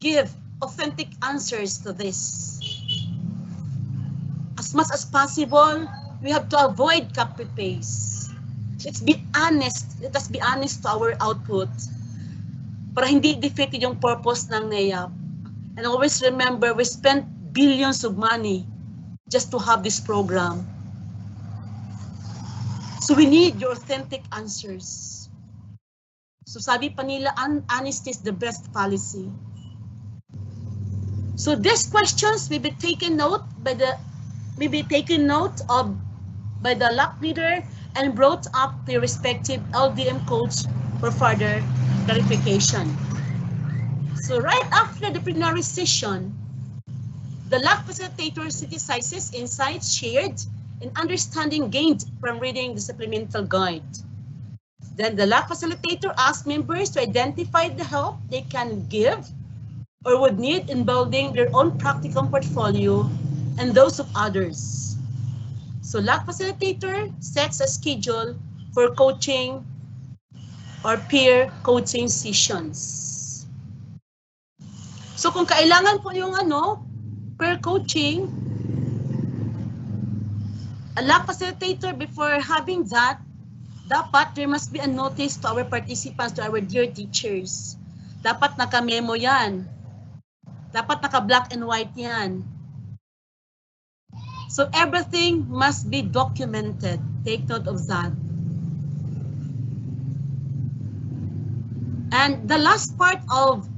give authentic answers to this. As much as possible, we have to avoid copy-paste. Let's be honest. Let us be honest to our output. Para hindi defeated yung purpose ng NEAP. And always remember, we spent billions of money just to have this program. So we need your authentic answers. So sabi pa nila, honesty is the best policy. So these questions may be taken note of by the LAC leader and brought up to your respective LDM codes for further clarification. So right after the plenary session, the LAC facilitator synthesizes insights shared and understanding gained from reading the supplemental guide. Then the LAC facilitator asks members to identify the help they can give or would need in building their own practicum portfolio and those of others. So LAC facilitator sets a schedule for coaching or peer coaching sessions. So kung kailangan po yung peer coaching, a LAC facilitator, before having that, dapat there must be a notice to our participants, to our dear teachers. Dapat naka-memo yan. Dapat naka-black and white yan. So everything must be documented. Take note of that. And the last part of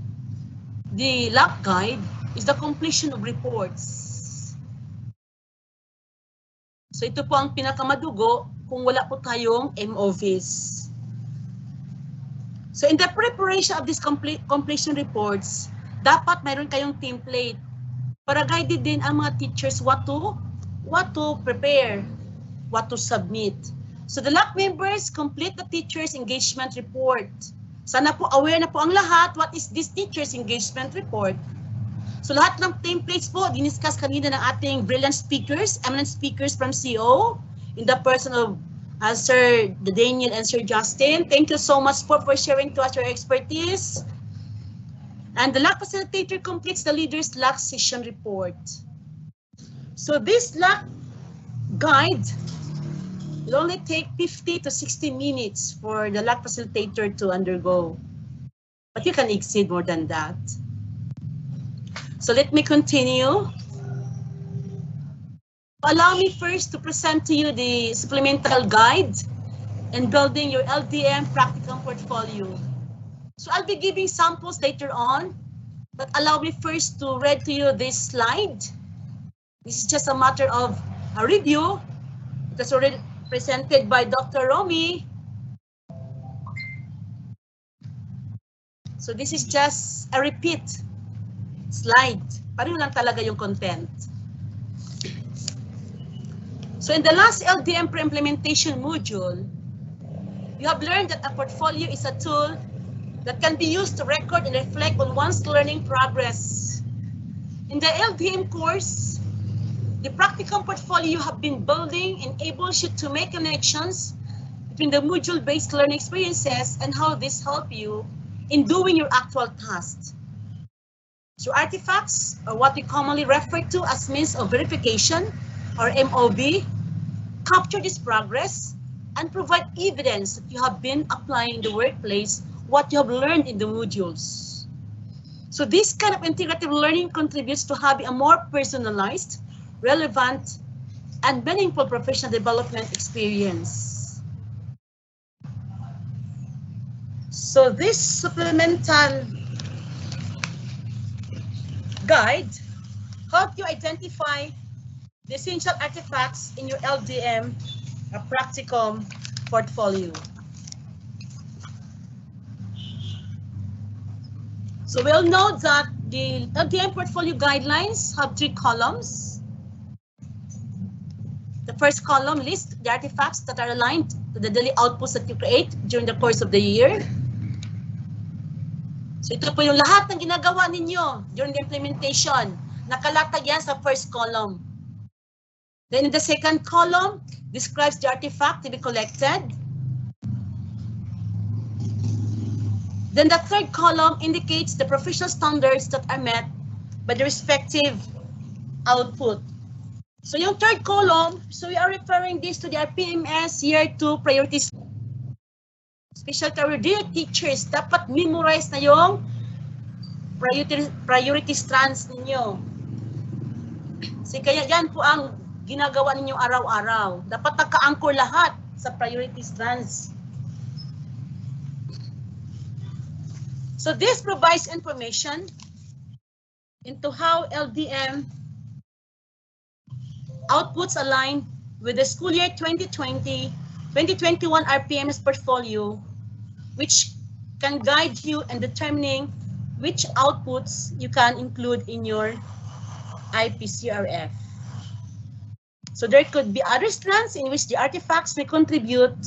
the LAC guide is the completion of reports. So ito po ang pinakamadugo kung wala po tayong MOVs. So in the preparation of these completion reports, dapat mayroon kayong template para guided din ang mga teachers what to prepare, what to submit. So the LAC members complete the teachers engagement report. Sana po aware na po ang lahat what is this teachers engagement report. So lahat ng templates po diniscuss kanina ng ating brilliant speakers, eminent speakers from CO in the person of Sir Daniel and Sir Justin. Thank you so much for sharing to us your expertise. And the LAC facilitator completes the leader's LAC session report. So this LAC guide will only take 50 to 60 minutes for the LAC facilitator to undergo. But you can exceed more than that. So let me continue. Allow me first to present to you the supplemental guide and building your LDM practicum portfolio. So I'll be giving samples later on, but allow me first to read to you this slide. This is just a matter of a review. It was already presented by Dr. Romy. So this is just a repeat slide. Pareho lang talaga yung content. So in the last LDM pre-implementation module, you have learned that a portfolio is a tool that can be used to record and reflect on one's learning progress. In the LDM course, the practicum portfolio you have been building enables you to make connections between the module-based learning experiences and how this help you in doing your actual tasks. So artifacts, or what we commonly refer to as means of verification, or MOV, capture this progress and provide evidence that you have been applying in the workplace what you have learned in the modules. So this kind of integrative learning contributes to having a more personalized, relevant, and meaningful professional development experience. So this supplemental guide helps you identify the essential artifacts in your LDM practicum portfolio. So we'll note that the LDM portfolio guidelines have 3 columns. The first column lists the artifacts that are aligned to the daily outputs that you create during the course of the year. So ito po yung lahat ng ginagawa ninyo during the implementation. Nakalatag yan sa first column. Then in the second column, describes the artifact to be collected. Then the third column indicates the professional standards that are met by the respective output. So yung third column, so we are referring this to the RPMS Year 2 priorities. Special to our dear teachers, dapat memorize na yung priority strands ninyo. Kasi kaya yan po ang ginagawa ninyo araw-araw. Dapat naka-anchor lahat sa priority strands. So this provides information into how LDM outputs align with the school year 2020-2021 RPMS portfolio, which can guide you in determining which outputs you can include in your IPCRF. So there could be other strands in which the artifacts may contribute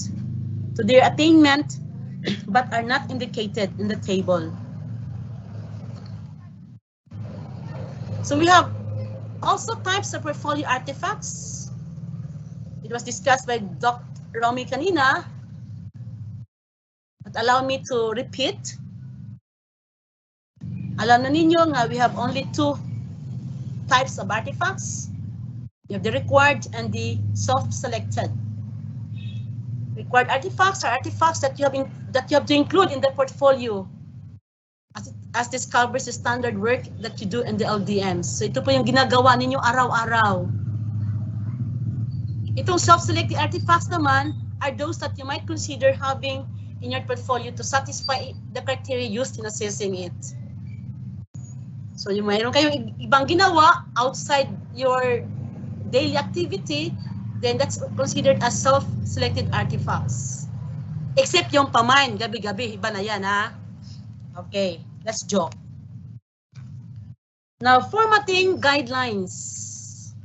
to their attainment but are not indicated in the table. So we have also types of portfolio artifacts. It was discussed by Dr. Romy kanina, but allow me to repeat. Alam na ninyo nga we have only 2 types of artifacts. You have the required and the self-selected. Required artifacts are artifacts that you have to include in the portfolio as this covers the standard work that you do in the LDMs. So ito po yung ginagawa ninyo araw-araw. Itong self-selected artifacts naman are those that you might consider having in your portfolio to satisfy the criteria used in assessing it. So yung mayroon kayong ibang ginawa outside your daily activity, then that's considered as self-selected artifacts. Except yung pamain, gabi-gabi, iba na yan, ha? Okay, let's joke. Now, formatting guidelines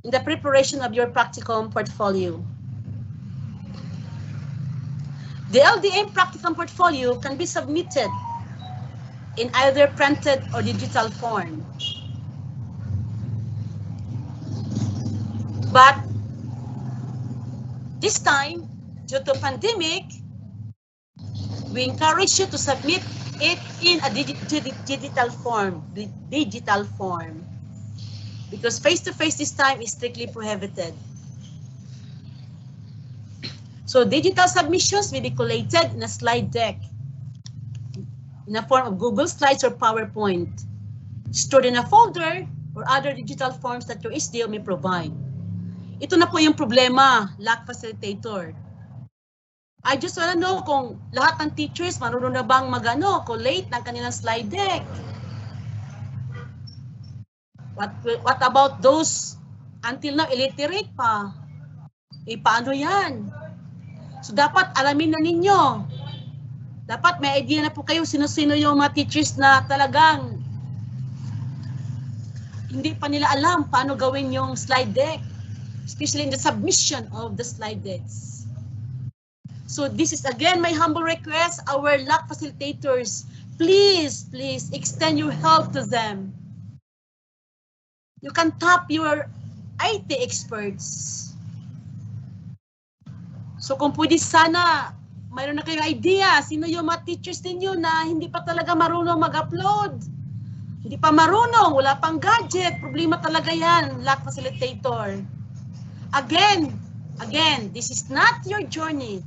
in the preparation of your practicum portfolio. The LDM practicum portfolio can be submitted in either printed or digital form. But this time, due to pandemic, we encourage you to submit it in a digital form, because face-to-face this time is strictly prohibited. So digital submissions may be collated in a slide deck in a form of Google Slides or PowerPoint, stored in a folder or other digital forms that your SDO may provide. Ito na po yung problema, lack facilitator. I just wanna know kung lahat ng teachers marunong na bang collate ng kanilang slide deck. What about those until now illiterate pa? Paano yan? So dapat alamin na ninyo. Dapat may idea na po kayo sino-sino yung mga teachers na talagang hindi pa nila alam paano gawin yung slide deck, especially in the submission of the slide decks. So this is again my humble request, our LAC facilitators, please extend your help to them. You can tap your IT experts. So kung pwede sana, mayroon na kayong idea, sino yung mga teachers ninyo na hindi pa talaga marunong mag-upload? Hindi pa marunong, wala pang gadget, problema talaga yan, LAC facilitator. Again, this is not your journey.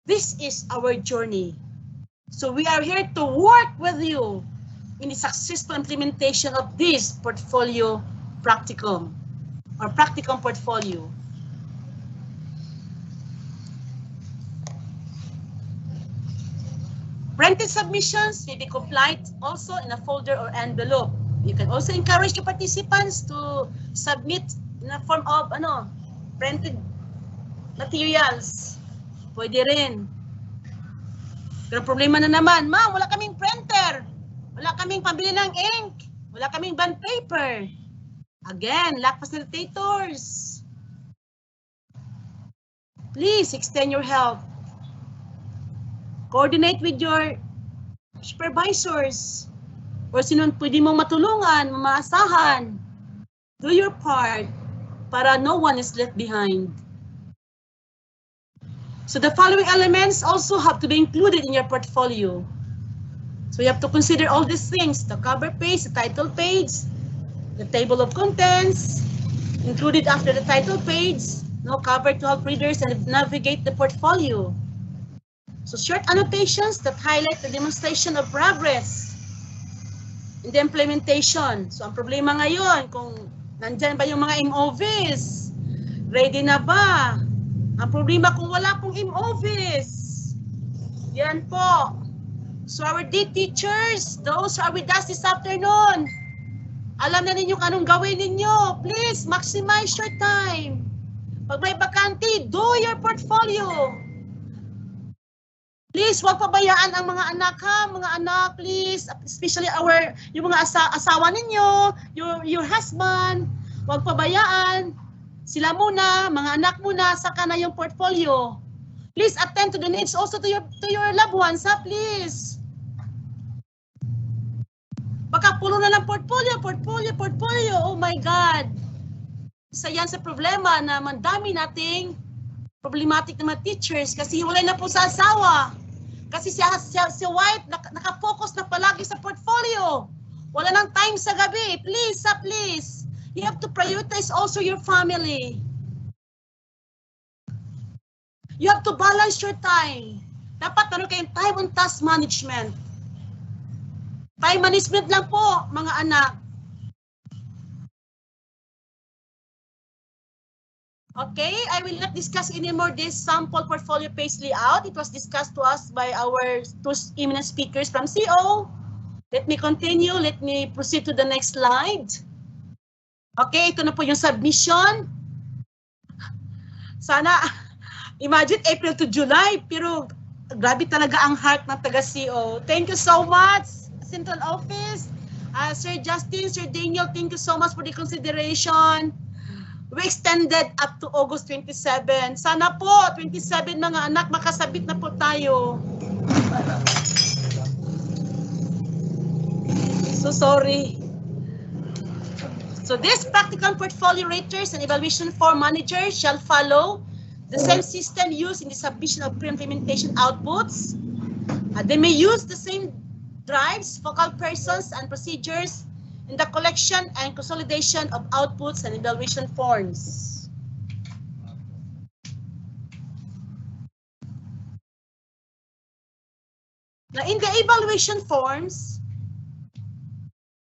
This is our journey. So we are here to work with you in the successful implementation of this portfolio practicum or practicum portfolio. Printed submissions may be complied also in a folder or envelope. You can also encourage the participants to submit in a form of printed materials. Pwede rin. Pero problema na naman, ma'am, wala kaming printer. Wala kaming pambili ng ink. Wala kaming bond paper. Again, LAC facilitators. Please extend your help. Coordinate with your supervisors or sino pwede mong matulungan, mamaasahan. Do your part para no one is left behind. So the following elements also have to be included in your portfolio. So you have to consider all these things, the cover page, the title page, the table of contents, included after the title page, no cover to help readers and navigate the portfolio. So short annotations that highlight the demonstration of progress in the implementation. So ang problema ngayon, kung nandyan ba yung mga MOVs, ready na ba? Ang problema kung wala pong MOVs, yan po. So our day teachers, those who are with us this afternoon, alam na ninyo kung anong gawin ninyo. Please, maximize your time. Pag may bakante, do your portfolio. Please, huwag pabayaan ang mga anak ha, mga anak, please, especially yung mga asawa ninyo, your husband, huwag pabayaan. Sila muna, mga anak muna, saka na yung portfolio. Please attend to the needs also to your loved ones ha, please. Baka pulo na ng portfolio, oh my God. Isa yan sa problema na mandami nating problematic na mga teachers kasi hiwalay na po sa asawa. Kasi si White nakafocus na palagi sa portfolio. Wala nang time sa gabi. Please, please. You have to prioritize also your family. You have to balance your time. Dapat meron kayong time on task management. Time management lang po, mga anak. Okay, I will not discuss anymore this sample portfolio page layout. It was discussed to us by our two eminent speakers from CO. Let me continue. Let me proceed to the next slide. Okay, ito na po yung submission. Sana, imagine April to July, pero grabe talaga ang heart ng taga-CO. Thank you so much, Central Office. Sir Justin, Sir Daniel, thank you so much for the consideration. We extended up to August 27. Sana po, 27 mga anak, makasabit na po tayo. So sorry. So this practicum portfolio raters and evaluation form managers shall follow the same system used in the submission of pre-implementation outputs. They may use the same drives, focal persons, and procedures in the collection and consolidation of outputs and evaluation forms. Now, in the evaluation forms,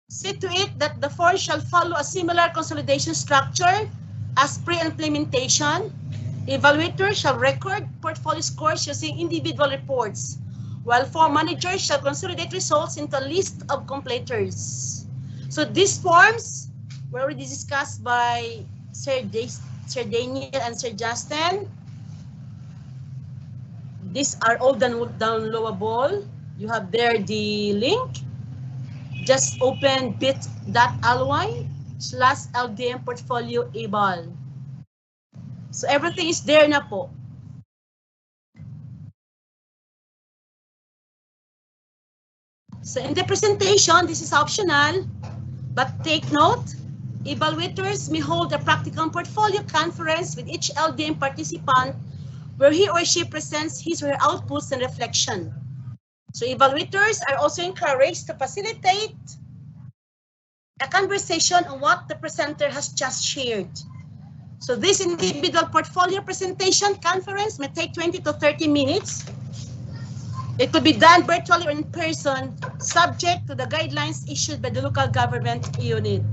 see to it that the form shall follow a similar consolidation structure as pre-implementation. Evaluators shall record portfolio scores using individual reports, while form managers shall consolidate results into a list of completers. So these forms were already discussed by Sir Daniel and Sir Justin. These are all downloadable. You have there the link. Just open bit.ly/LDM portfolio eval. So everything is there na po. So in the presentation, this is optional, but take note, evaluators may hold a practicum portfolio conference with each LDM participant where he or she presents his or her outputs and reflection. So evaluators are also encouraged to facilitate a conversation on what the presenter has just shared. So this individual portfolio presentation conference may take 20 to 30 minutes. It could be done virtually or in person, subject to the guidelines issued by the local government unit.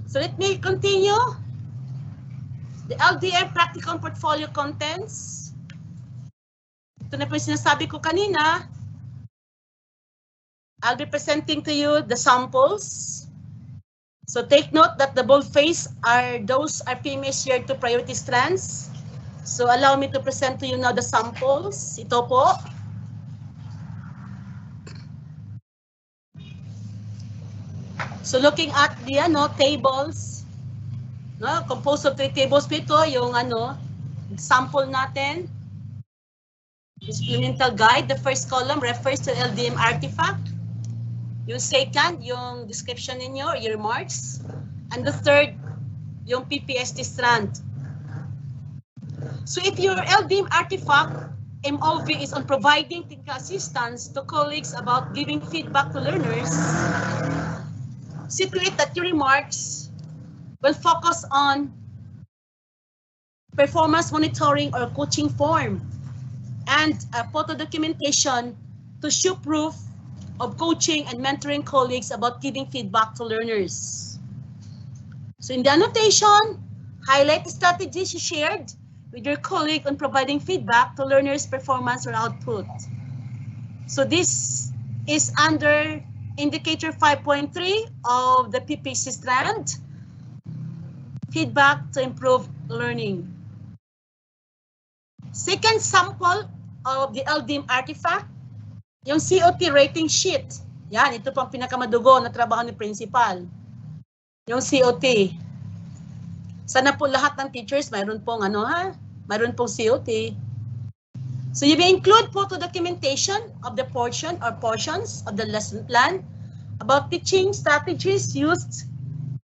So let me continue. The LDM practicum portfolio contents. Ito na po yung sinasabi ko kanina. I'll be presenting to you the samples. So take note that the boldface are those RPMA shared to priority strands. So allow me to present to you now the samples. Ito po. So looking at the tables, no, composed of 3 tables po ito, yung sample natin. Supplemental guide, the first column refers to LDM artifact. Yung second, yung description ninyo, your remarks. And the third, yung PPST strand. So if your LDM artifact MOV is on providing technical assistance to colleagues about giving feedback to learners, see to it that your remarks will focus on performance monitoring or coaching form and photo documentation to show proof of coaching and mentoring colleagues about giving feedback to learners. So in the annotation, highlight the strategies you shared with your colleague on providing feedback to learners' performance or output. So this is under indicator 5.3 of the PPC strand, feedback to improve learning. Second sample of the LDM artifact, yung COT rating sheet. Yan, ito pang pinakamadugo na trabaho ni principal. Yung COT. Sana po lahat ng teachers mayroon pong mayroon pong COT. So you may include photo documentation of the portion or portions of the lesson plan about teaching strategies used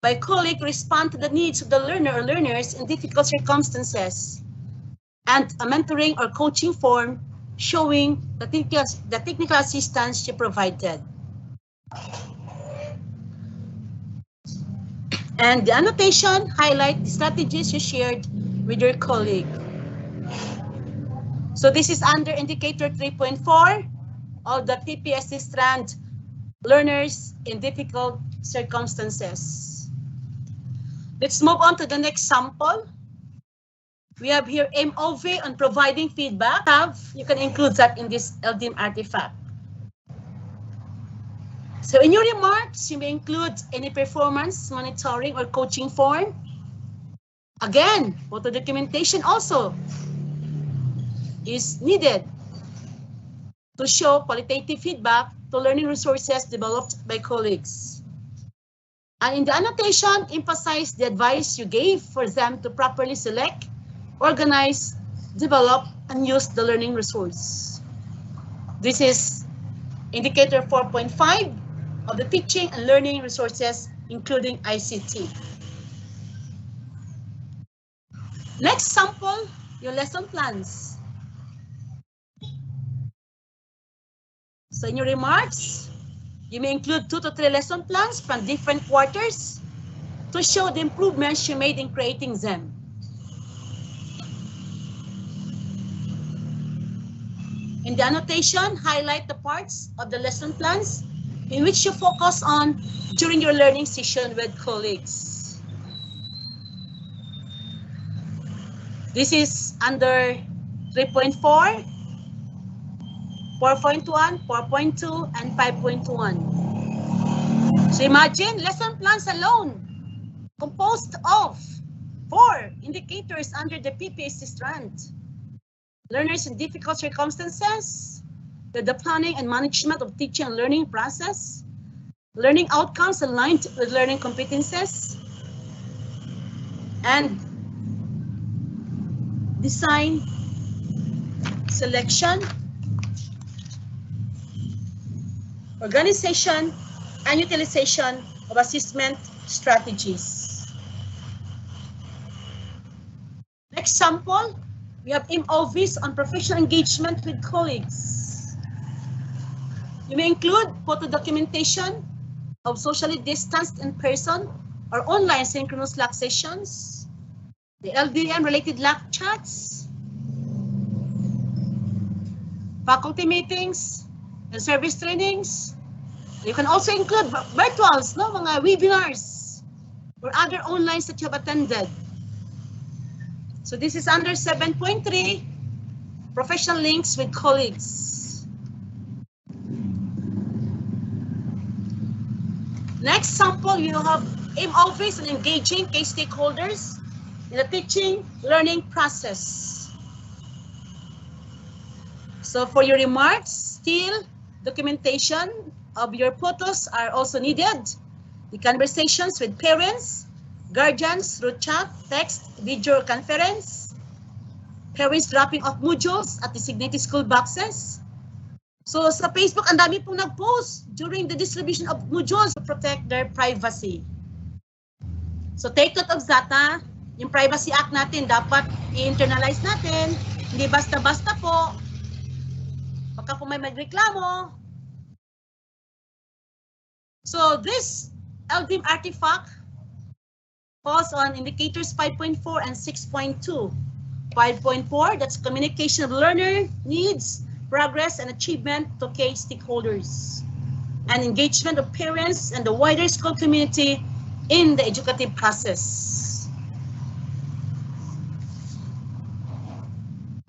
by colleague respond to the needs of the learner or learners in difficult circumstances, and a mentoring or coaching form showing the technical assistance you provided. And the annotation highlight the strategies you shared with your colleague. So this is under indicator 3.4 of the PPSC strand, learners in difficult circumstances. Let's move on to the next sample. We have here MOV on providing feedback. You can include that in this LDM artifact. So in your remarks, you may include any performance monitoring or coaching form. Again, photo documentation also is needed to show qualitative feedback to learning resources developed by colleagues. And in the annotation, emphasize the advice you gave for them to properly select, organize, develop, and use the learning resource. This is indicator 4.5 of the teaching and learning resources, including ICT. Next sample, your lesson plans. So in your remarks, you may include 2 to 3 lesson plans from different quarters to show the improvements you made in creating them. In the annotation, highlight the parts of the lesson plans in which you focus on during your learning session with colleagues. This is under 3.4, 4.1, 4.2, and 5.1. So imagine lesson plans alone composed of 4 indicators under the PPSC strand. Learners in difficult circumstances, the planning and management of teaching and learning process, learning outcomes aligned with learning competences, and design selection, organization, and utilization of assessment strategies. Next sample, we have MOVs on professional engagement with colleagues. You may include photo documentation of socially distanced in person or online synchronous Slack sessions, the LDM related Slack chats, faculty meetings, and service trainings. You can also include virtuals, no, mga webinars or other online that you have attended. So this is under 7.3, professional links with colleagues. Next sample, you have MOVs and engaging key stakeholders in the teaching learning process. So for your remarks, still documentation of your photos are also needed. The conversations with parents, guardians through chat, text, video conference, parents dropping off modules at designated school boxes. So sa Facebook, ang dami pong nag-post during the distribution of modules to protect their privacy. So take note of that, ha? Yung Privacy Act natin, dapat i-internalize natin. Hindi basta-basta po. Baka po may magreklamo. So this LDM artifact falls on indicators 5.4 and 6.2. 5.4, that's communication of learner needs, progress, and achievement to key stakeholders, and engagement of parents and the wider school community in the educative process.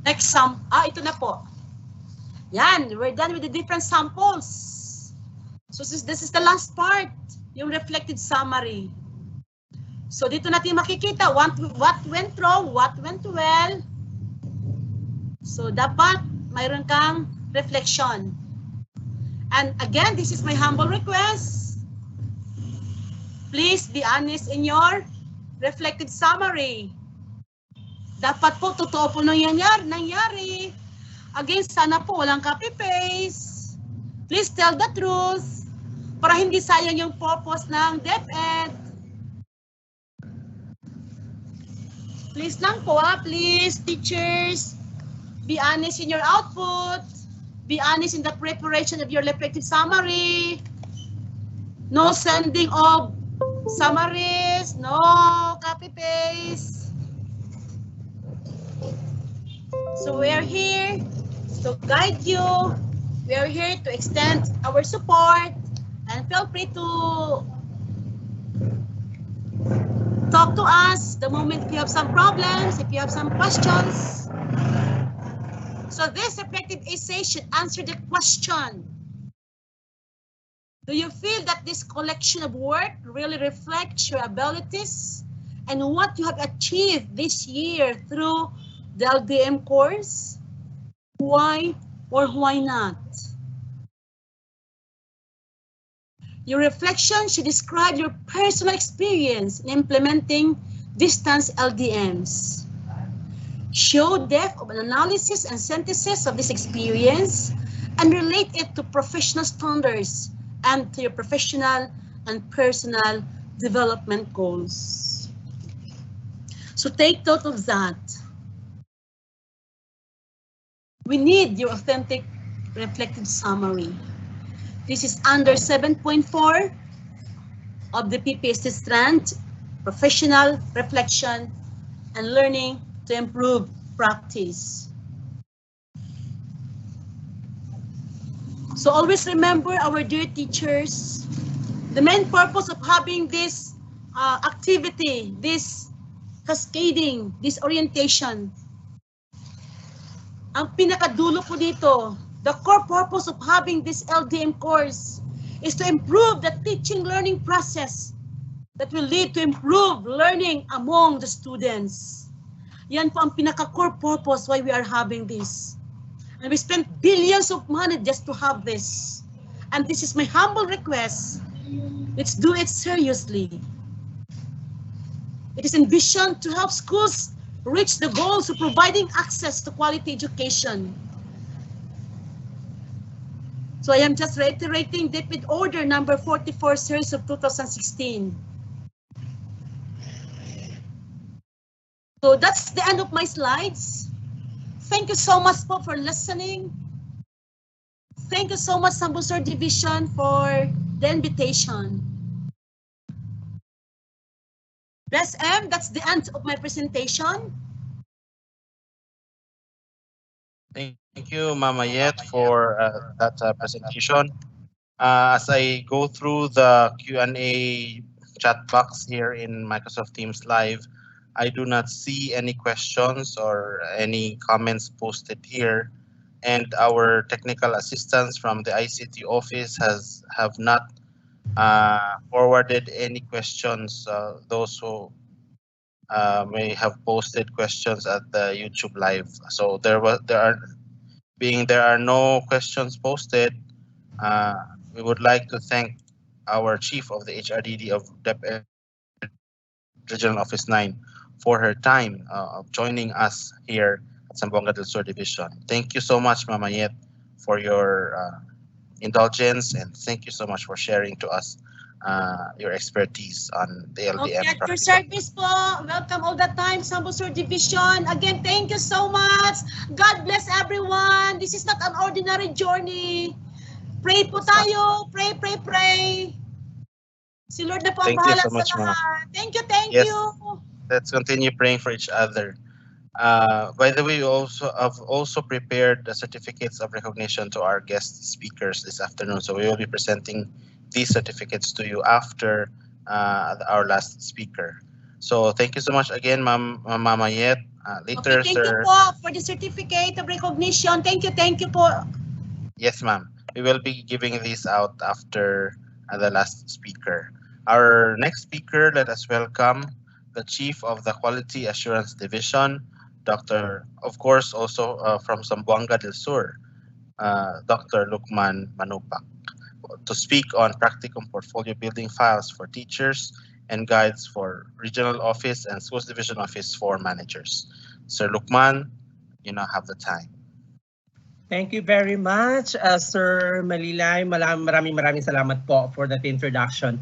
Next ito na po. Yan, we're done with the different samples. So this is the last part, yung reflected summary. So dito natin makikita what went wrong, what went well. So dapat mayroon kang reflection. And again, this is my humble request. Please be honest in your reflected summary. Dapat po totoo po nangyari. Again, sana po walang copy-paste. Please tell the truth para hindi sayang yung purpose ng DepEd. Please lang po, please, teachers, be honest in your output, be honest in the preparation of your reflective summary. No sending of summaries, no copy-paste. So we are here to guide you. We are here to extend our support, and feel free to talk to us the moment if you have some problems, if you have some questions. So this reflective essay should answer the question: do you feel that this collection of work really reflects your abilities and what you have achieved this year through the LDM course? Why or why not? Your reflection should describe your personal experience in implementing distance LDMs. Show depth of an analysis and synthesis of this experience and relate it to professional standards and to your professional and personal development goals. So take note of that. We need your authentic reflective summary. This is under 7.4 of the PPST strand, professional reflection and learning to improve practice. So always remember, our dear teachers, the main purpose of having this activity, this cascading, this orientation, ang pinakadulo po dito, the core purpose of having this LDM course is to improve the teaching learning process that will lead to improved learning among the students. Yan po ang pinaka-core purpose why we are having this. And we spent billions of money just to have this. And this is my humble request. Let's do it seriously. It is envisioned to help schools reach the goals of providing access to quality education So I am just reiterating DepEd Order number 44 series of 2016. So that's the end of my slides. Thank you so much for listening. Thank you so much, Zamboanga Division, for the invitation. Bless M, that's the end of my presentation. Thank you, Mama Yet, for that presentation. As I go through the Q&A chat box here in Microsoft Teams Live, I do not see any questions or any comments posted here. And our technical assistants from the ICT office have not forwarded any questions. Those who may have posted questions at the YouTube Live. So there are no questions posted. We would like to thank our chief of the HRDD of DepEd Regional Office 9 for her time of joining us here at Zamboanga del Sur Division. Thank you so much, Mama Yet, for your indulgence, and thank you so much for sharing to us your expertise on the LDM. Okay, at your service po. Welcome all the time, Zamboanga Division. Again, thank you so much. God bless everyone. This is not an ordinary journey. Pray po tayo. Pray. Si Lord na po ang bahala sa lahat. Thank you. Yes. Let's continue praying for each other. By the way, we have also prepared the certificates of recognition to our guest speakers this afternoon. So we will be presenting these certificates to you after our last speaker. So thank you so much again, Mama Yet. Later, okay, thank sir. you po for the certificate of recognition. Thank you po. Yes, ma'am. We will be giving these out after the last speaker. Our next speaker, let us welcome the Chief of the Quality Assurance Division, Dr. Of course, also from Zamboanga del Sur, Dr. Lukman Manupak, to speak on Practicum portfolio building files for teachers and guides for Regional Office and Schools Division Office for managers. Sir Lukman, you now have the time. Thank you very much, Sir Malilay. Maraming salamat po for that introduction.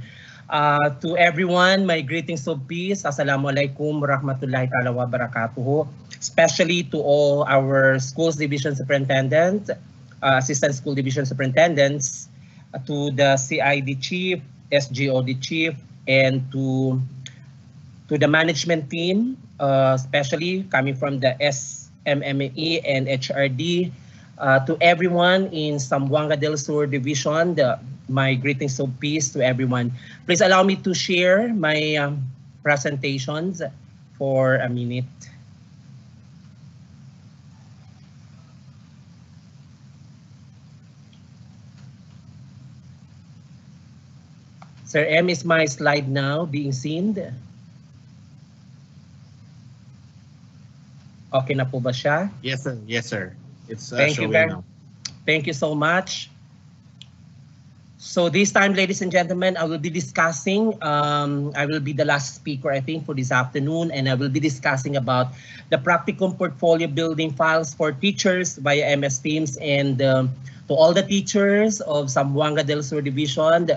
To everyone, my greetings of peace. Assalamualaikum warahmatullahi ta'ala wabarakatuh. Especially to all our schools division superintendents, assistant school division superintendents, to the CID chief, SGOD chief, and to the management team, especially coming from the SMME and HRD, to everyone in Zamboanga del Sur Division, my greetings of peace to everyone. Please allow me to share my presentations for a minute. Sir M, is my slide now being seen? Okay na po ba siya? Yes, sir. Yes, sir. It's Thank you so much. So this time, ladies and gentlemen, I will be discussing, I will be the last speaker, I think, for this afternoon, and I will be discussing about the Practicum portfolio building files for teachers via MS Teams. And to all the teachers of Zamboanga del Sur Division,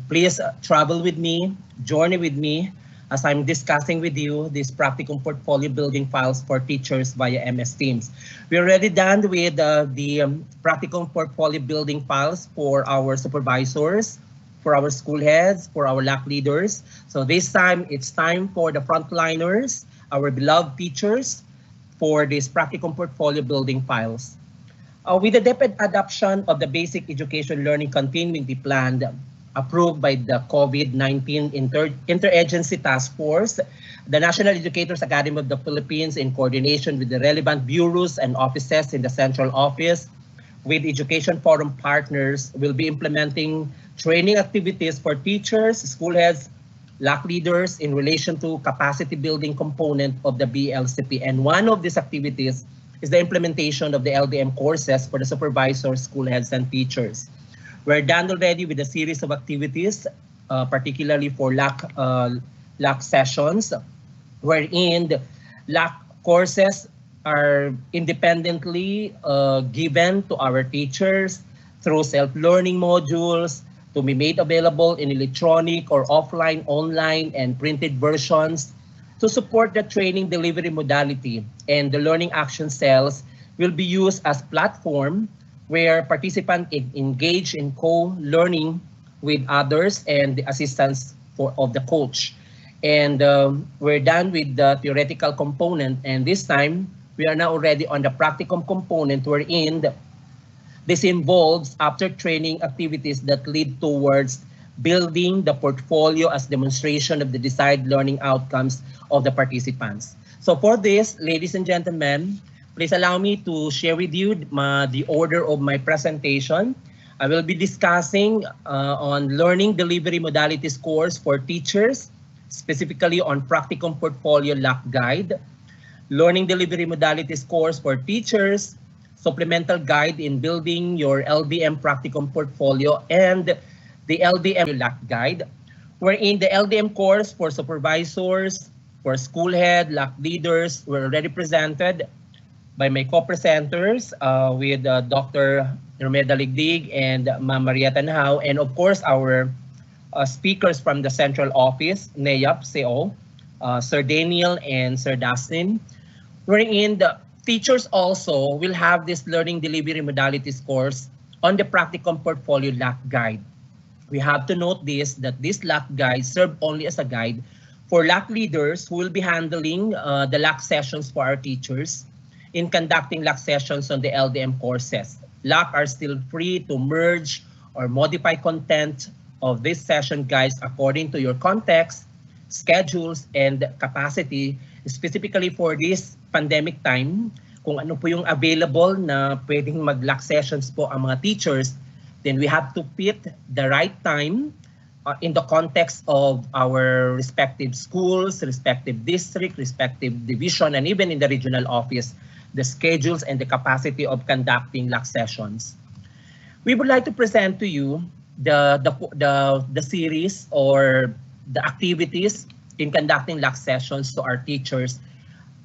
please travel with me, journey with me, as I'm discussing with you this Practicum portfolio building files for teachers via MS Teams. We're already done with the Practicum portfolio building files for our supervisors, for our school heads, for our LAC leaders. So this time, it's time for the frontliners, our beloved teachers, for this Practicum portfolio building files. With the DepEd adoption of the Basic Education Learning Continuity Plan, approved by the COVID-19 Interagency Task Force, the National Educators Academy of the Philippines, in coordination with the relevant bureaus and offices in the central office, with Education Forum partners, will be implementing training activities for teachers, school heads, LAC leaders in relation to capacity building component of the BLCP. And one of these activities is the implementation of the LDM courses for the supervisors, school heads, and teachers. We're done already with a series of activities, particularly for LAC sessions, wherein the LAC courses are independently given to our teachers. through self-learning modules to be made available in electronic or offline, online, and printed versions to support the training delivery modality. And the learning action cells will be used as platform where participants engage in co-learning with others and the assistance of the coach. And we're done with the theoretical component, and this time we are now already on the practicum component wherein this involves after training activities that lead towards building the portfolio as demonstration of the desired learning outcomes of the participants. So for this, ladies and gentlemen, please allow me to share with you the order of my presentation. I will be discussing on learning delivery modalities course for teachers, specifically on Practicum Portfolio LAC Guide, learning delivery modalities course for teachers, supplemental guide in building your LDM Practicum portfolio, and the LDM LAC Guide, wherein the LDM course for supervisors, for school head, LAC leaders were already presented by my co-presenters with Dr. Romeda Ligdig and Ma'am Marieta Anhao, and of course our speakers from the central office, NEAP, CO, Sir Daniel and Sir Dustin, wherein the teachers also will have this learning delivery modalities course on the Practicum Portfolio LAC Guide. We have to note that this LAC Guide served only as a guide for LAC leaders who will be handling the LAC sessions for our teachers in conducting LAC sessions on the LDM courses. LAC are still free to merge or modify content of this session guides according to your context, schedules, and capacity, specifically for this pandemic time, kung ano po yung available na pwedeng mag-LAC sessions po ang mga teachers, then we have to fit the right time in the context of our respective schools, respective district, respective division, and even in the regional office, the schedules and the capacity of conducting LAC sessions. We would like to present to you the series or the activities in conducting LAC sessions to our teachers,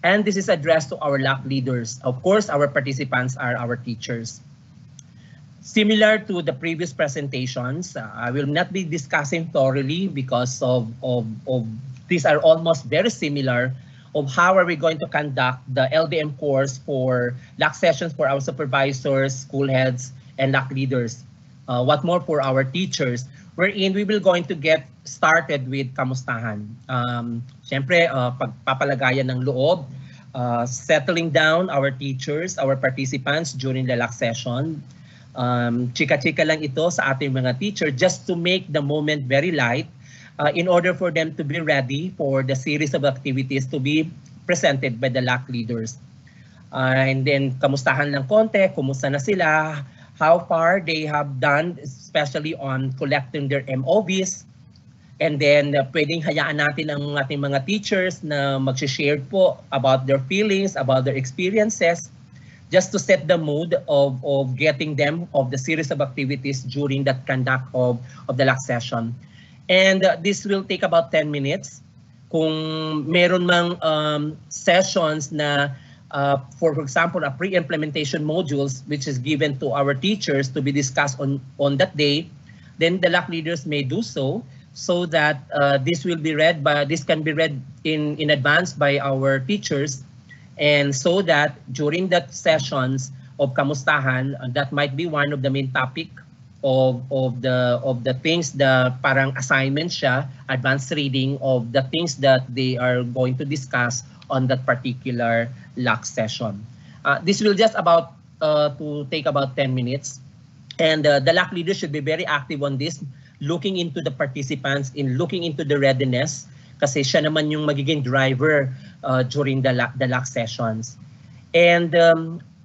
and this is addressed to our LAC leaders. Of course, our participants are our teachers. Similar to the previous presentations, I will not be discussing thoroughly because of these are almost very similar of how are we going to conduct the LDM course for LAC sessions for our supervisors, school heads, and LAC leaders. What more for our teachers, wherein we will going to get started with kamustahan. Siyempre, pagpapalagayan ng loob, settling down our teachers, our participants during the LAC session. Chika-chika lang ito sa ating mga teacher just to make the moment very light in order for them to be ready for the series of activities to be presented by the LAC leaders. And then, kamustahan lang konti, kumusta na sila, how far they have done, especially on collecting their MOVs. And then, pwedeng hayaan natin ang ating mga teachers na mag-share po about their feelings, about their experiences, just to set the mood of getting them of the series of activities during that conduct of the LAC session. And this will take about 10 minutes. Kung meron mang sessions na, for example, a pre-implementation modules which is given to our teachers to be discussed on that day, then the LAC leaders may do so that this can be read in advance by our teachers. And so that during that sessions of kamustahan, that might be one of the main topic of the things, the parang assignment siya, advanced reading of the things that they are going to discuss on that particular LAC session. This will just about to take about 10 minutes, and the LAC leaders should be very active on this, looking into the participants, in looking into the readiness, kasi siya naman yung magiging driver during the LAC sessions. And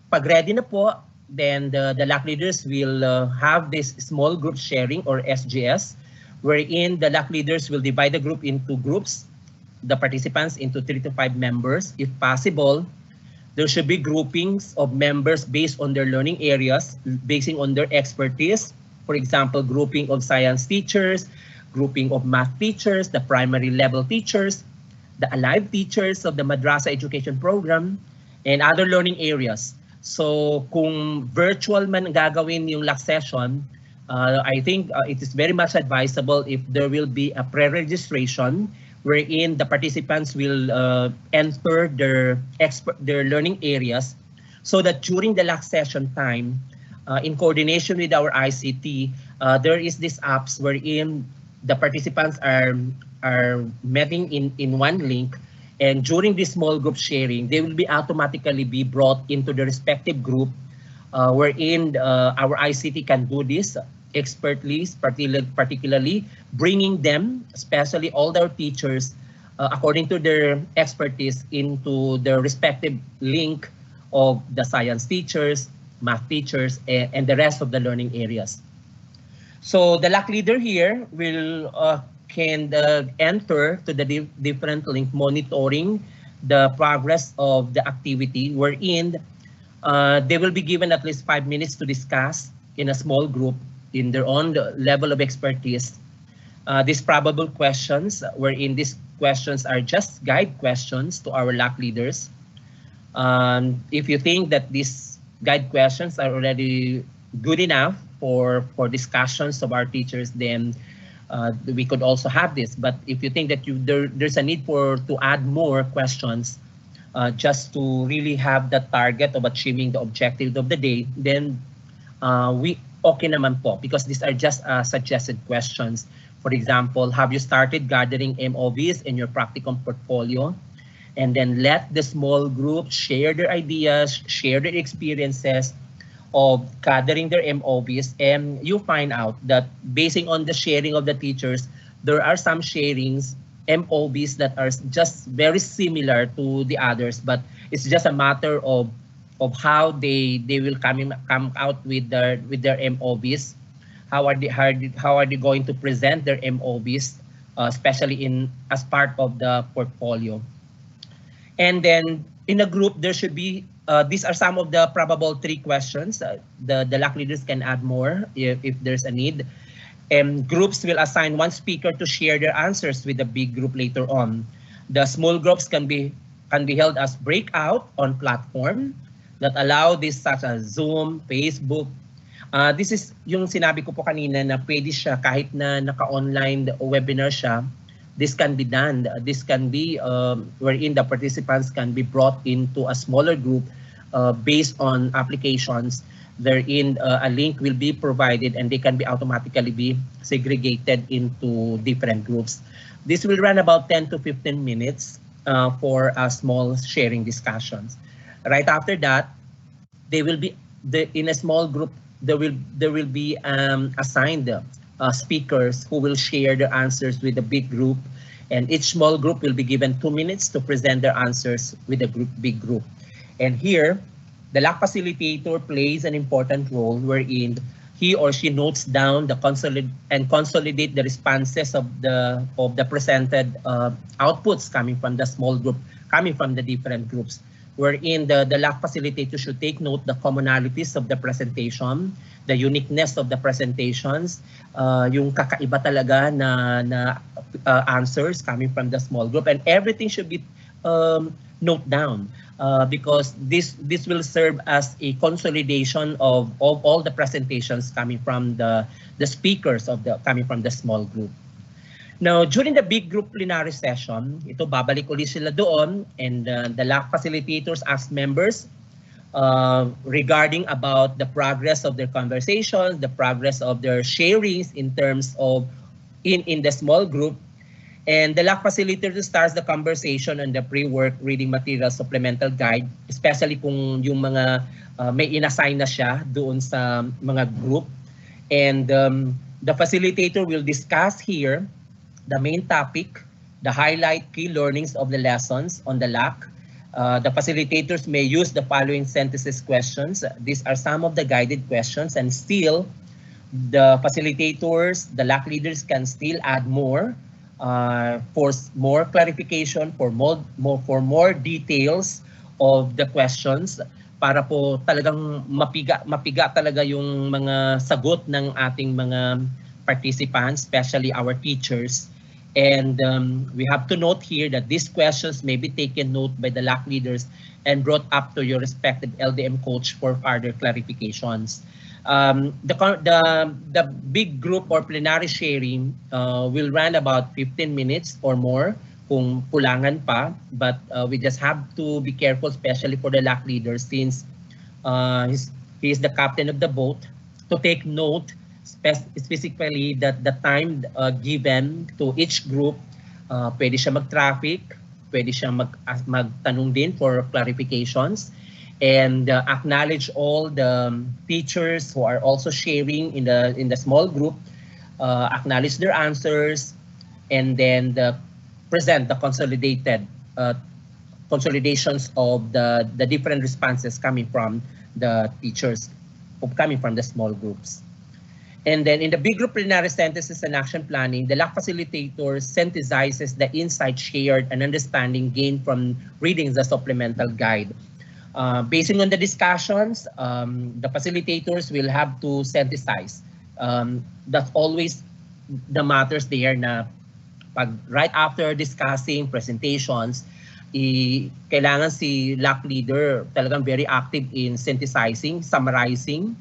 pag ready na po, then the LAC leaders will have this small group sharing or SGS, wherein the LAC leaders will divide the group into groups, the participants into 3 to 5 members. If possible, there should be groupings of members based on their learning areas, basing on their expertise. For example, grouping of science teachers, grouping of math teachers, the primary level teachers, the alive teachers of the Madrasa education program, and other learning areas. So kung virtual man gagawin yung LAC session, I think it is very much advisable if there will be a pre-registration wherein the participants will enter their learning areas, so that during the LAC session time, in coordination with our ICT, there is these apps wherein the participants are meeting in one link, and during this small group sharing, they will be automatically be brought into the respective group, wherein our ICT can do this expertly, particularly bringing them, especially all their teachers, according to their expertise, into their respective link of the science teachers, math teachers, and the rest of the learning areas. So the LAC leader here will can enter to the different link, monitoring the progress of the activity, wherein they will be given at least 5 minutes to discuss in a small group in their own level of expertise these probable questions, wherein these questions are just guide questions to our LAC leaders. If you think that these guide questions are already good enough for discussions of our teachers, then we could also have this. But if you think that there's a need to add more questions just to really have the target of achieving the objective of the day, then we okay naman po, because these are just suggested questions. For example, have you started gathering MOVs in your practicum portfolio? And then let the small group share their ideas, share their experiences of gathering their MOVs, and you find out that basing on the sharing of the teachers, there are some sharings, MOVs that are just very similar to the others, but it's just a matter of how they will come out with their MOVs. How are they going to present their MOVs, especially as part of the portfolio. And then in a group, there should be, these are some of the probable 3 questions. The LAC leaders can add more if there's a need. And groups will assign 1 speaker to share their answers with the big group later on. The small groups can be held as breakout on platform that allow this, such as Zoom, Facebook. This is yung sinabi ko po kanina na pwede siya kahit na naka-online webinar siya. This can be done. This can be wherein the participants can be brought into a smaller group based on applications. Therein a link will be provided and they can be automatically be segregated into different groups. This will run about 10 to 15 minutes for a small sharing discussions. Right after that, they will be in a small group. There will be assigned speakers who will share their answers with a big group, and each small group will be given 2 minutes to present their answers with a big group. And here, the LAC facilitator plays an important role wherein he or she notes down the consolidate the responses of the presented outputs coming from the small group, coming from the different groups. Wherein the LAC facilitator should take note the commonalities of the presentation, the uniqueness of the presentations, yung kakaiba talaga na answers coming from the small group, and everything should be note down because this will serve as a consolidation of all the presentations coming from the speakers coming from the small group. Now, during the big group plenary session, ito babalik ulit sila doon, and the LAC facilitators ask members regarding about the progress of their conversations, the progress of their sharings in terms of in the small group, and the LAC facilitator starts the conversation on the pre-work reading material supplemental guide, especially kung yung mga may inassign na siya doon sa mga group, and the facilitator will discuss here the main topic, the highlight key learnings of the lessons on the LAC. The facilitators may use the following synthesis questions. These are some of the guided questions, and still the facilitators, the LAC leaders can still add more for more clarification, for more details of the questions, para po talagang mapiga talaga yung mga sagot ng ating mga participants, especially our teachers. And we have to note here that these questions may be taken note by the LAC leaders and brought up to your respective LDM coach for further clarifications. The big group or plenary sharing will run about 15 minutes or more kung kulangan pa, but we just have to be careful, especially for the LAC leaders, since he is the captain of the boat, to take note specifically that the time given to each group, pwede siya mag-traffic, pwede siya magtanong din for clarifications, and acknowledge all the teachers who are also sharing in the small group, acknowledge their answers, and then present the consolidations of the different responses coming from the teachers, coming from the small groups. And then in the big group plenary synthesis and action planning, the LAC facilitator synthesizes the insights shared and understanding gained from reading the supplemental guide. Basing on the discussions, the facilitators will have to synthesize. That's always the matters there na right after discussing presentations, kailangan si LAC leader talagang very active in synthesizing, summarizing,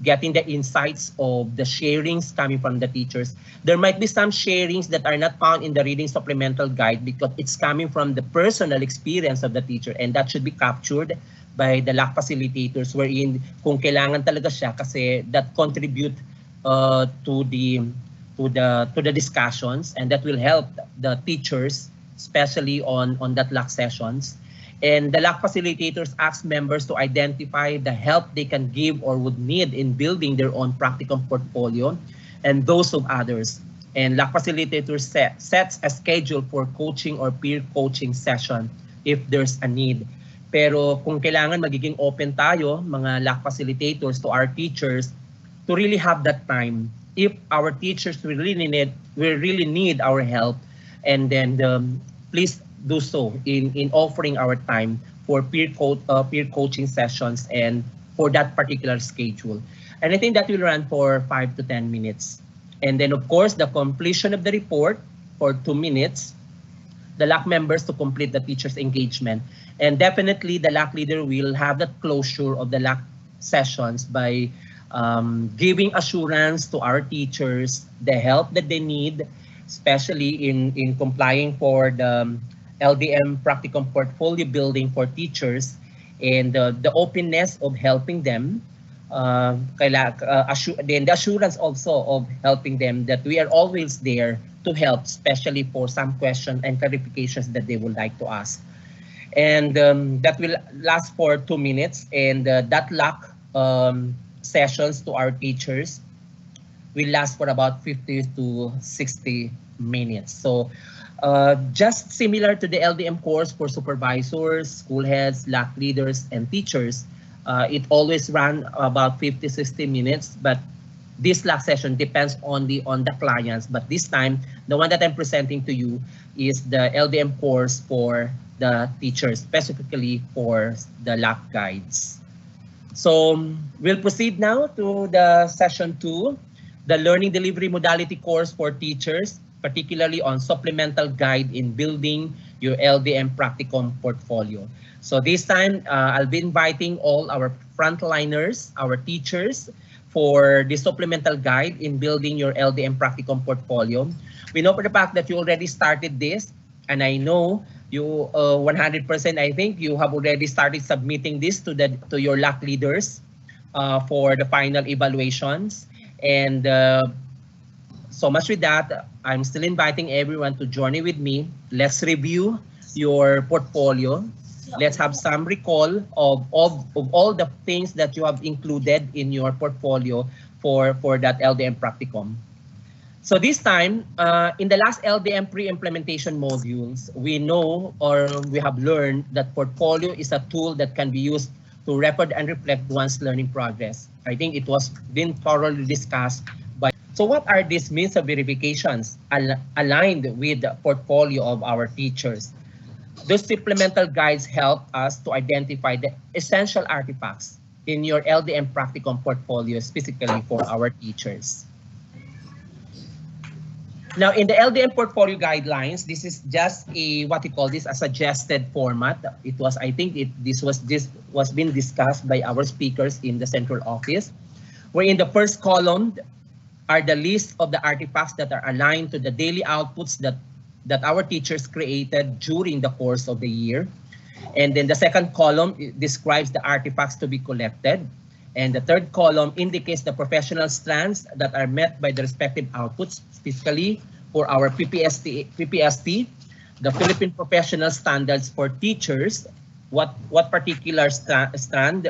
getting the insights of the sharings coming from the teachers. There might be some sharings that are not found in the reading supplemental guide because it's coming from the personal experience of the teacher, and that should be captured by the LAC facilitators, wherein kung kailangan talaga siya kasi that contribute to the discussions, and that will help the teachers, especially on that LAC sessions. And the LAC facilitators ask members to identify the help they can give or would need in building their own practicum portfolio and those of others. And LAC facilitators sets a schedule for coaching or peer coaching session if there's a need. Pero kung kailangan, magiging open tayo, mga LAC facilitators, to our teachers to really have that time. If our teachers will really need our help, and then please do so in offering our time for peer coaching sessions and for that particular schedule. And I think that will run for 5 to 10 minutes. And then of course, the completion of the report for 2 minutes, the LAC members to complete the teacher's engagement. And definitely the LAC leader will have the closure of the LAC sessions by giving assurance to our teachers, the help that they need, especially in complying for the LDM practicum portfolio building for teachers, and the openness of helping them, then the assurance also of helping them that we are always there to help, especially for some questions and clarifications that they would like to ask. And that will last for 2 minutes, and that LAC sessions to our teachers will last for about 50 to 60 minutes. So just similar to the LDM course for supervisors, school heads, LAC leaders, and teachers, it always runs about 50-60 minutes, but this LAC session depends only on the clients. But this time, the one that I'm presenting to you is the LDM course for the teachers, specifically for the LAC guides. So we'll proceed now to the session 2, the learning delivery modality course for teachers, particularly on supplemental guide in building your LDM practicum portfolio. So this time, I'll be inviting all our frontliners, our teachers, for the supplemental guide in building your LDM practicum portfolio. We know for the fact that you already started this, and I know you 100%, I think you have already started submitting this to your LAC leaders for the final evaluations. And so much with that, I'm still inviting everyone to journey with me. Let's review your portfolio. Let's have some recall of all the things that you have included in your portfolio for that LDM practicum. So this time, in the last LDM pre-implementation modules, we know or we have learned that portfolio is a tool that can be used to record and reflect one's learning progress. I think it was been thoroughly discussed. So what are these means of verifications aligned with the portfolio of our teachers? Those supplemental guides help us to identify the essential artifacts in your LDM practicum portfolio, specifically for our teachers. Now, in the LDM portfolio guidelines, this is just a what we call this a suggested format. It was, I think, this was being discussed by our speakers in the central office, where in the first column are the list of the artifacts that are aligned to the daily outputs that our teachers created during the course of the year. And then the second column describes the artifacts to be collected. And the third column indicates the professional strands that are met by the respective outputs, specifically for our PPST, the Philippine Professional Standards for Teachers, what particular strand.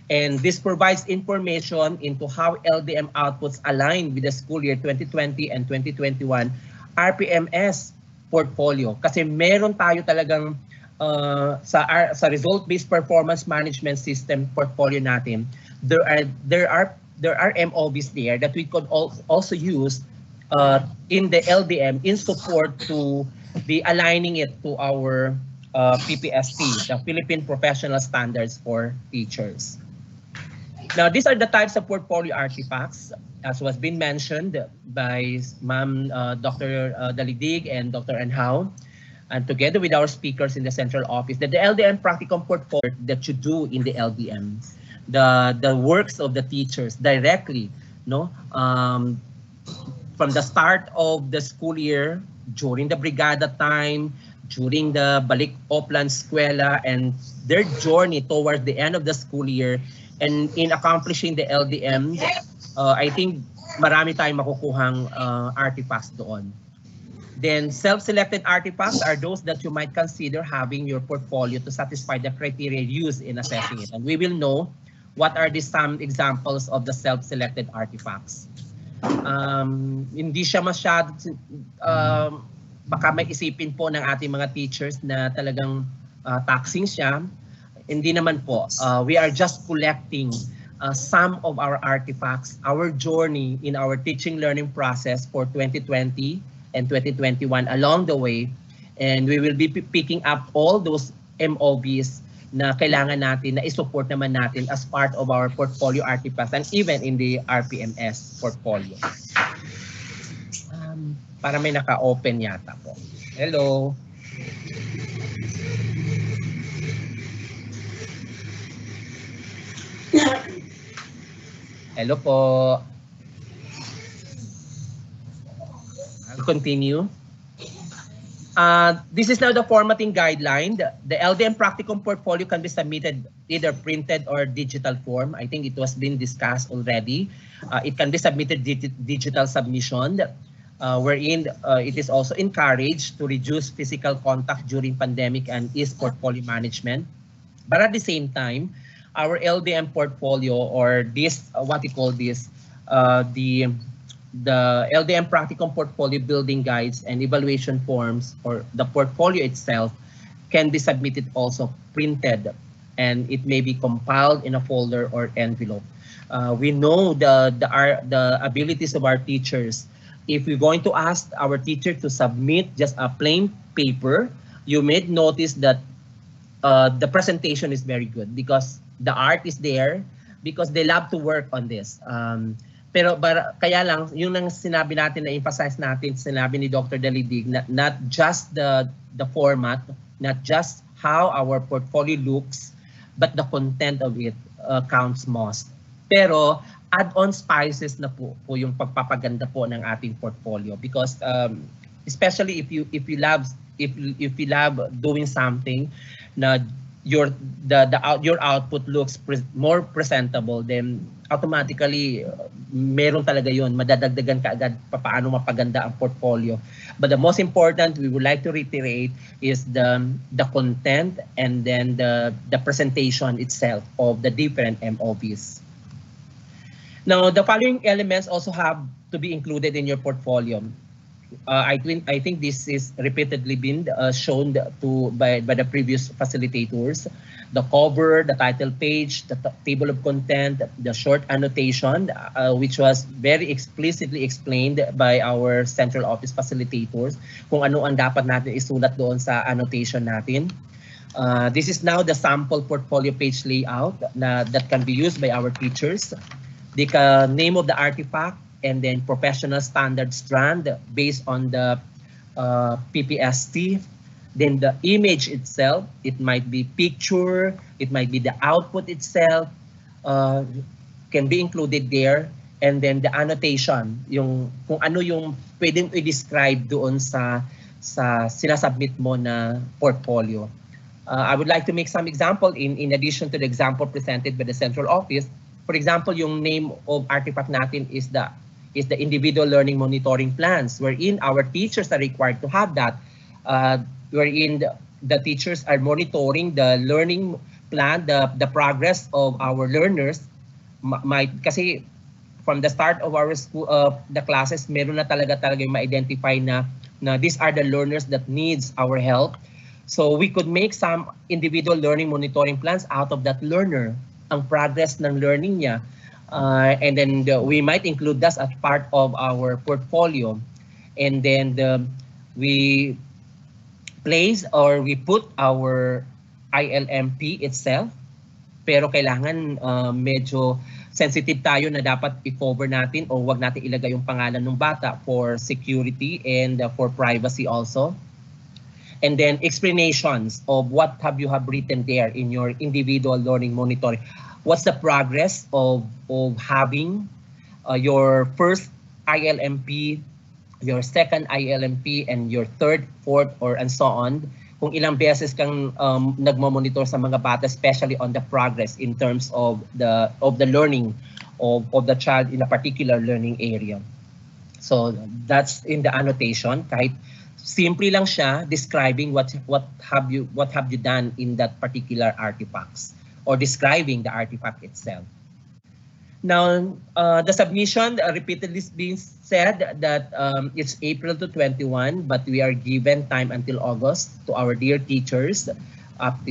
And this provides information into how LDM outputs align with the school year 2020 and 2021 RPMS portfolio. Kasi meron tayo talagang sa result-based performance management system portfolio natin, there are MOBs there that we could also use in the LDM in support to be aligning it to our PPST, the Philippine Professional Standards for Teachers. Now, these are the types of portfolio artifacts, as was been mentioned by Ma'am Dr. Dalidig and Dr. Anhao, and together with our speakers in the central office, that the LDM Practicum portfolio that you do in the LDM, the works of the teachers directly, from the start of the school year, during the brigada time, during the Balik Oplan Eskwela, and their journey towards the end of the school year, and in accomplishing the LDM, I think marami tayong makukuhang artifacts doon. Then self-selected artifacts are those that you might consider having your portfolio to satisfy the criteria used in assessing it. And we will know what are some examples of the self-selected artifacts. Hindi siya masyado, baka may isipin po ng ating mga teachers na talagang taxing siya. Hindi naman po. We are just collecting some of our artifacts, our journey in our teaching learning process for 2020 and 2021 along the way. And we will be picking up all those MOBs na kailangan natin, na isupport naman natin as part of our portfolio artifacts and even in the RPMS portfolio. Para may naka-open yata po. Hello. Hello po. I'll continue. This is now the formatting guideline. The LDM Practicum portfolio can be submitted either printed or digital form. I think it was been discussed already. It can be submitted digital submission, wherein it is also encouraged to reduce physical contact during pandemic and ease portfolio management. But at the same time, our LDM portfolio, or this, what we call this, the LDM Practicum portfolio building guides and evaluation forms, or the portfolio itself, can be submitted also printed, and it may be compiled in a folder or envelope. We know the abilities of our teachers. If we're going to ask our teacher to submit just a plain paper, you may notice that the presentation is very good because the art is there, because they love to work on this. Pero kaya lang, yung nang sinabi natin, na emphasize natin, sinabi ni Dr. Dalidig, not just the format, not just how our portfolio looks, but the content of it counts most. Pero add-on spices na po yung pagpapaganda po ng ating portfolio, because especially if you love doing something na your output looks more presentable, then automatically meron talaga yun, madadagdagan ka agad paano mapaganda ang portfolio. But the most important, we would like to reiterate, is the content and then the presentation itself of the different MOBs. Now, the following elements also have to be included in your portfolio. I think this is repeatedly been shown by the previous facilitators. The cover, the title page, the table of content, the short annotation, which was very explicitly explained by our central office facilitators, kung ano ang dapat natin isulat doon sa annotation natin. This is now the sample portfolio page layout that can be used by our teachers. The name of the artifact, and then professional standard strand based on the PPST. Then the image itself, it might be picture, it might be the output itself, can be included there. And then the annotation, yung kung ano yung pwedeng i-describe doon sa sinasubmit mo na portfolio. I would like to make some example in addition to the example presented by the central office. For example, yung name of artifact natin is the individual learning monitoring plans, wherein our teachers are required to have that, wherein the teachers are monitoring the learning plan, the progress of our learners. Kasi from the start of our school, the classes, meron na talaga yung ma-identify na these are the learners that needs our help. So we could make some individual learning monitoring plans out of that learner, ang progress ng learning niya. And then we might include that as part of our portfolio. And then we place or we put our ILMP itself. Pero kailangan medyo sensitive tayo na dapat i-cover natin o wag natin ilagay yung pangalan ng bata for security and for privacy also. And then explanations of what have you written there in your individual learning monitoring. What's the progress of having your first ILMP, your second ILMP, and your third, fourth, and so on. Kung ilang beses kang nagmo-monitor sa mga bata, especially on the progress in terms of the learning of the child in a particular learning area. So that's in the annotation. Kahit simple lang siya, describing what have you done in that particular artifacts, or describing the artifact itself. Now, the submission repeatedly being said that it's April to 21, but we are given time until August to our dear teachers up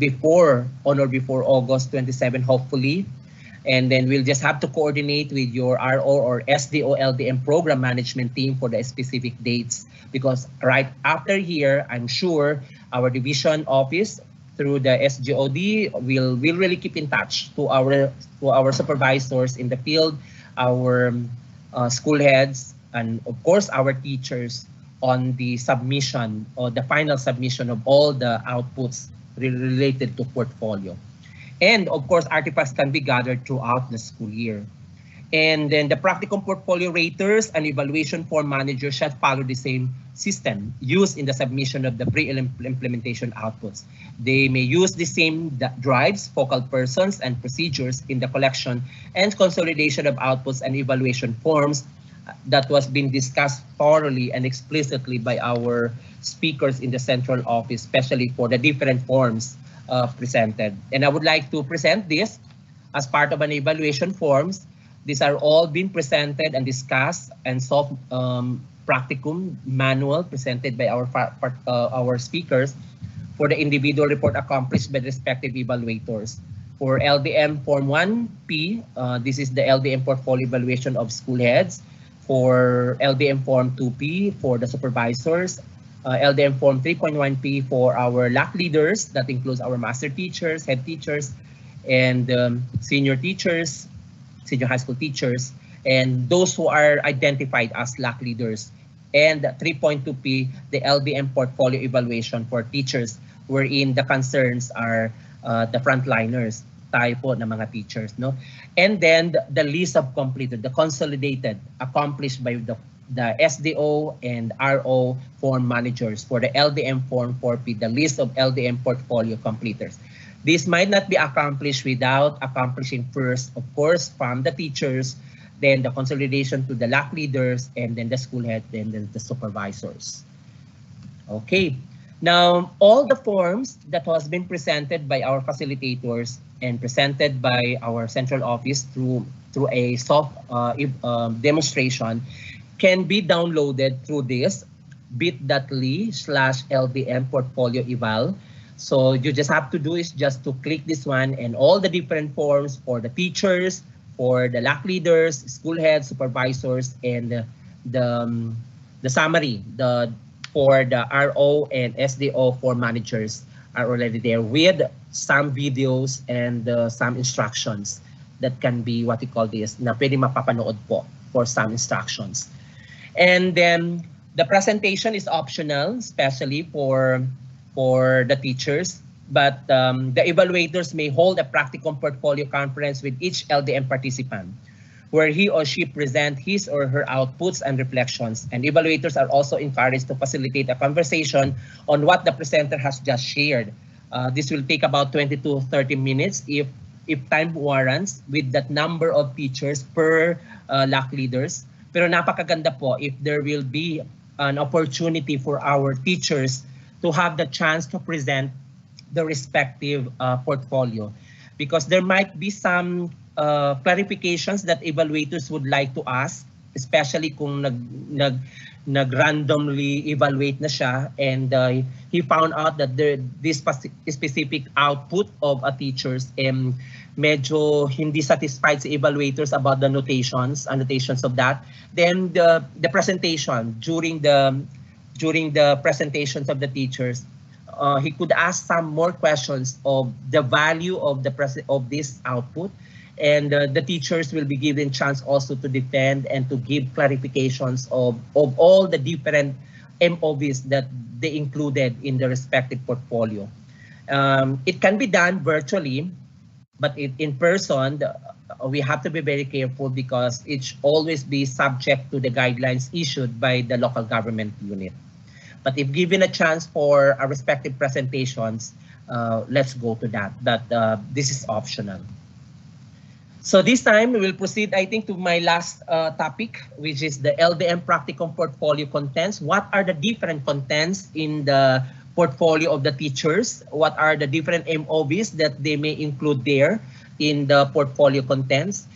before August 27, hopefully. And then we'll just have to coordinate with your RO or SDO LDM program management team for the specific dates, because right after here, I'm sure our division office through the SGOD will really keep in touch to our supervisors in the field, our school heads, and of course our teachers on the submission or the final submission of all the outputs related to portfolio. And of course, artifacts can be gathered throughout the school year. And then the practicum portfolio raters and evaluation form managers should follow the same system used in the submission of the pre-implementation outputs. They may use the same drives, focal persons, and procedures in the collection and consolidation of outputs and evaluation forms that was being discussed thoroughly and explicitly by our speakers in the central office, especially for the different forms presented. And I would like to present this as part of an evaluation forms. These are all being presented and discussed, and soft practicum manual presented by our speakers for the individual report accomplished by the respective evaluators. For LDM Form 1P, this is the LDM portfolio evaluation of school heads. For LDM Form 2P, for the supervisors. LDM Form 3.1P for our LAC leaders, that includes our master teachers, head teachers, and senior teachers, senior high school teachers, and those who are identified as LAC leaders. And 3.2P, the LDM portfolio evaluation for teachers, wherein the concerns are the frontliners, tayo po na mga teachers, no? And then the list of completed, the consolidated, accomplished by the SDO and RO form managers for the LDM Form 4P, the list of LDM portfolio completers. This might not be accomplished without accomplishing first, of course, from the teachers, then the consolidation to the LAC leaders, and then the school head, then the supervisors. Okay, now all the forms that has been presented by our facilitators and presented by our central office through a soft demonstration can be downloaded through this bit.ly/LDM portfolio eval. So you just have to do is just to click this one, and all the different forms for the teachers, for the LAC leaders, school heads, supervisors, and the summary for the RO and SDO form managers are already there with some videos and some instructions that can be what we call this na pwede mapapanood po for some instructions. And then the presentation is optional, especially for the teachers, but the evaluators may hold a practicum portfolio conference with each LDM participant, where he or she present his or her outputs and reflections. And evaluators are also encouraged to facilitate a conversation on what the presenter has just shared. This will take about 20 to 30 minutes if time warrants, with that number of teachers per LAC leaders. Pero napakaganda po if there will be an opportunity for our teachers to have the chance to present the respective portfolio, because there might be some clarifications that evaluators would like to ask, especially kung nag-randomly evaluate na siya and he found out that this specific output of a teachers medyo hindi satisfied sa evaluators about the annotations of that. Then the presentation, during the presentations of the teachers, he could ask some more questions of the value of this output, and the teachers will be given chance also to defend and to give clarifications of all the different MOVs that they included in the respective portfolio. It can be done virtually, but in person, we have to be very careful because it should always be subject to the guidelines issued by the local government unit. But if given a chance for our respective presentations, let's go to that. But this is optional. So this time we will proceed, I think, to my last topic, which is the LDM Practicum portfolio contents. What are the different contents in the portfolio of the teachers? What are the different MOVs that they may include there in the portfolio contents?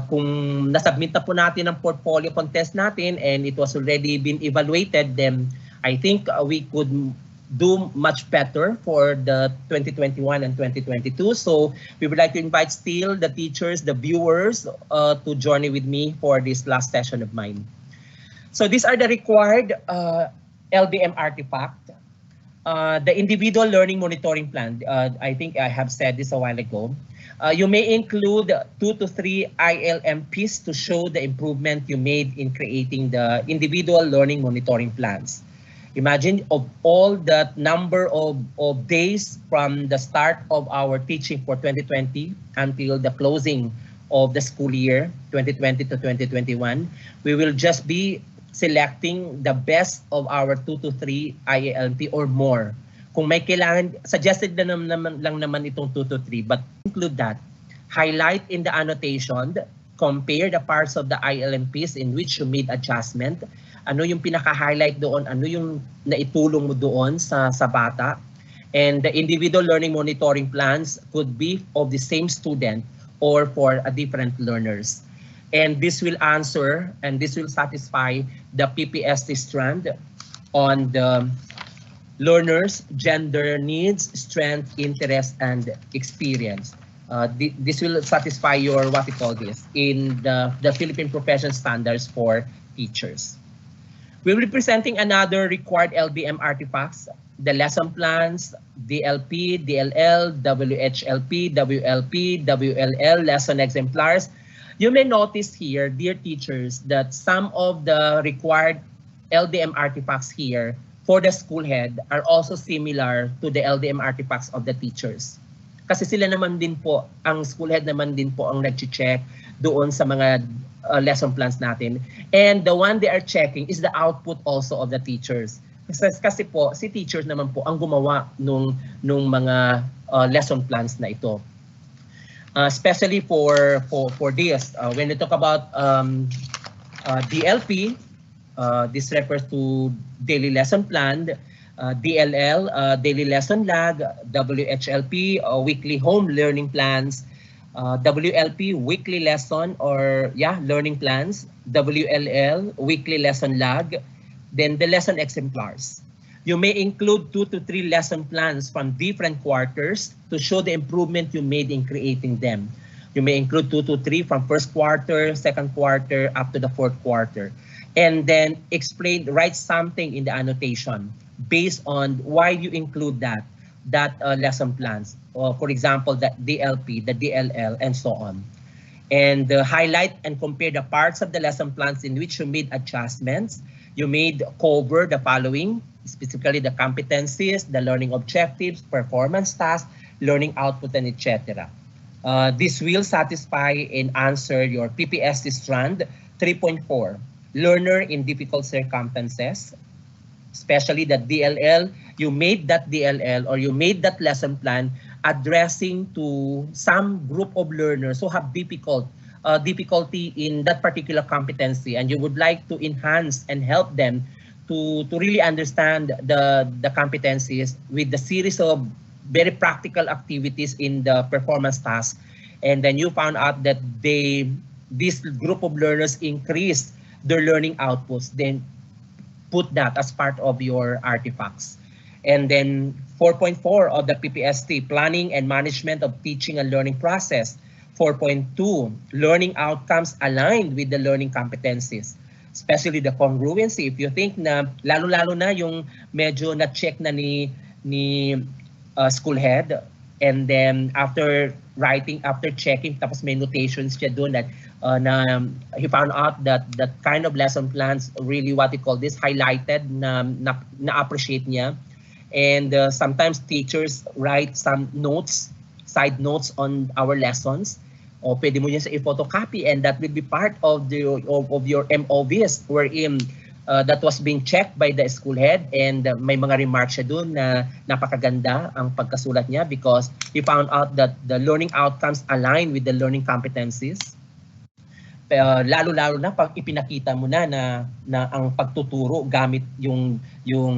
Kung nasubmit na po natin ang portfolio contents natin and it was already been evaluated, then I think we could do much better for the 2021 and 2022. So we would like to invite still the teachers, the viewers to journey with me for this last session of mine. So these are the required LDM artifact. The individual learning monitoring plan, I think I have said this a while ago. You may include 2 to 3 ILMPs to show the improvement you made in creating the individual learning monitoring plans. Imagine of all that number of days from the start of our teaching for 2020 until the closing of the school year 2020 to 2021, we will just be selecting the best of our 2 to 3 IALP or more. Kung may kailangan, suggested na lang naman itong 2 to 3, but include that. Highlight in the annotation, compare the parts of the ILMPs in which you made adjustment. Ano yung pinaka-highlight doon, ano yung naitulong mo doon sa bata. And the individual learning monitoring plans could be of the same student or for a different learners. And this will answer and this will satisfy the PPST strand on the learners, gender needs, strength, interest, and experience. This will satisfy your, what we call this, in the Philippine Profession Standards for teachers. We will be presenting another required LBM artifacts, the lesson plans, DLP, DLL, WHLP, WLP, WLL, lesson exemplars. You may notice here, dear teachers, that some of the required LDM artifacts here for the school head are also similar to the LDM artifacts of the teachers. Kasi sila naman din po, ang school head naman din po ang nag-check doon sa mga lesson plans natin. And the one they are checking is the output also of the teachers. Kasi po, si teachers naman po ang gumawa nung mga lesson plans na ito. Especially for this, when we talk about DLP, this refers to daily lesson plan, DLL, daily lesson lag, WHLP, weekly home learning plans, WLP, weekly lesson or learning plans, WLL, weekly lesson lag, then the lesson exemplars. You may include 2 to 3 lesson plans from different quarters to show the improvement you made in creating them. You may include 2 to 3 from first quarter, second quarter, up to the fourth quarter. And then write something in the annotation based on why you include that lesson plans. For example, the DLP, the DLL, and so on. and highlight and compare the parts of the lesson plans in which you made adjustments. You made cover the following, specifically the competencies, the learning objectives, performance tasks, learning output, and etc. This will satisfy and answer your PPST strand 3.4, learner in difficult circumstances, especially the DLL. You made that DLL or you made that lesson plan addressing to some group of learners who have difficulty in that particular competency, and you would like to enhance and help them to really understand the competencies with the series of very practical activities in the performance task. And then you found out that this group of learners increased their learning outputs, then put that as part of your artifacts. And then 4.4 of the PPST, planning and management of teaching and learning process. 4.2, learning outcomes aligned with the learning competencies, especially the congruency. If you think na, lalo-lalo na yung medyo na-check na ni school head, and then after checking, tapos may notations siya doon that he found out that that kind of lesson plans really what you call this highlighted na-appreciate niya. And sometimes teachers write some notes, side notes on our lessons. O pwede mo niya sa i-photocopy, and that will be part of your MOVs wherein that was being checked by the school head, and may mga remarks siya doon na napakaganda ang pagkasulat niya because he found out that the learning outcomes align with the learning competencies. Lalo-lalo na pag ipinakita mo na ang pagtuturo gamit yung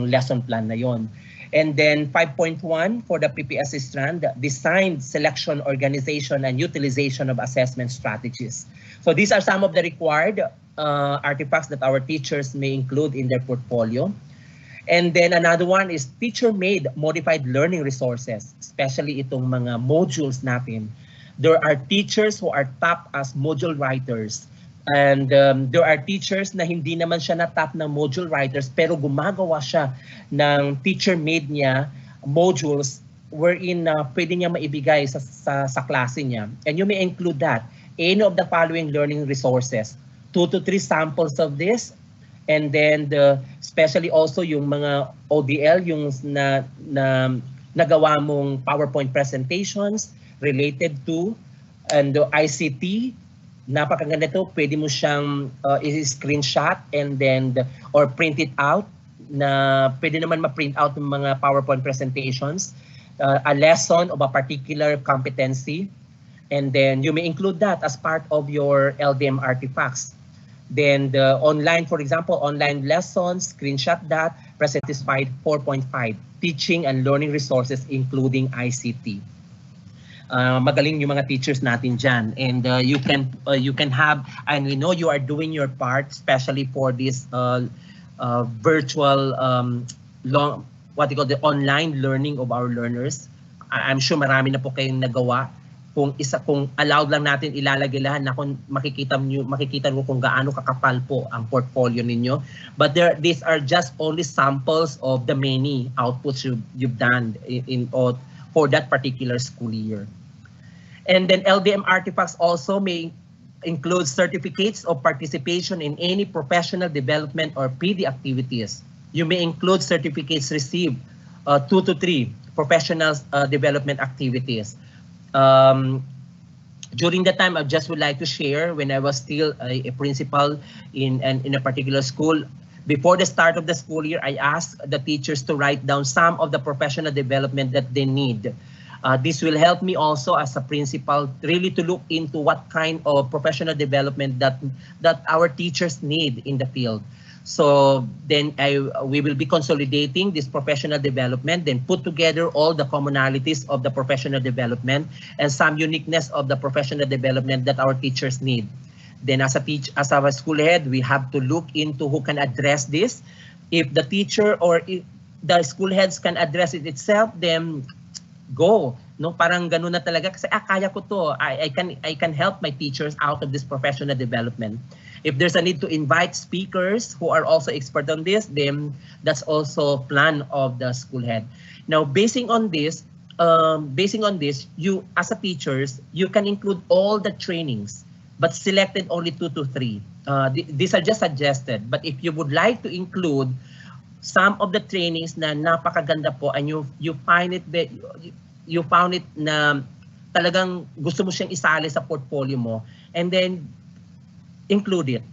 lesson plan na yon. And then 5.1 for the PPSC strand, design, selection, organization, and utilization of assessment strategies. So these are some of the required artifacts that our teachers may include in their portfolio. And then another one is teacher-made modified learning resources, especially itong mga modules natin. There are teachers who are top as module writers. And there are teachers na hindi naman siya na-top ng module writers pero gumagawa siya ng teacher-made niya modules wherein pwede niya maibigay sa klase niya. And you may include that. Any of the following learning resources. 2 to 3 samples of this. And then especially also yung mga ODL, yung nagawa mong PowerPoint presentations related to, and the ICT, napakaganda to, pwede mo siyang i-screenshot and then or print it out, na pwede naman ma-print out ng mga PowerPoint presentations, a lesson of a particular competency, and then you may include that as part of your LDM artifacts. Then the online, for example, online lessons, screenshot that, presentified 4.5, teaching and learning resources including ICT. Magaling yung mga teachers natin dyan, and you can have, and we know you are doing your part, especially for this virtual what you call the online learning of our learners. I'm sure marami na po kayong nagawa. Kung allowed lang natin ilalagay lahat na kung makikita mo kung gaano kakapal po ang portfolio ninyo. But these are just only samples of the many outputs you've done for that particular school year. And then LDM artifacts also may include certificates of participation in any professional development or PD activities. You may include certificates received 2 to 3 professional development activities. During the time, I just would like to share when I was still a principal in a particular school. Before the start of the school year, I asked the teachers to write down some of the professional development that they need. This will help me also as a principal really to look into what kind of professional development that our teachers need in the field. So then we will be consolidating this professional development, then put together all the commonalities of the professional development and some uniqueness of the professional development that our teachers need. Then as our school head, we have to look into who can address this. If the teacher or if the school heads can address it itself, then go. No, parang ganun na talaga kasi kaya ko to. I can help my teachers out of this professional development. If there's a need to invite speakers who are also expert on this, then that's also plan of the school head. Now, basing on this, you as a teachers, you can include all the trainings but selected only 2 to 3. These are just suggested, but if you would like to include some of the trainings na napakaganda po and you found it na talagang gusto mo siyang isali sa portfolio mo, and then include it,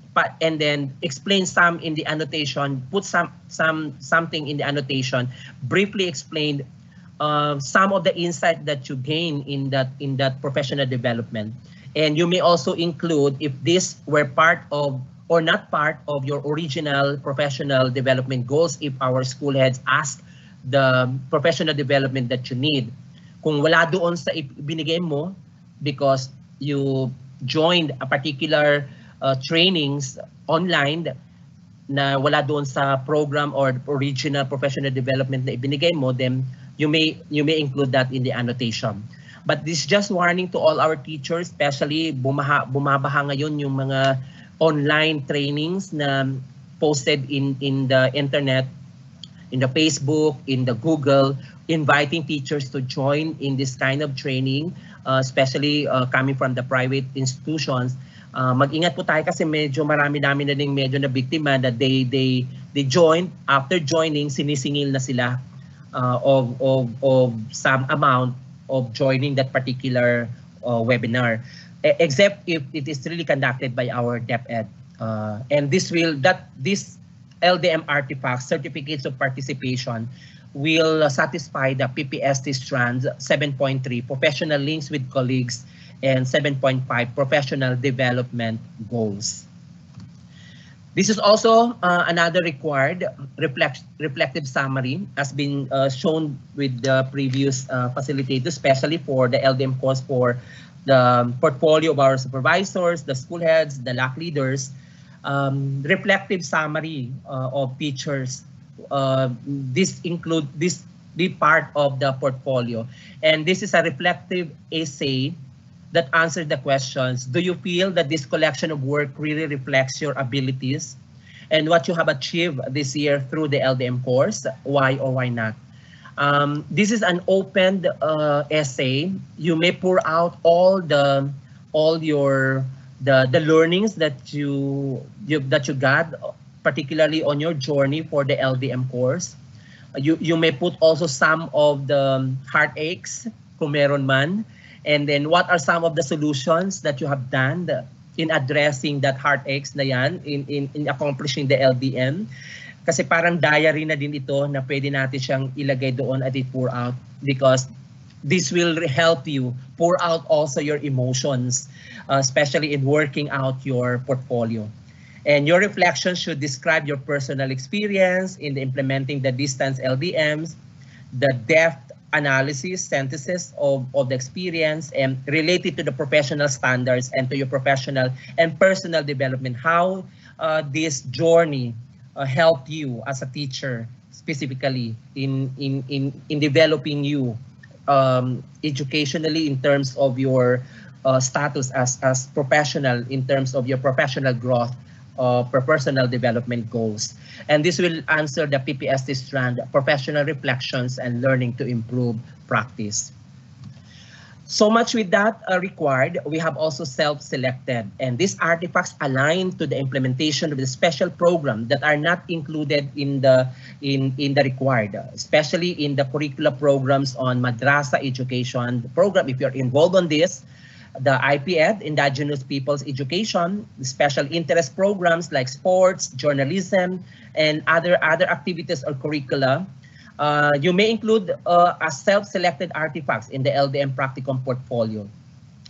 and then explain some in the annotation, put something in the annotation, briefly explain some of the insight that you gain in that professional development. And you may also include if this were part of or not part of your original professional development goals, if our school heads ask the professional development that you need. Kung wala doon sa binigay mo because you joined a particular trainings online na wala doon sa program or original professional development na ibinigay mo, then you may include that in the annotation. But this is just warning to all our teachers, especially bumabaha ngayon yung mga online trainings na posted in the internet, in the Facebook, in the Google, inviting teachers to join in this kind of training, especially coming from the private institutions. Mag-ingat po tayo kasi medyo marami namin na ding medyo na biktima that they joined, after joining sinisingil na sila of some amount of joining that particular webinar, except if it is really conducted by our DepEd. And this LDM artifacts, certificates of participation, will satisfy the PPST strands 7.3, professional links with colleagues, and 7.5, professional development goals. This is also another required reflective summary, has been shown with the previous facilitator, especially for the LDM course for the portfolio of our supervisors, the school heads, the LAC leaders. Reflective summary of teachers. This be part of the portfolio. And this is a reflective essay that answers the questions. Do you feel that this collection of work really reflects your abilities and what you have achieved this year through the LDM course? Why or why not? This is an open essay. You may pour out all your learnings that you got, particularly on your journey for the LDM course. You may put also some of the heartaches, kung meron man, and then what are some of the solutions that you have done in addressing that heartaches na yan, in accomplishing the LDM. Kasi parang diary na din ito na pwede natin siyang ilagay doon at i-pour out, because this will help you pour out also your emotions, especially in working out your portfolio. And your reflections should describe your personal experience in the implementing the distance LDMs, the depth analysis, synthesis of the experience, and related to the professional standards and to your professional and personal development, how this journey helped you as a teacher, specifically in developing you educationally in terms of your status as professional, in terms of your professional growth, per personal development goals. And this will answer the PPST strand, professional reflections and learning to improve practice. So much with that required, we have also self-selected, and these artifacts align to the implementation of the special program that are not included in the required, especially in the curricula programs on madrasa education program. If you're involved on this, the IPED, Indigenous Peoples Education, special interest programs like sports, journalism, and other activities or curricula, you may include as self-selected artifacts in the LDM Practicum portfolio.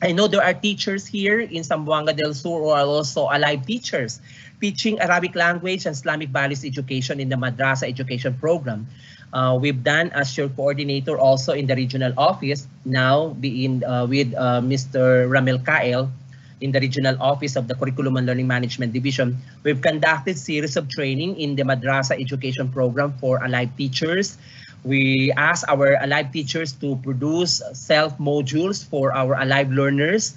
I know there are teachers here in Zamboanga del Sur who are also alive teachers teaching Arabic language and Islamic values education in the madrasa education program. We've done as your coordinator also in the regional office, now being with Mr. Ramel Kael in the regional office of the Curriculum and Learning Management Division. We've conducted series of training in the madrasa education program for alive teachers. We ask our alive teachers to produce self-modules for our alive learners.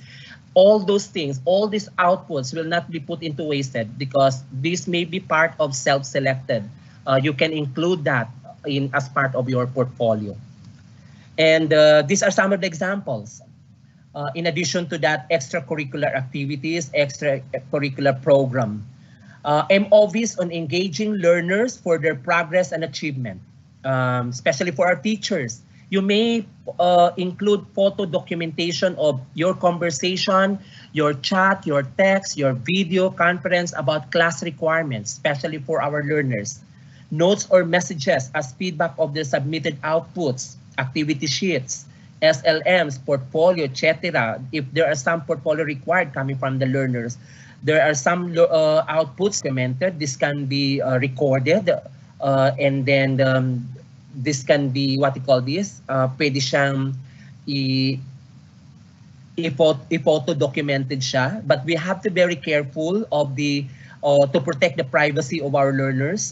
All those things, all these outputs will not be put into wasted because this may be part of self-selected. You can include that as part of your portfolio. And these are some of the examples. In addition to that, extracurricular activities, extracurricular program. MOVs on engaging learners for their progress and achievement, especially for our teachers. You may include photo documentation of your conversation, your chat, your text, your video conference about class requirements, especially for our learners. Notes or messages as feedback of the submitted outputs, activity sheets, SLMs, portfolio, etc. If there are some portfolio required coming from the learners, there are some outputs commented. This can be recorded, and then this can be what you call this. Pwede siyang i-photo documented siya, but we have to be very careful of the to protect the privacy of our learners,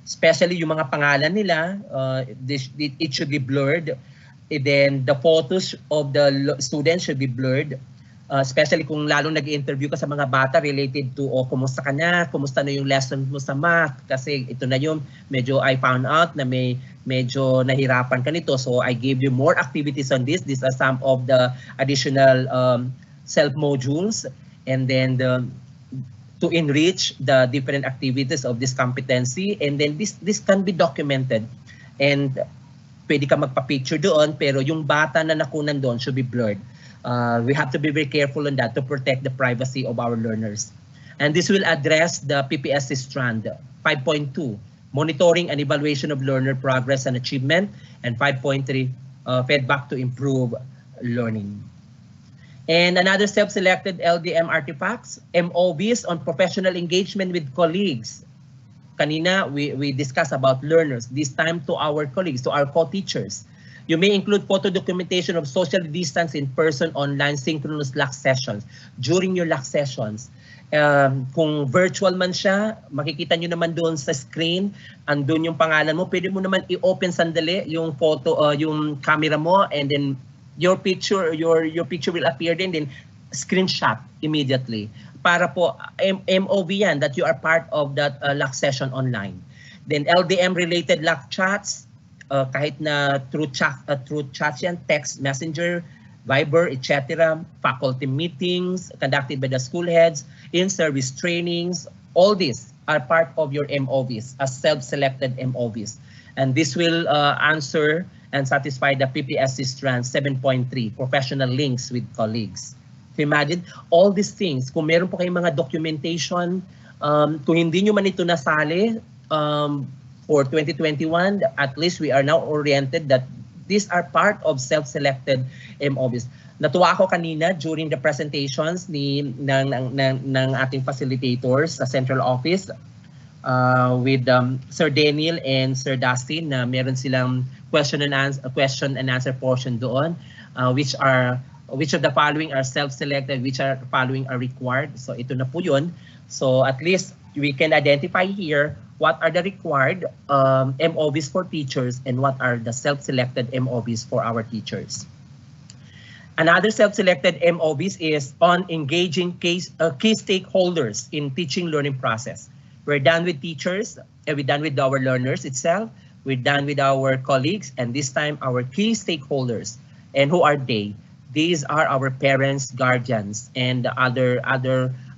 especially yung mga pangalan nila. It should be blurred. And then the photos of the students should be blurred, especially kung lalong nag-interview ka sa mga bata related to kumusta ka na, kumusta na yung lesson mo sa math, kasi ito na yung medyo I found out na medyo nahirapan ka nito, so I gave you more activities on this. These are some of the additional self-modules, and then to enrich the different activities of this competency, and then this can be documented, and pwede ka magpa-picture doon, pero yung bata na nakunan doon should be blurred. We have to be very careful on that to protect the privacy of our learners. And this will address the PPSC strand 5.2, monitoring and evaluation of learner progress and achievement, and 5.3, feedback to improve learning. And another self-selected LDM artifacts, MOVs on professional engagement with colleagues. Kanina, we discussed about learners, this time to our colleagues, to our co-teachers. You may include photo documentation of social distance in person, online, synchronous LAC sessions. During your LAC sessions, kung virtual man siya, makikita nyo naman doon sa screen, andun yung pangalan mo, pwede mo naman i-open sandali yung photo, yung camera mo, and then your picture will appear then screenshot immediately. Para po, MOV yan, that you are part of that LAC session online. Then LDM-related LAC chats, kahit na through chats yan, text, messenger, Viber, etc. Faculty meetings conducted by the school heads, in-service trainings, all these are part of your MOVs as self-selected MOVs. And this will answer and satisfy the PPSC strand 7.3, professional links with colleagues. So imagine all these things. Kung meron po kayong mga documentation, kung hindi nyo man ito nasali for 2021, at least we are now oriented that these are part of self-selected MOVs. Natuwa ako kanina during the presentations ng ating facilitators sa central office with Sir Daniel and Sir Dustin, na meron silang question and answer portion doon, which of the following are self-selected, which are following are required. So ito na po yun. So at least we can identify here what are the required MOVs for teachers and what are the self-selected MOVs for our teachers. Another self-selected MOVs is on engaging key stakeholders in teaching learning process. We're done with teachers, and we're done with our learners itself, we're done with our colleagues, and this time our key stakeholders. And who are they? These are our parents, guardians, and other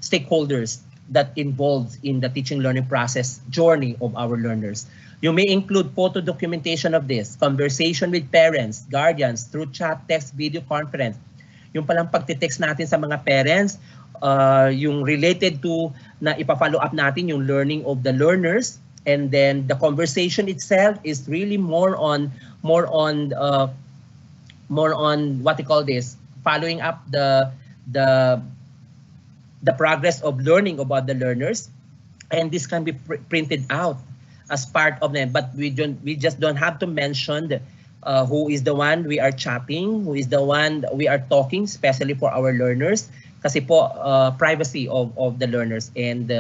stakeholders that involved in the teaching learning process journey of our learners. You may include photo documentation of this, conversation with parents, guardians, through chat, text, video conference. Yung palang pagtitext natin sa mga parents, yung related to na ipa-follow up natin yung learning of the learners, and then the conversation itself is really more on what you call this, following up the progress of learning about the learners, and this can be printed out as part of them. But we just don't have to mention who is the one we are chatting, who is the one we are talking, especially for our learners, kasi po privacy of the learners, and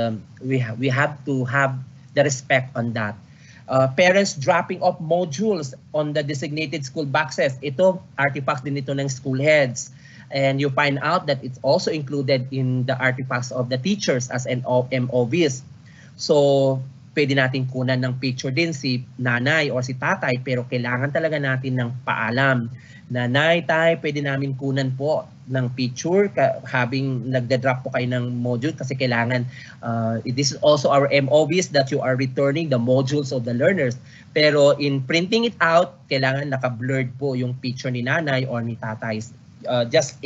we have to have the respect on that. Parents dropping off modules on the designated school boxes. Ito, artifacts din ito ng school heads. And you find out that it's also included in the artifacts of the teachers as an MOVs. So pwede natin kunan ng picture din si nanay or si tatay, pero kailangan talaga natin ng paalam. Nanay, tay, pwede namin kunan po ng picture habing nagda-drop po kayo ng module kasi kailangan, this is also our MOVs that you are returning the modules of the learners. Pero in printing it out, kailangan naka-blurred po yung picture ni nanay or ni tatay, just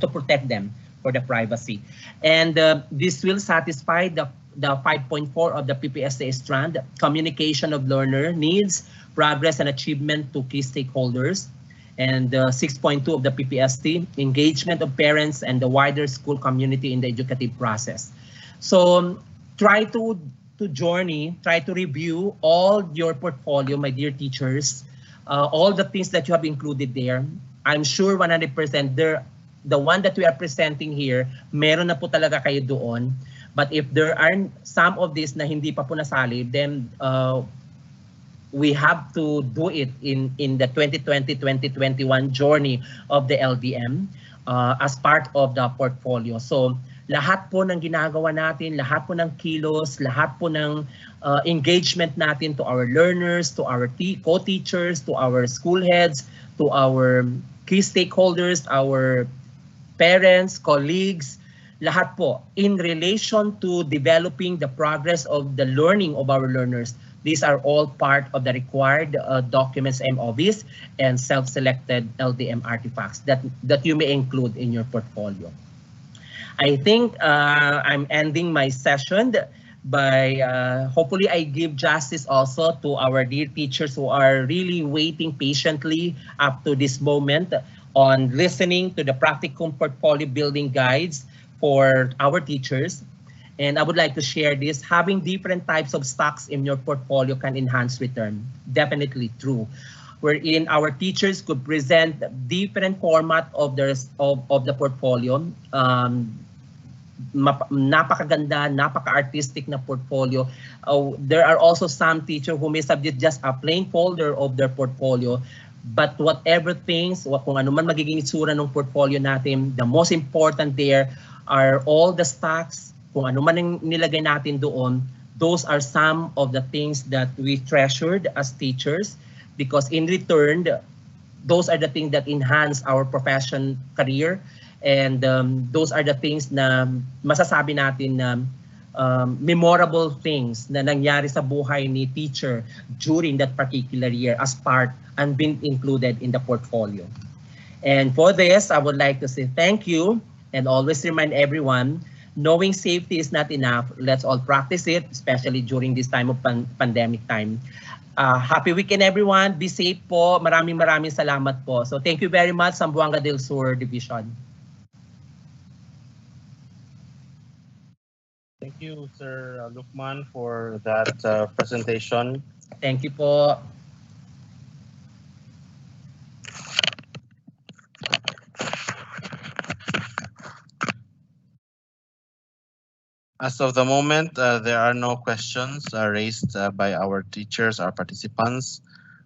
to protect them for the privacy. And this will satisfy the 5.4 of the PPSA strand, communication of learner needs, progress and achievement to key stakeholders. And 6.2 of the PPST, engagement of parents and the wider school community in the educative process. So try to review all your portfolio, my dear teachers, all the things that you have included there. I'm sure 100% the one that we are presenting here, meron na po talaga kayo doon. But if there are some of this na hindi pa po nasali, then we have to do it in the 2020-2021 journey of the LDM as part of the portfolio. So lahat po ng ginagawa natin, lahat po ng kilos, lahat po ng engagement natin to our learners, to our co-teachers, to our school heads, to our key stakeholders, our parents, colleagues, lahat po in relation to developing the progress of the learning of our learners. These are all part of the required documents, MOVs, and self-selected LDM artifacts that you may include in your portfolio. I think I'm ending my session by hopefully I give justice also to our dear teachers who are really waiting patiently up to this moment on listening to the Practicum portfolio building guides for our teachers. And I would like to share this. Having different types of stocks in your portfolio can enhance return. Definitely true. Wherein our teachers could present different format of the portfolio. Napakaganda, napaka-artistic na portfolio. There are also some teachers who may submit just a plain folder of their portfolio. But whatever things, kung ano man magiging itsura ng portfolio natin, the most important there are all the stocks, kung ano man ang nilagay natin doon. Those are some of the things that we treasured as teachers because in return, those are the things that enhance our profession career. And those are the things na masasabi natin na memorable things na nangyari sa buhay ni teacher during that particular year as part and being included in the portfolio. And for this, I would like to say thank you and always remind everyone, knowing safety is not enough. Let's all practice it, especially during this time of pandemic time. Happy weekend, everyone. Be safe po. Maraming salamat po. So thank you very much, Zamboanga del Sur Division. Thank you, Sir Lukman, for that presentation. Thank you po. As of the moment, there are no questions raised by our teachers, our participants.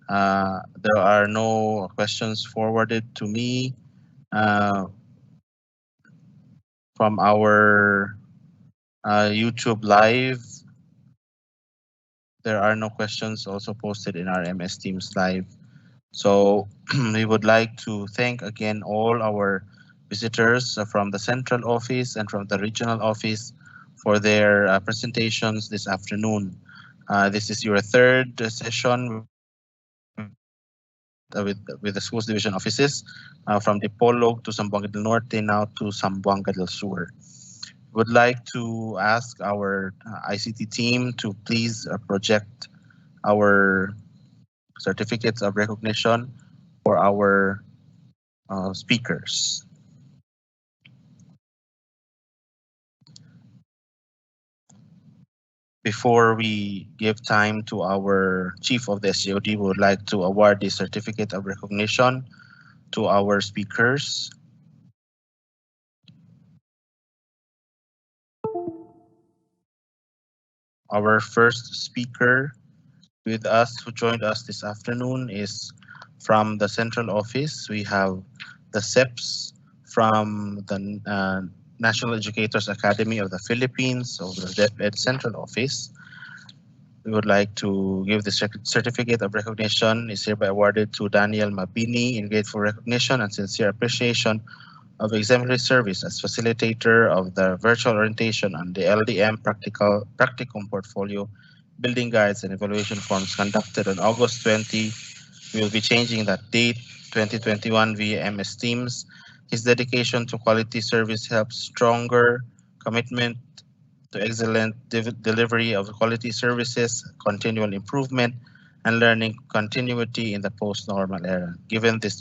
There are no questions forwarded to me from our YouTube Live. There are no questions also posted in our MS Teams Live. So we would like to thank again all our visitors from the central office and from the regional office for their presentations this afternoon. This is your third session with the schools division offices from Dipolog to Zamboanga del Norte, now to Zamboanga del Sur. Would like to ask our ICT team to please project our certificates of recognition for our speakers. Before we give time to our chief of the SGOD, we would like to award the certificate of recognition to our speakers. Our first speaker with us who joined us this afternoon is from the central office. We have the SEPs from the National Educators Academy of the Philippines, of the DepEd Central Office. we would like to give the certificate of recognition is hereby awarded to Daniel Mabini in grateful recognition and sincere appreciation of exemplary service as facilitator of the virtual orientation on the LDM Practicum portfolio building guides and evaluation forms conducted on August 20. We will be changing that date, 2021 via MS Teams. His dedication to quality service helps stronger commitment to excellent delivery of quality services, continual improvement, and learning continuity in the post-normal era. Given this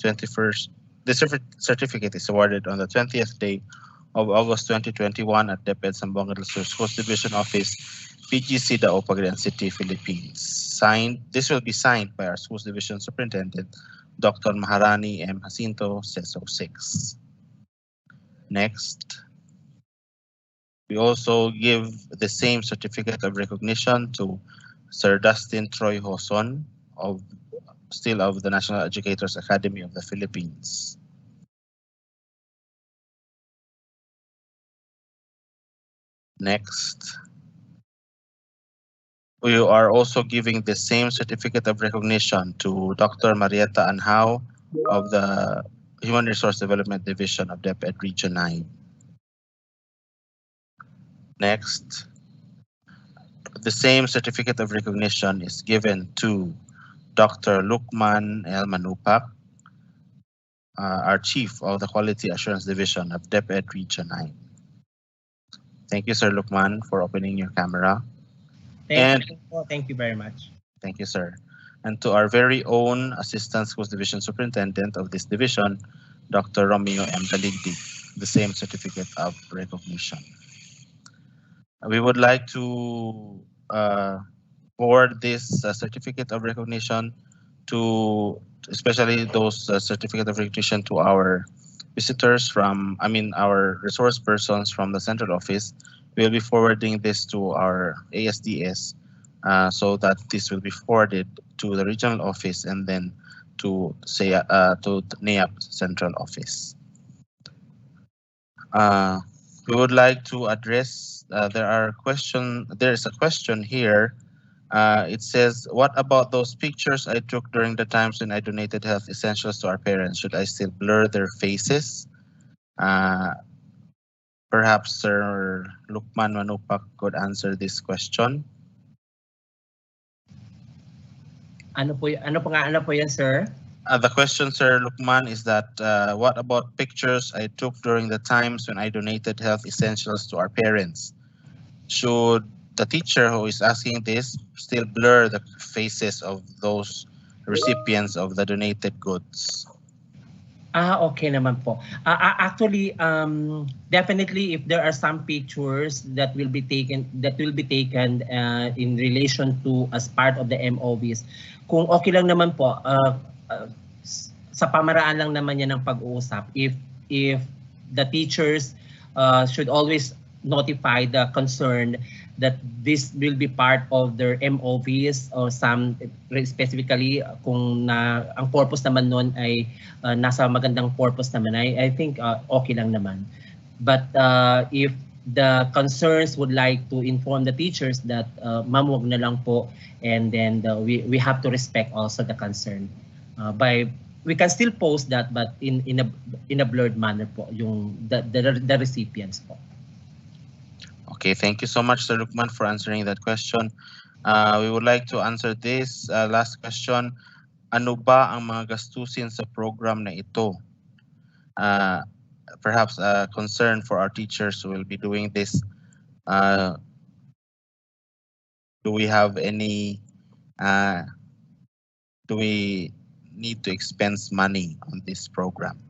certificate is awarded on the 20th day of August 2021 at DepEd Zamboanga del Sur Schools Division Office, PGC Dao Pagadian City, Philippines. This will be signed by our Schools Division Superintendent, Dr. Maharani M. Jacinto, CESO 6. Next. We also give the same certificate of recognition to Sir Dustin Troy Hoson, still of the National Educators Academy of the Philippines. Next. We are also giving the same certificate of recognition to Dr. Marietta Anhao of the Human Resource Development Division of DepEd Region 9. Next, the same certificate of recognition is given to Dr. Lukman L. Manupak, our Chief of the Quality Assurance Division of DepEd Region 9. Thank you, Sir Lukman, for opening your camera. Thank you very much. Thank you, sir. And to our very own Assistant Schools Division Superintendent of this division, Dr. Romeo M. Baligdi, the same certificate of recognition. We would like to forward this certificate of recognition to, especially those certificate of recognition to our visitors our resource persons from the central office. We'll be forwarding this to our ASDS so that this will be forwarded to the regional office and then to NEAP central office. We would like to address, there is a question here. It says, what about those pictures I took during the times when I donated health essentials to our parents? Should I still blur their faces? Perhaps Sir Lukman Manupak could answer this question. Ano po yan, sir? The question, Sir Lukman, is that what about pictures I took during the times when I donated health essentials to our parents? Should the teacher who is asking this still blur the faces of those recipients of the donated goods? Okay naman po. Actually, definitely if there are some pictures that will be taken in relation to as part of the MOVs, kung okay lang naman po, sa pamaraan lang naman yan ng pag-uusap, if the teachers should always notify the concerned that this will be part of their MOVs or some specifically kung ang purpose naman nun ay nasa magandang purpose naman, I think okay lang naman. But if the concerns would like to inform the teachers that ma'am, wag na lang po, and then we have to respect also the concern. We can still post that, but in a blurred manner po yung the recipients po. Okay, thank you so much, Sir Lukman, for answering that question. We would like to answer this last question. Ano ba ang mga gastusin sa program na ito? Perhaps a concern for our teachers who will be doing this. Do we have any, do we need to expense money on this program?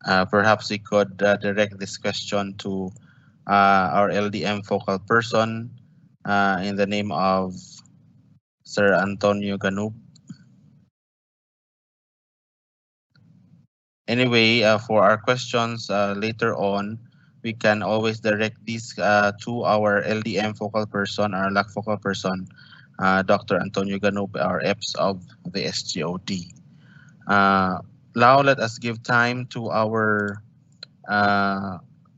Perhaps we could direct this question to our LDM focal person in the name of Sir Antonio Ganub. Anyway, for our questions later on, we can always direct these to our LDM focal person, our LAC focal person, Dr. Antonio Ganub, our EPS of the SGOD. Now let us give time to our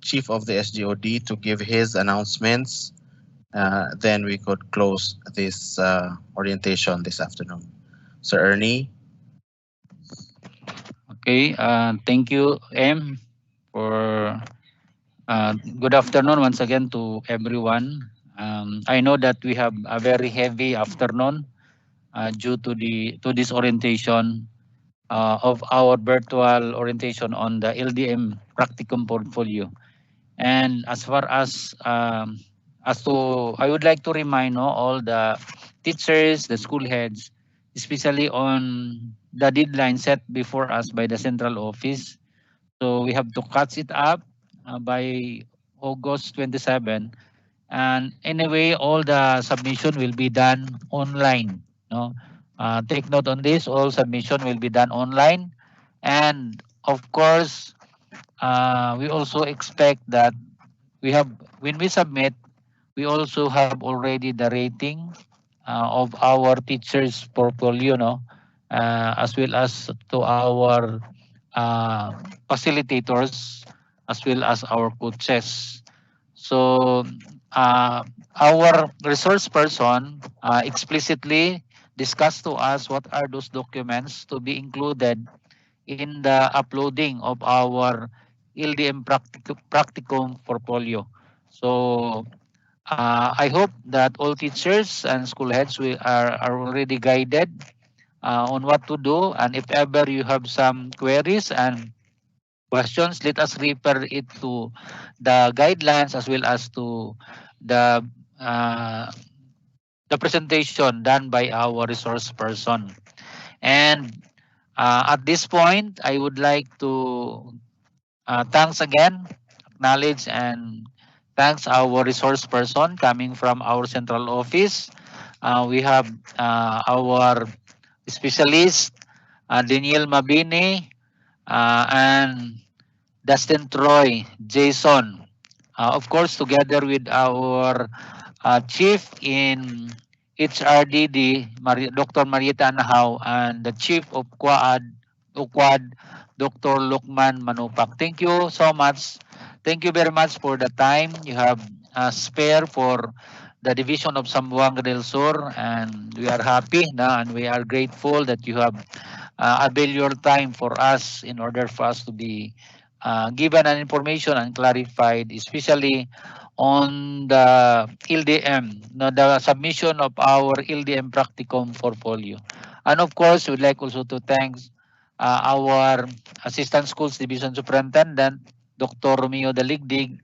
Chief of the SGOD to give his announcements. Then we could close this orientation this afternoon. Sir Ernie. Okay, thank you, M, for good afternoon once again to everyone. I know that we have a very heavy afternoon due to this orientation of our virtual orientation on the LDM practicum portfolio. And as far as I would like to remind all the teachers, the school heads, especially on the deadline set before us by the central office. So we have to catch it up by August 27. And anyway, all the submission will be done online. No, take note on this. All submission will be done online, and of course, we also expect that we have when we submit, we also have already the rating of our teachers' portfolio, no, as well as to our uh, facilitators, as well as our coaches. So our resource person explicitly discussed to us what are those documents to be included in the uploading of our LDM practicum portfolio. So I hope that all teachers and school heads are already guided on what to do. And if ever you have some queries and questions, let us refer it to the guidelines as well as to the uh, the presentation done by our resource person. And at this point, I would like to thanks again, acknowledge and thanks our resource person coming from our central office. We have our specialist, Daniel Mabini, and Dustin Troy, Jason. Of course, together with our chief in HRDD, Dr. Marieta Anahaw, and the chief of UQAD, Dr. Lukman Manupak. Thank you so much. Thank you very much for the time you have spare for the division of Zamboanga del Sur, and we are happy and we are grateful that you have availed your time for us in order for us to be given an information and clarified, especially on the LDM, the submission of our LDM practicum portfolio. And of course, we'd like also to thank our Assistant Schools Division Superintendent, Dr. Romeo Daligdig.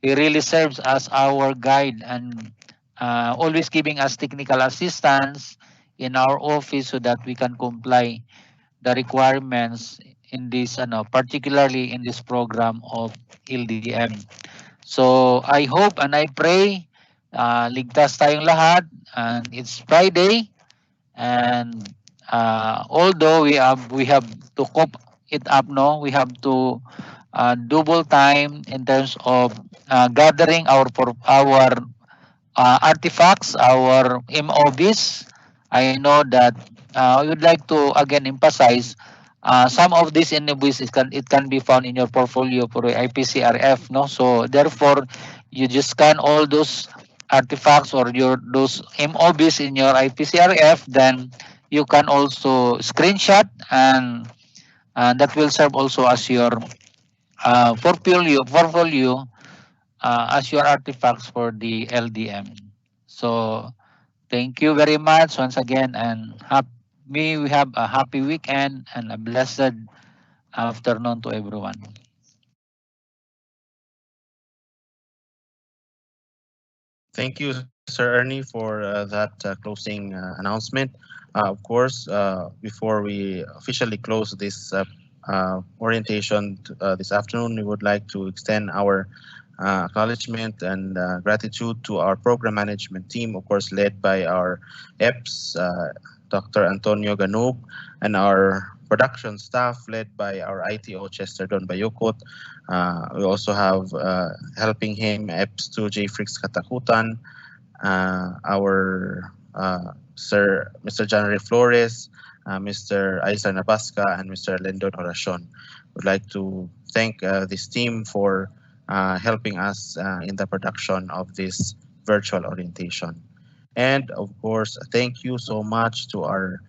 He really serves as our guide and always giving us technical assistance in our office so that we can comply the requirements in this, particularly in this program of LDM. So I hope and I pray ligtas tayong lahat, and it's Friday, and although we have to cope it up, we have to double time in terms of gathering our artifacts, our MOBs. I know that I would like to again emphasize some of these MOBs it can be found in your portfolio for IPCRF, no. So therefore, you just scan all those artifacts or those MOBs in your IPCRF, then you can also screenshot, and that will serve also as your portfolio as your artifacts for the LDM. So thank you very much once again, and may we have a happy weekend and a blessed afternoon to everyone. Thank you, Sir Ernie, for that closing announcement. Of course, before we officially close this orientation this afternoon, we would like to extend our acknowledgement and gratitude to our program management team, of course, led by our EPS, Dr. Antonio Ganug, and our production staff led by our ITO, Chester Don Bayukot. We also have helping him EPS2 J. Frix Katakutan, our Mr. January Flores, Mr. Aisa Nabasca and Mr. Lendon Oracion. Would like to thank this team for helping us in the production of this virtual orientation. And of course, thank you so much to our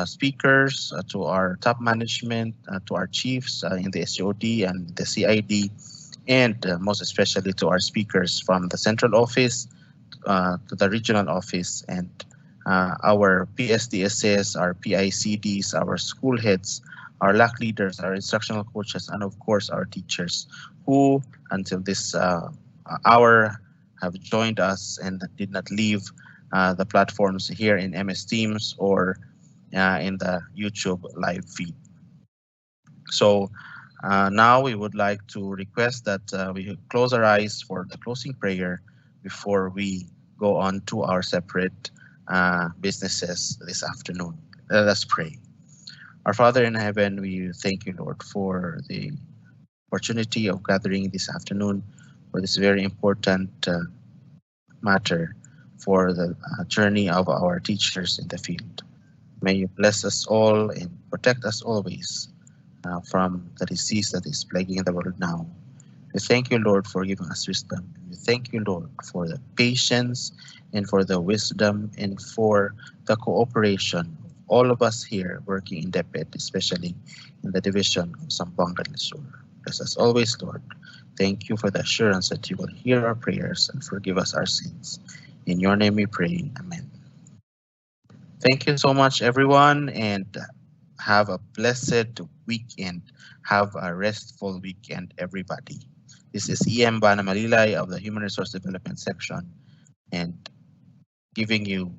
speakers, to our top management, to our chiefs in the SOD and the CID, and most especially to our speakers from the central office, to the regional office, and our PSDSS, our PICDs, our school heads, our LAC leaders, our instructional coaches, and of course our teachers who until this hour have joined us and did not leave the platforms here in MS Teams or in the YouTube live feed. So now we would like to request that we close our eyes for the closing prayer before we go on to our separate businesses this afternoon. Let us pray. Our Father in heaven, we thank you, Lord, for the opportunity of gathering this afternoon for this very important matter for the journey of our teachers in the field. May you bless us all and protect us always from the disease that is plaguing the world now. We thank you, Lord, for giving us wisdom. We thank you, Lord, for the patience and for the wisdom and for the cooperation of all of us here working in DepEd, especially in the division of Zamboanga and Sur. Bless us always, Lord. Thank you for the assurance that you will hear our prayers and forgive us our sins. In your name we pray. Amen. Thank you so much, everyone, and have a blessed weekend. Have a restful weekend, everybody. This is EM Bana Malilay of the Human Resource Development Section and giving you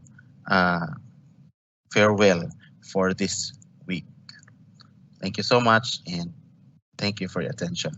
farewell for this week. Thank you so much and thank you for your attention.